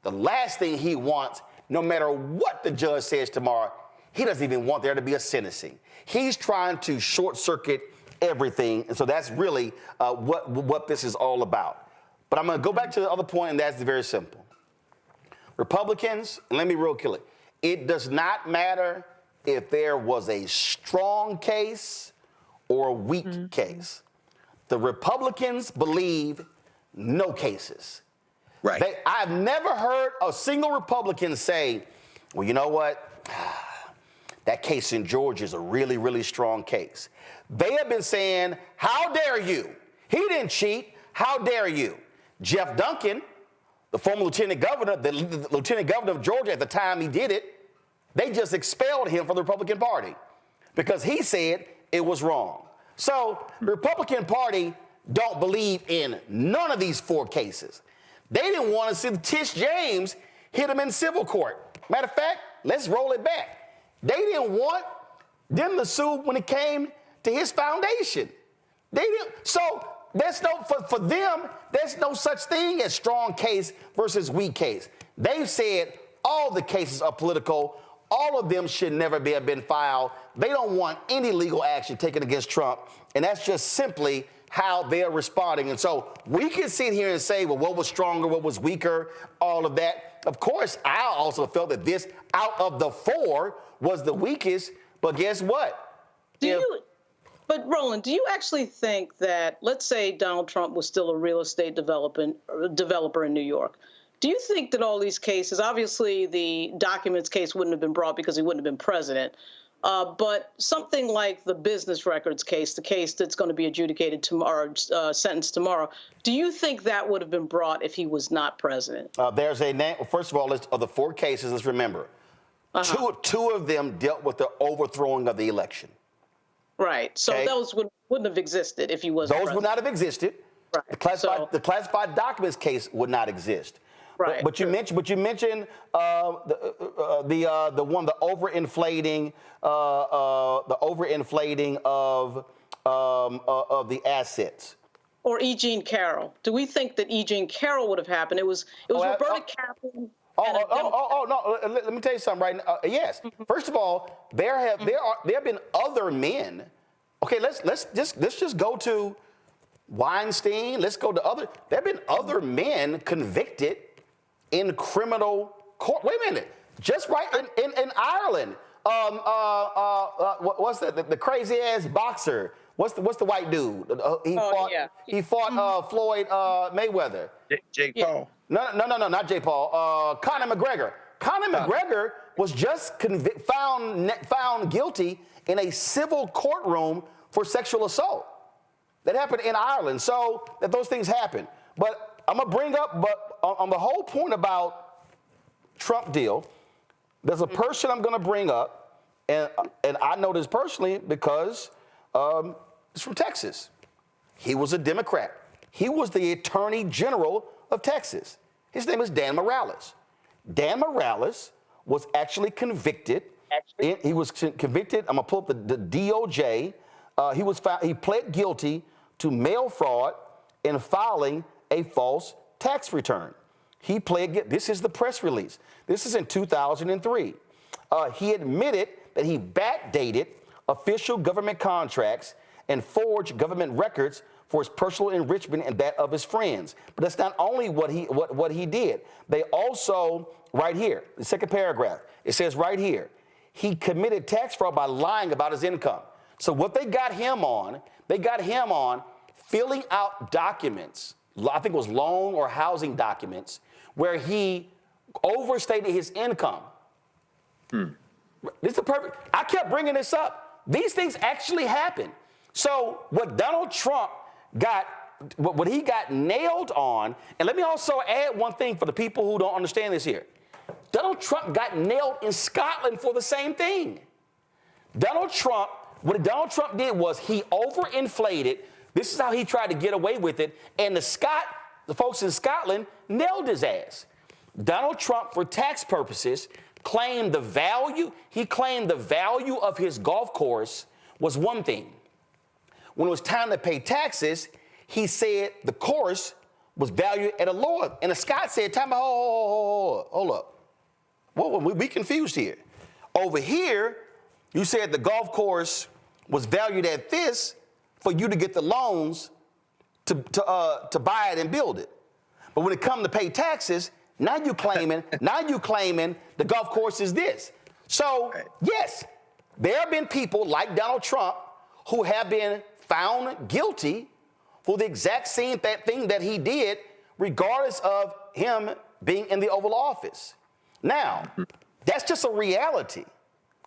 the last thing he wants, no matter what the judge says tomorrow, he doesn't even want there to be a sentencing. He's trying to short circuit everything. And so that's really what this is all about. But I'm going to go back to the other point, and that's very simple. Republicans, let me real kill it. It does not matter if there was a strong case or a weak case. The Republicans believe no cases. Right. I've never heard a single Republican say, well, you know what? That case in Georgia is a really, really strong case. They have been saying, how dare you? He didn't cheat. How dare you? Jeff Duncan, the former lieutenant governor, the lieutenant governor of Georgia at the time he did it, they just expelled him from the Republican Party because he said it was wrong. So the Republican Party don't believe in none of these four cases. They didn't want to see Tish James hit him in civil court. Matter of fact, let's roll it back. They didn't want them to sue when it came to his foundation. They didn't. So there's no, for them, there's no such thing as strong case versus weak case. They've said all the cases are political. All of them should never have been filed. They don't want any legal action taken against Trump. And that's just simply how they're responding. And so we can sit here and say, well, what was stronger, what was weaker, all of that. Of course, I also felt that this, out of the 4, was the weakest. But guess what? But Roland, do you actually think that, let's say Donald Trump was still a real estate developer in New York, do you think that all these cases, obviously the documents case wouldn't have been brought because he wouldn't have been president, but something like the business records case, the case that's going to be adjudicated tomorrow, sentenced tomorrow, do you think that would have been brought if he was not president? There's a name. First of all, of the 4 cases, let's remember, two of them dealt with the overthrowing of the election. Right. So those wouldn't have existed if he wasn't president. Would not have existed. Right. The classified documents case would not exist. Right. But you mentioned the overinflating of the assets. Or E. Jean Carroll. Do we think that E. Jean Carroll would have happened? It was Roberta Kaplan. No. Let me tell you something right now. Yes. First of all, there have been other men. Okay, let's just go to Weinstein. Let's go to other. There have been other men convicted in criminal court. Wait a minute. Just right in Ireland. What's the crazy ass boxer? What's the white dude? He fought Floyd Mayweather. Jake Paul. No, not Jake Paul. Conor McGregor. Conor McGregor was just found guilty in a civil courtroom for sexual assault. That happened in Ireland. So that those things happen. But I'm gonna bring up, on the whole point about Trump deal, there's a person I'm gonna bring up, and I know this personally because he's from Texas. He was a Democrat. He was the Attorney General of Texas. His name is Dan Morales. Dan Morales was actually convicted. He was convicted. I'm gonna pull up the DOJ. He pled guilty to mail fraud and filing a false tax return. This is the press release. This is in 2003. He admitted that he backdated official government contracts and forged government records for his personal enrichment and that of his friends. But that's not only what he did. They also, right here, the second paragraph, it says right here, he committed tax fraud by lying about his income. So what they got him on filling out documents, I think it was loan or housing documents, where he overstated his income. This is perfect. I kept bringing this up. These things actually happen. So what Donald Trump got, what he got nailed on, and let me also add one thing for the people who don't understand this here. Donald Trump got nailed in Scotland for the same thing. What Donald Trump did was he overinflated. This is how he tried to get away with it. And the folks in Scotland nailed his ass. Donald Trump, for tax purposes, claimed the value of his golf course was one thing. When it was time to pay taxes, he said the course was valued at a lower. And the Scot said, time out, hold up. Well, we confused here. Over here, you said the golf course was valued at this for you to get the loans to buy it and build it. But when it comes to pay taxes, now you claiming the golf course is this. So yes, there have been people like Donald Trump who have been found guilty for the exact same thing that he did, regardless of him being in the Oval Office. Now, that's just a reality.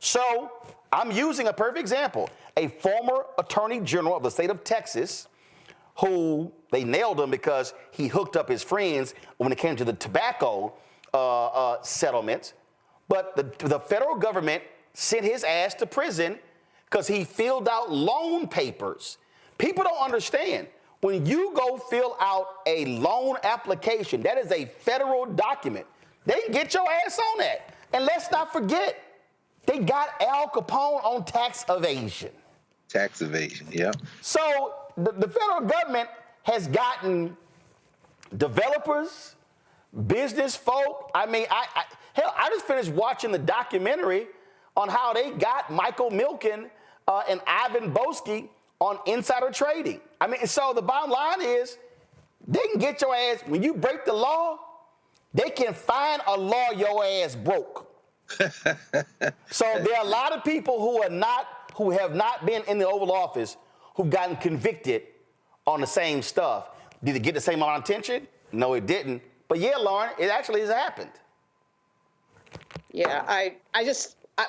So I'm using a perfect example. A former Attorney General of the state of Texas, who they nailed him because he hooked up his friends when it came to the tobacco settlements. But the federal government sent his ass to prison because he filled out loan papers. People don't understand. When you go fill out a loan application, that is a federal document. They can get your ass on that. And let's not forget, they got Al Capone on tax evasion. Tax evasion, yeah. So the federal government has gotten developers, business folk. I mean, I just finished watching the documentary on how they got Michael Milken and Ivan Boesky on insider trading. I mean, so the bottom line is they can get your ass, when you break the law, they can find a law your ass broke. So there are a lot of people who have not been in the Oval Office who've gotten convicted on the same stuff. Did it get the same amount of attention? No, it didn't. But yeah, Lauren, it actually has happened. Yeah,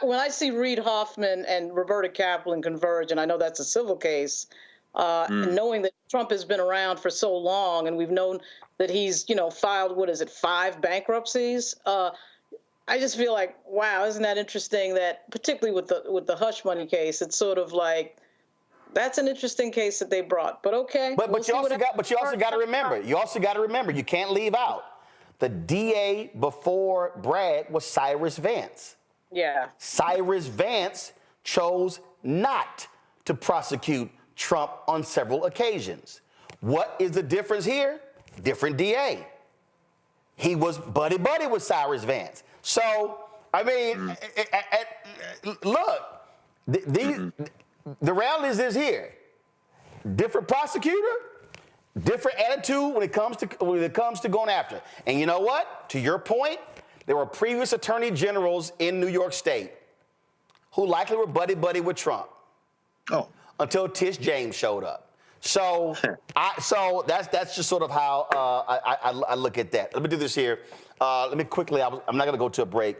when I see Reid Hoffman and Roberta Kaplan converge, and I know that's a civil case, and knowing that Trump has been around for so long, and we've known that he's, filed, 5 bankruptcies? I just feel like, wow, isn't that interesting that, particularly with the hush money case, it's sort of like, that's an interesting case that they brought. But okay. But you also got to remember, you can't leave out the DA before Bragg was Cyrus Vance. Yeah. Cyrus Vance chose not to prosecute Trump on several occasions. What is the difference here? Different DA. He was buddy-buddy with Cyrus Vance. So, I mean, look, the reality is here. Different prosecutor, different attitude when it comes to going after it. And you know what? To your point, there were previous attorney generals in New York State who likely were buddy-buddy with Trump. Oh. Until Tish James showed up. So, that's just sort of how I look at that. Let me do this here. Let me quickly. I'm not going to go to a break.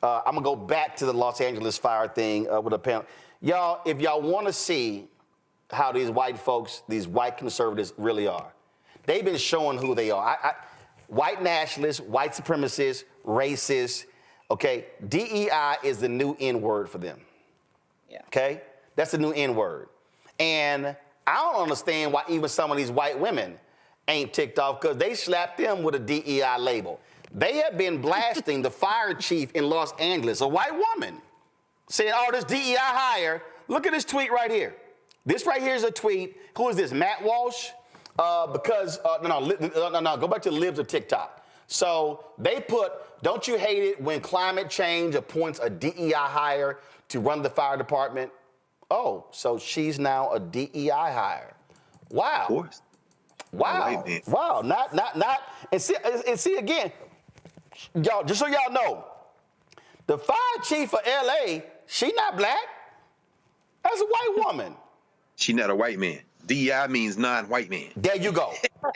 I'm going to go back to the Los Angeles fire thing with a panel. Y'all, if y'all want to see how these white folks, these white conservatives really are, they've been showing who they are. White nationalists, white supremacists, racists. Okay, DEI is the new N word for them. Yeah. Okay, that's the new N word, and I don't understand why even some of these white women ain't ticked off because they slapped them with a DEI label. They have been blasting the fire chief in Los Angeles, a white woman, saying, oh, this DEI hire. Look at this tweet right here. This right here is a tweet. Who is this, Matt Walsh? Go back to the libs of TikTok. So they put, don't you hate it when climate change appoints a DEI hire to run the fire department? Oh, so she's now a DEI hire. Wow. Of course. Wow. Wow. Not. And see again, y'all, just so y'all know, the fire chief of LA, she not black. That's a white woman. She not a white man. DEI means non-white man. There you go.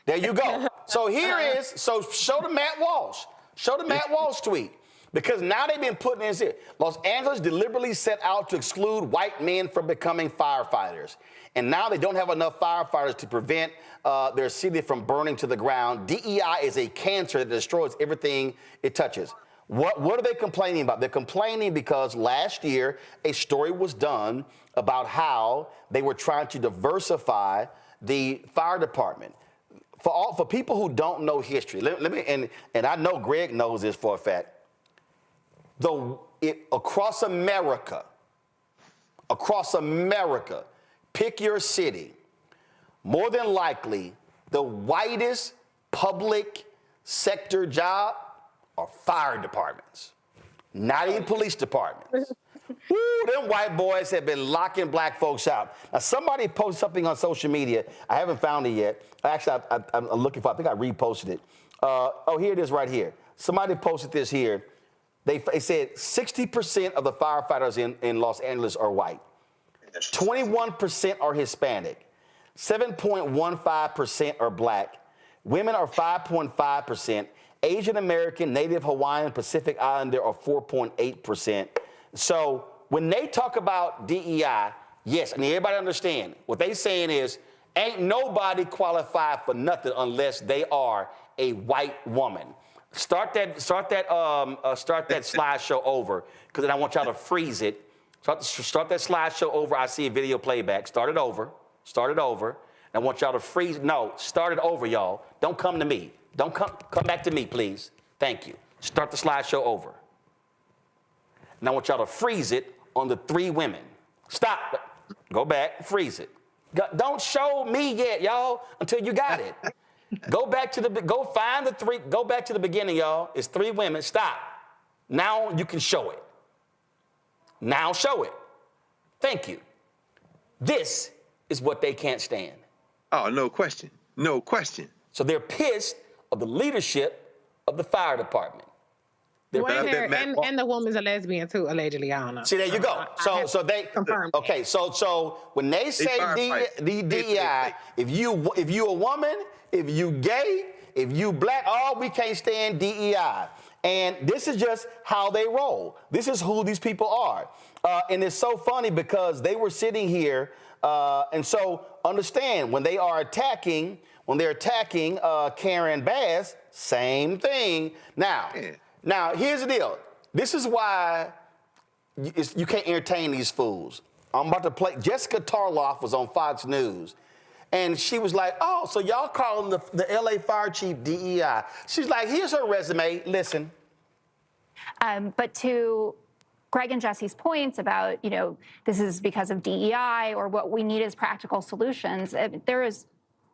There you go. So here is, so show the Matt Walsh. Show the Matt Walsh tweet. Because now they've been putting this here. Los Angeles deliberately set out to exclude white men from becoming firefighters. And now they don't have enough firefighters to prevent their city from burning to the ground. DEI is a cancer that destroys everything it touches. What are they complaining about? They're complaining because last year a story was done about how they were trying to diversify the fire department. For people who don't know history, and I know Greg knows this for a fact. Across America, pick your city. More than likely, the whitest public sector job are fire departments, not even police departments. Woo, them white boys have been locking black folks out. Now, somebody posted something on social media. I haven't found it yet. Actually, I'm looking for it. I think I reposted it. Here it is right here. Somebody posted this here. They said 60% of the firefighters in Los Angeles are white. 21% are Hispanic. 7.15% are black. Women are 5.5%. Asian American, Native Hawaiian, Pacific Islander are 4.8%. So when they talk about DEI, yes, and everybody understand, what they saying is ain't nobody qualified for nothing unless they are a white woman. Start that slideshow over, because then I want y'all to freeze it. Start that slideshow over. I see a video playback. Start it over. And I want y'all to freeze. No, start it over, y'all. Don't come to me. Don't come back to me, please. Thank you. Start the slideshow over. And I want y'all to freeze it on the 3 women. Stop. Go back. Freeze it. Don't show me yet, y'all, until you got it. Go find the 3. Go back to the beginning, y'all. It's 3 women. Stop. Now you can show it. Now show it. Thank you. This is what they can't stand. Oh, no question. No question. So they're pissed of the leadership of the fire department. And the woman's a lesbian too, allegedly. I don't know. See, there you go. So they confirmed. Okay, so when they say DEI, if you a woman, if you gay, if you black, we can't stand DEI. And this is just how they roll. This is who these people are. And it's so funny because they were sitting here, and so understand when they are attacking, Karen Bass, same thing. Now, here's the deal. This is why you can't entertain these fools. I'm about to play. Jessica Tarloff was on Fox News, and she was like, oh, so y'all calling the LA fire chief DEI. She's like, here's her resume. Listen. But to Greg and Jesse's points about, this is because of DEI or what we need is practical solutions, there is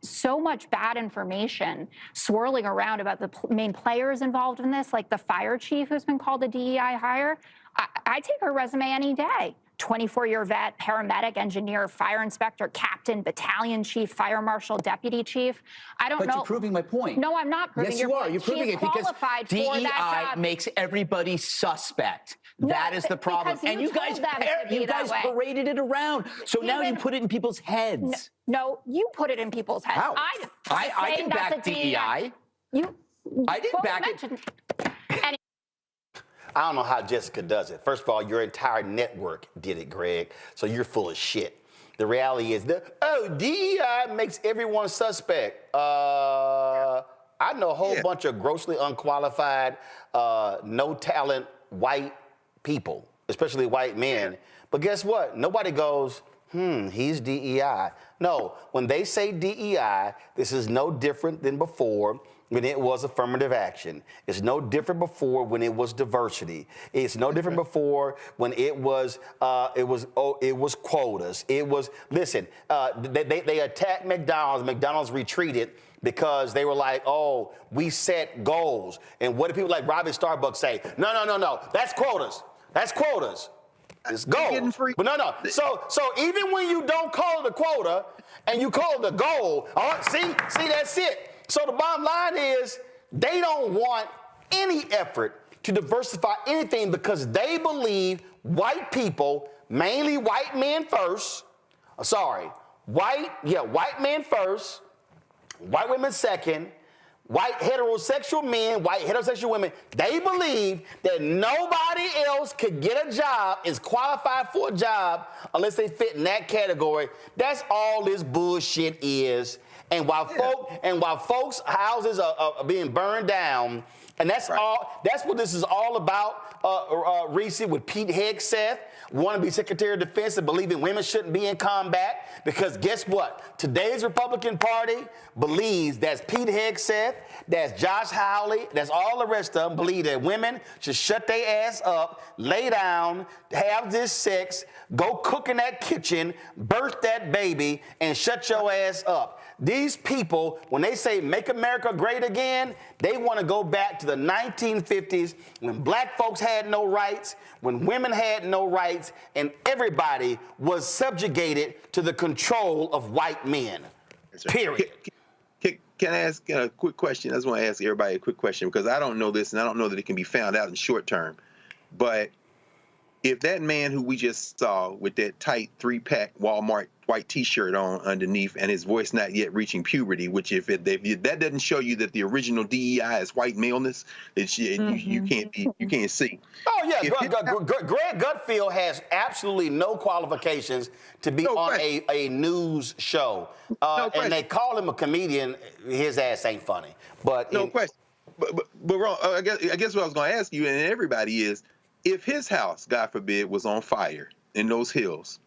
so much bad information swirling around about the main players involved in this, like the fire chief who's been called a DEI hire. I take her resume any day. 24-year vet, paramedic, engineer, fire inspector, captain, battalion chief, fire marshal, deputy chief. I don't know. But you're proving my point. No, I'm not proving your point. Yes, you are. You're proving it because DEI makes everybody suspect. That is the problem. And you guys paraded it around. So now you put it in people's heads. No, you put it in people's heads. How? I didn't back DEI. I didn't back it. I don't know how Jessica does it. First of all, your entire network did it, Greg. So you're full of shit. The reality is DEI makes everyone suspect. I know a whole bunch of grossly unqualified, no talent white people, especially white men. But guess what? Nobody goes, he's DEI. No, when they say DEI, this is no different than before when it was affirmative action. It's no different before when it was diversity. It's no different before when it was quotas. It was, listen, they attacked McDonald's. McDonald's retreated because they were like, oh, we set goals. And what do people like Robbie Starbucks say? No, that's quotas. That's quotas. It's goals. But no. So even when you don't call it a quota and you call it a goal, see, that's it. So the bottom line is they don't want any effort to diversify anything because they believe white people, mainly white men first, white men first, white women second, white heterosexual men, white heterosexual women, they believe that nobody else could get a job, is qualified for a job, unless they fit in that category. That's all this bullshit is. And while folks' houses are being burned down, and that's what this is all about, Reese, with Pete Hegseth, wannabe Secretary of Defense and believing women shouldn't be in combat, because guess what? Today's Republican Party believes that's Pete Hegseth, that's Josh Hawley, that's all the rest of them believe that women should shut their ass up, lay down, have this sex, go cook in that kitchen, birth that baby, and shut your ass up. These people, when they say make America great again, they want to go back to the 1950s when black folks had no rights, when women had no rights, and everybody was subjugated to the control of white men. Period. Can I ask a quick question? I just want to ask everybody a quick question because I don't know this and I don't know that it can be found out in short term. But if that man who we just saw with that tight 3-pack Walmart white T-shirt on underneath and his voice not yet reaching puberty, which if that doesn't show you that the original DEI is white maleness, you can't see. Oh yeah, Greg Gutfield has absolutely no qualifications to be on a news show, and they call him a comedian. His ass ain't funny. But no question. But wrong. I guess what I was going to ask you and everybody is, if his house, God forbid, was on fire in those hills,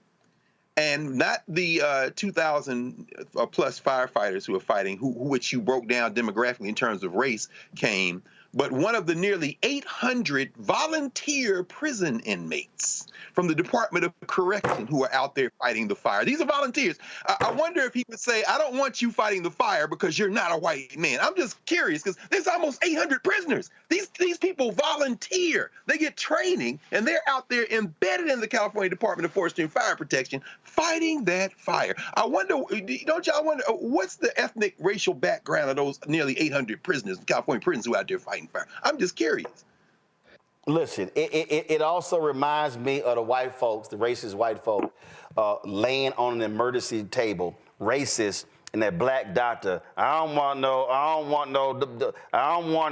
and not the 2,000 plus firefighters who are fighting, which you broke down demographically in terms of race, came, but one of the nearly 800 volunteer prison inmates from the Department of Correction who are out there fighting the fire. These are volunteers. I wonder if he would say, I don't want you fighting the fire because you're not a white man. I'm just curious because there's almost 800 prisoners. These people volunteer. They get training, and they're out there embedded in the California Department of Forestry and Fire Protection fighting that fire. I wonder, don't y'all wonder, what's the ethnic racial background of those nearly 800 prisoners in California prisons who are out there fighting fire? I'm just curious. Listen, it also reminds me of the white folks, the racist white folk, laying on an emergency table, racist, and that black doctor. I don't want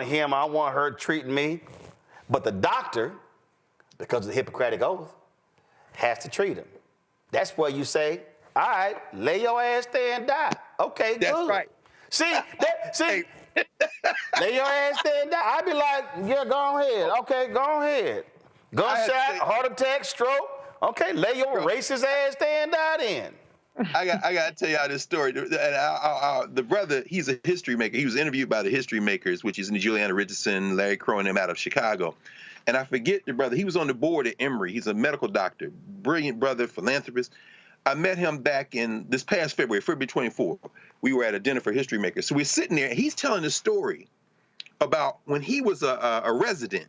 him. I don't want her treating me. But the doctor, because of the Hippocratic Oath, has to treat him. That's where you say, all right, lay your ass there and die. Okay, good. That's right. See. Lay your ass there and die. I'd be like, yeah, go ahead. Okay, go ahead. Gunshot, heart attack, stroke. Okay, lay your racist ass there and die then. I got to tell y'all this story. The brother, he's a history maker. He was interviewed by the History Makers, which is Juliana Richardson, Larry Crow, and them out of Chicago. And I forget the brother. He was on the board at Emory. He's a medical doctor, brilliant brother, philanthropist. I met him back in this past February 24th. We were at a dinner for History Makers. So we're sitting there, and he's telling a story about when he was a resident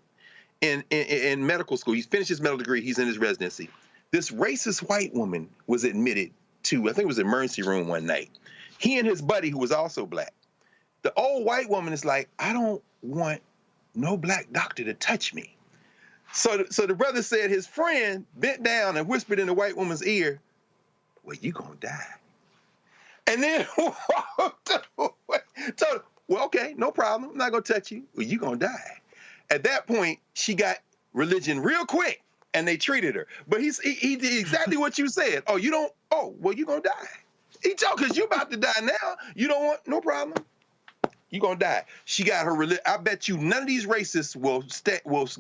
in medical school. He's finished his medical degree. He's in his residency. This racist white woman was admitted to, I think it was an emergency room one night. He and his buddy, who was also black. The old white woman is like, I don't want no black doctor to touch me. So the brother said his friend bent down and whispered in the white woman's ear, well, you gonna die. And then told her, well, okay, no problem. I'm not gonna touch you. Well, you gonna die. At that point, she got religion real quick, and they treated her. But he did exactly what you said. Oh, you don't, oh, well, you gonna die. He told, because you about to die now. You don't want, no problem. You gonna die. She got her religion. I bet you none of these racists will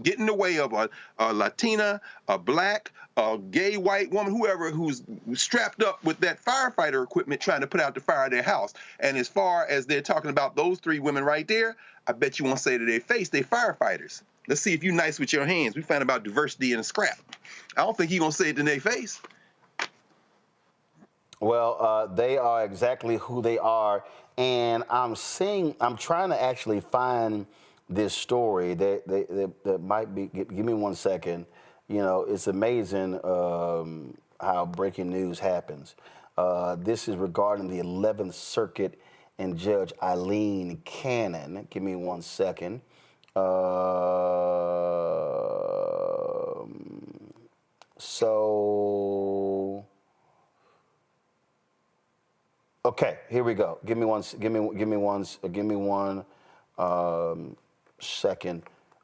get in the way of a Latina, a black, a gay white woman, whoever who's strapped up with that firefighter equipment trying to put out the fire of their house. And as far as they're talking about those three women right there, I bet you won't say to their face, they're firefighters. Let's see if you're nice with your hands. We found about diversity in a scrap. I don't think you're gonna say it to their face. Well, they are exactly who they are. And I'm trying to actually find this story that might be, give me 1 second. You know, it's amazing how breaking news happens. This is regarding the 11th Circuit and Judge Eileen Cannon. Give me 1 second. Okay, here we go. Give me one second.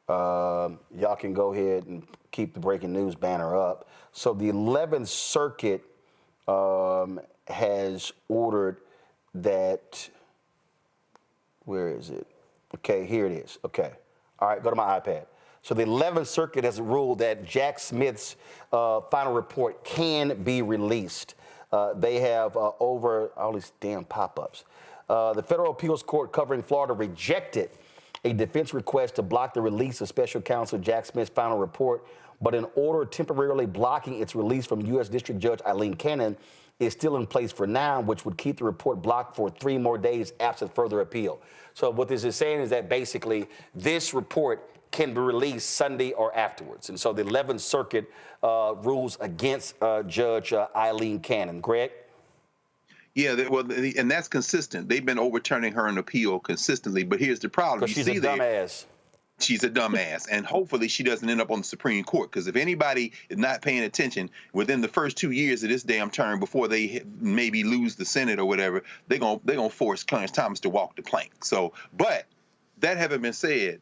Y'all can go ahead and keep the breaking news banner up. So the 11th Circuit has ordered that. Where is it? Okay, here it is. Okay. All right, go to my iPad. So the 11th Circuit has ruled that Jack Smith's final report can be released. They have over all these damn pop-ups. The federal appeals court covering Florida rejected a defense request to block the release of special counsel Jack Smith's final report, but an order temporarily blocking its release from U.S. District Judge Eileen Cannon is still in place for now, which would keep the report blocked for 3 more days absent further appeal. So what this is saying is that basically this report can be released Sunday or afterwards. And so the 11th Circuit rules against Judge Eileen Cannon. Greg? Yeah, and that's consistent. They've been overturning her in appeal consistently, but here's the problem. Because she's a dumbass. She's a dumbass, and hopefully she doesn't end up on the Supreme Court, because if anybody is not paying attention within the first 2 years of this damn term before they maybe lose the Senate or whatever, they're gonna force Clarence Thomas to walk the plank. So, but that having been said,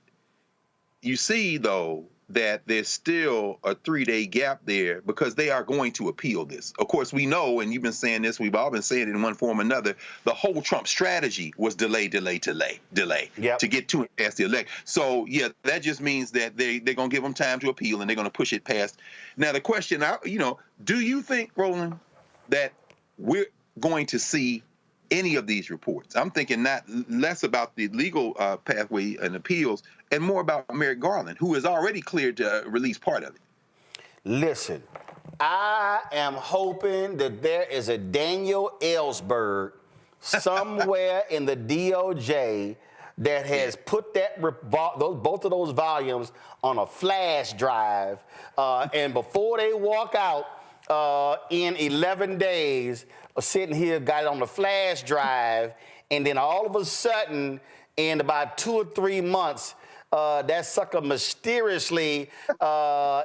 you see, though, that there's still a 3-day gap there because they are going to appeal this. Of course, we know, and you've been saying this, we've all been saying it in one form or another, the whole Trump strategy was delay to get to it past the election. So, yeah, that just means that they're going to give them time to appeal and they're going to push it past. Now, the question, do you think, Roland, that we're going to see any of these reports. I'm thinking less about the legal pathway and appeals and more about Merrick Garland, who is already cleared to release part of it. Listen, I am hoping that there is a Daniel Ellsberg somewhere in the DOJ that has put both of those volumes on a flash drive, and before they walk out in 11 days, sitting here, got it on the flash drive, and then all of a sudden, in about 2 or 3 months, that sucker mysteriously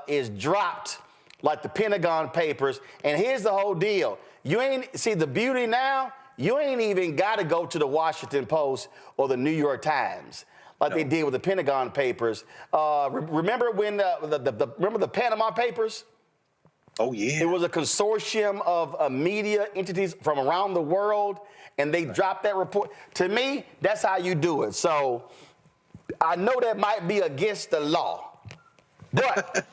is dropped like the Pentagon Papers. And here's the whole deal. You ain't, see the beauty now, you ain't even got to go to the Washington Post or the New York Times like they did with the Pentagon Papers. Remember when remember the Panama Papers? Oh, yeah. It was a consortium of media entities from around the world, and they dropped that report. To me, that's how you do it. So I know that might be against the law, but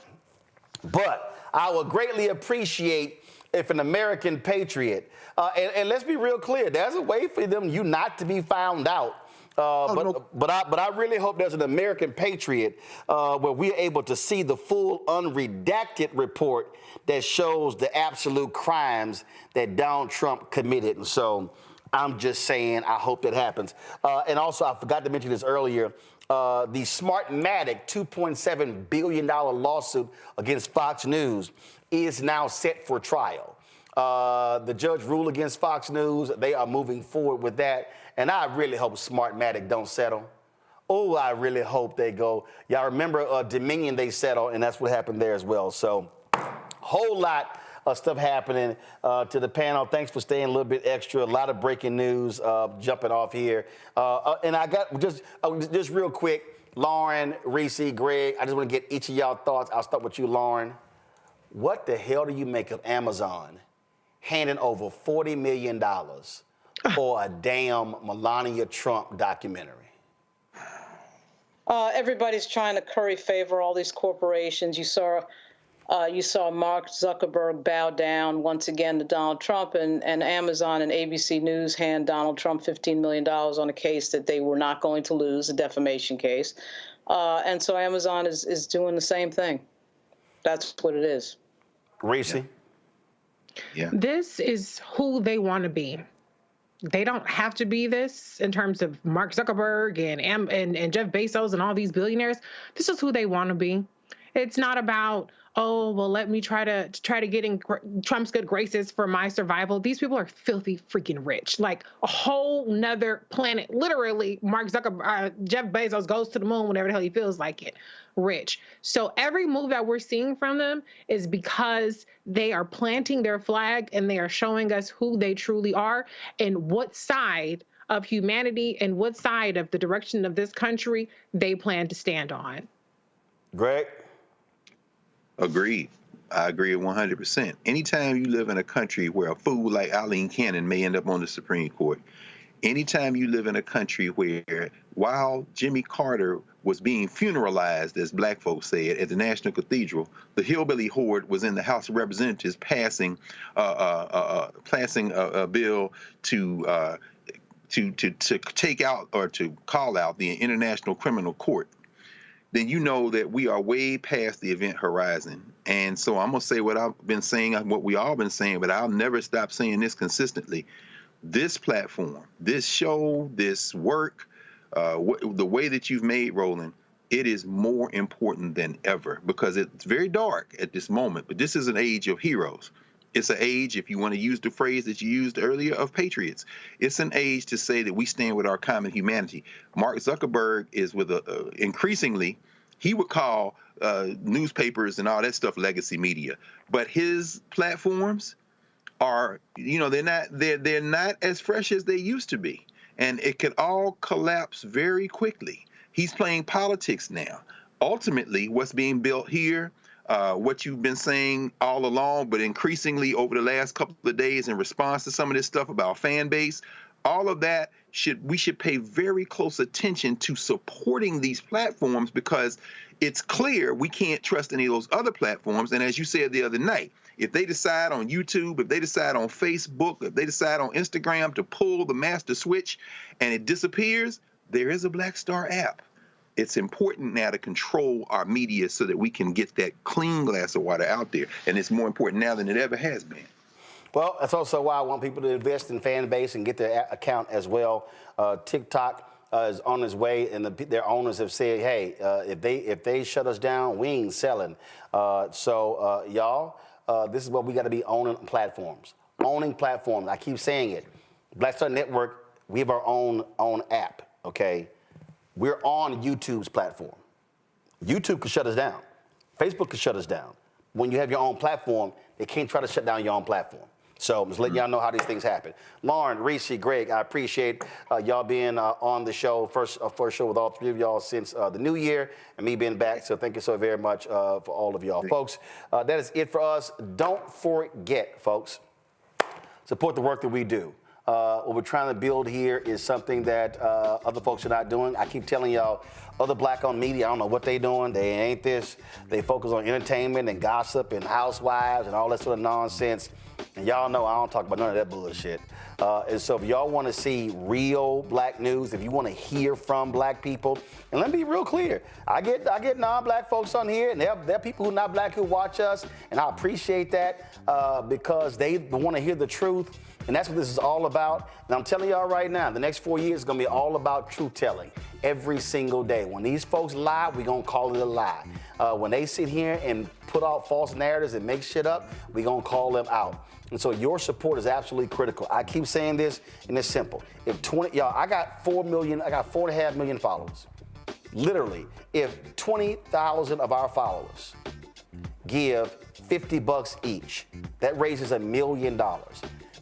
I would greatly appreciate if an American patriot, and let's be real clear, there's a way for you not to be found out. But I really hope there's an American patriot where we're able to see the full unredacted report that shows the absolute crimes that Donald Trump committed. And so I'm just saying I hope that happens. And also, I forgot to mention this earlier, the Smartmatic $2.7 billion lawsuit against Fox News is now set for trial. The judge ruled against Fox News. They are moving forward with that. And I really hope Smartmatic don't settle. Oh, I really hope they go. Y'all remember Dominion, they settled, and that's what happened there as well. So whole lot of stuff happening to the panel. Thanks for staying a little bit extra. A lot of breaking news jumping off here. And I got just real quick, Lauren, Reese, Greg, I just want to get each of y'all thoughts. I'll start with you, Lauren. What the hell do you make of Amazon handing over $40 million for a damn Melania Trump documentary? Everybody's trying to curry favor all these corporations. You saw Mark Zuckerberg bow down once again to Donald Trump, and Amazon and ABC News hand Donald Trump $15 million on a case that they were not going to lose, a defamation case. And so Amazon is doing the same thing. That's what it is. Reese? Yeah. This is who they want to be. They don't have to be this in terms of Mark Zuckerberg and Jeff Bezos and all these billionaires. This is who they want to be. It's not about, oh, well, let me try to get in Trump's good graces for my survival. These people are filthy freaking rich, like a whole nother planet. Literally, Mark Zuckerberg, Jeff Bezos goes to the moon whenever the hell he feels like it. Rich. So every move that we're seeing from them is because they are planting their flag and they are showing us who they truly are and what side of humanity and what side of the direction of this country they plan to stand on. Greg? Agreed. I agree 100%. Anytime you live in a country where a fool like Eileen Cannon may end up on the Supreme Court, anytime you live in a country where, while Jimmy Carter was being funeralized, as black folks say it, at the National Cathedral, the hillbilly horde was in the House of Representatives passing a bill to take out or to call out the International Criminal Court, then you know that we are way past the event horizon. And so I'm going to say what I've been saying, what we all been saying, but I'll never stop saying this consistently. This platform, this show, this work, the way that you've made, Roland, it is more important than ever because it's very dark at this moment, but this is an age of heroes. It's an age, if you want to use the phrase that you used earlier, of patriots. It's an age to say that we stand with our common humanity. Mark Zuckerberg is with increasingly, he would call newspapers and all that stuff legacy media, but his platforms are, they're not as fresh as they used to be. And it could all collapse very quickly. He's playing politics now. Ultimately, what's being built here, what you've been saying all along, but increasingly over the last couple of days in response to some of this stuff about Fanbase, all of that we should pay very close attention to supporting these platforms, because it's clear we can't trust any of those other platforms. And as you said the other night, if they decide on YouTube, if they decide on Facebook, if they decide on Instagram to pull the master switch and it disappears, there is a Black Star app. It's important now to control our media so that we can get that clean glass of water out there. And it's more important now than it ever has been. Well, that's also why I want people to invest in Fanbase and get their account as well. TikTok is on its way, and their owners have said, hey, if they shut us down, we ain't selling. Y'all, this is what we got to be owning platforms. Owning platforms. I keep saying it. Black Star Network, we have our own app, okay? We're on YouTube's platform. YouTube could shut us down. Facebook could shut us down. When you have your own platform, they can't try to shut down your own platform. So I'm just letting y'all know how these things happen. Lauren, Reese, Greg, I appreciate y'all being on the show, first show with all three of y'all since the new year, and me being back. So thank you so very much for all of y'all. Folks, that is it for us. Don't forget, folks, support the work that we do. What we're trying to build here is something that other folks are not doing. I keep telling y'all, other Black-owned media, I don't know what they're doing. They ain't this. They focus on entertainment and gossip and housewives and all that sort of nonsense. And y'all know I don't talk about none of that bullshit. And so if y'all want to see real Black news, if you want to hear from Black people, and let me be real clear, I get non-Black folks on here, and there are people who are not Black who watch us, and I appreciate that because they want to hear the truth. And that's what this is all about. And I'm telling y'all right now, the next 4 years is going to be all about truth-telling every single day. When these folks lie, we're going to call it a lie. When they sit here and put out false narratives and make shit up, we're going to call them out. And so your support is absolutely critical. I keep saying this, and it's simple. I got 4.5 million followers. Literally, if 20,000 of our followers give $50 each, that raises $1 million.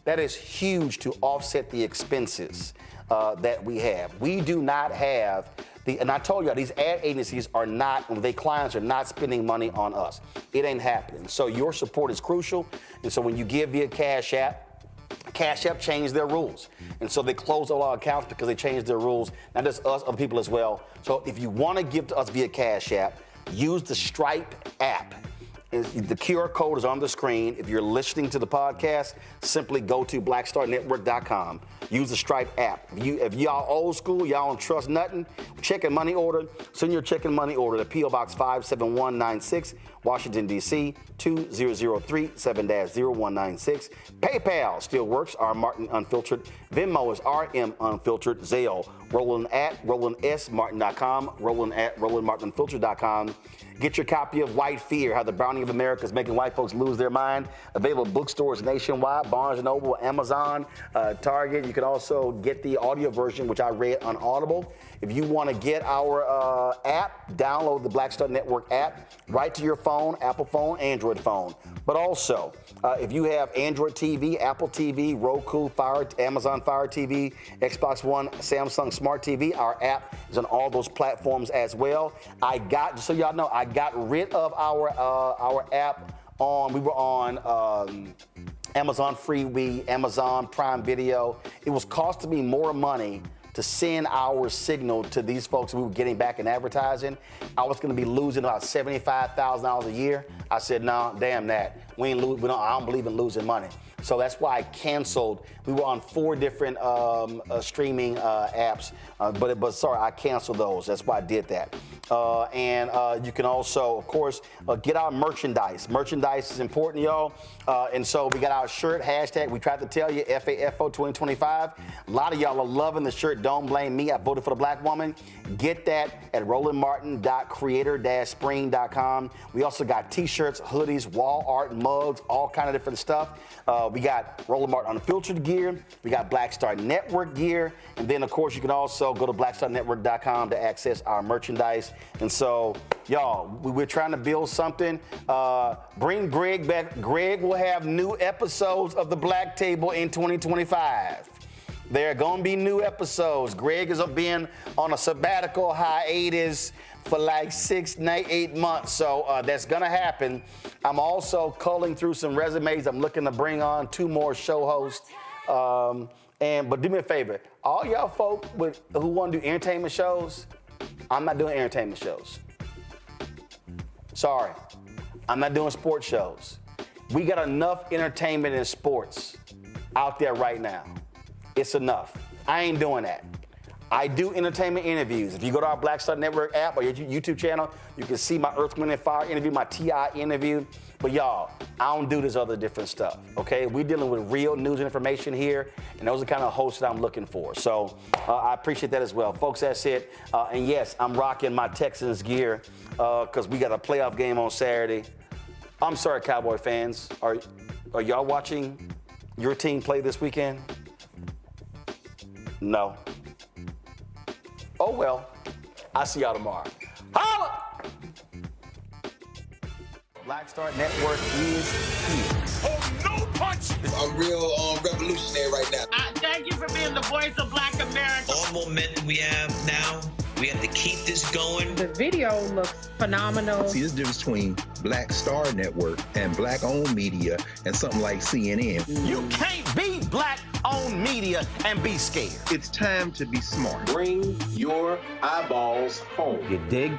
That is huge to offset the expenses that we have. We do not have and I told y'all, these ad agencies are not, and their clients are not spending money on us. It ain't happening. So your support is crucial. And so when you give via Cash App changed their rules. And so they closed all our accounts because they changed their rules. Not just us, other people as well. So if you want to give to us via Cash App, use the Stripe app. The QR code is on the screen. If you're listening to the podcast, simply go to blackstarnetwork.com. Use the Stripe app. If y'all old school, y'all don't trust nothing, check and money order. Send your check and money order to P.O. Box 57196, Washington, D.C., 2003 7-0196. PayPal still works, R. Martin Unfiltered. Venmo is RM Unfiltered. Zelle, Roland at RolandSMartin.com, Roland at RolandMartinUnfiltered.com. Get your copy of White Fear, How the Browning of America is Making White Folks Lose Their Mind. Available bookstores nationwide, Barnes & Noble, Amazon, Target. You can also get the audio version, which I read on Audible. If you want to get our app, download the Black Star Network app right to your phone, Apple phone, Android phone. But also, if you have Android TV, Apple TV, Roku, Amazon Fire TV, Xbox One, Samsung Smart TV, our app is on all those platforms as well. Just so y'all know, I got rid of our app we were on Amazon Freeway, Amazon Prime Video. It was costing me more money to send our signal to these folks we were getting back in advertising. I was going to be losing about $75,000 a year. I said, no, damn that. I don't believe in losing money. So that's why I canceled. We were on 4 different streaming apps, but sorry, I canceled those. That's why I did that. And you can also, of course, get our merchandise. Merchandise is important, y'all. And so we got our shirt, hashtag, we tried to tell you, FAFO 2025. A lot of y'all are loving the shirt. Don't blame me. I voted for the Black woman. Get that at rolandmartin.creator-spring.com. We also got t-shirts, hoodies, wall art, mugs, all kind of different stuff. We got Roland Martin Unfiltered gear. We got Black Star Network gear. And then, of course, you can also go to blackstarnetwork.com to access our merchandise. And so, y'all, we're trying to build something. Bring Greg back. Greg will have new episodes of The Black Table in 2025. There are going to be new episodes. Greg is being on a sabbatical hiatus for like 6-8 months. So that's going to happen. I'm also culling through some resumes. I'm looking to bring on 2 more show hosts. But do me a favor, all y'all folk who want to do entertainment shows, I'm not doing entertainment shows. Sorry, I'm not doing sports shows. We got enough entertainment and sports out there right now. It's enough. I ain't doing that. I do entertainment interviews. If you go to our Black Star Network app or your YouTube channel, you can see my Earth, Wind, and Fire interview, my T.I. interview. But y'all, I don't do this other different stuff, okay? We're dealing with real news and information here, and those are the kind of hosts that I'm looking for. So I appreciate that as well. Folks, that's it. And yes, I'm rocking my Texans gear because we got a playoff game on Saturday. I'm sorry, Cowboy fans. Are y'all watching your team play this weekend? No. Oh, well, I'll see y'all tomorrow. Holla! Black Star Network is here. Oh, no punch! I'm real revolutionary right now. Thank you for being the voice of Black America. All momentum we have now, we have to keep this going. The video looks phenomenal. See, there's a difference between Black Star Network and black-owned media and something like CNN. You can't be black-owned media and be scared. It's time to be smart. Bring your eyeballs home. You dig?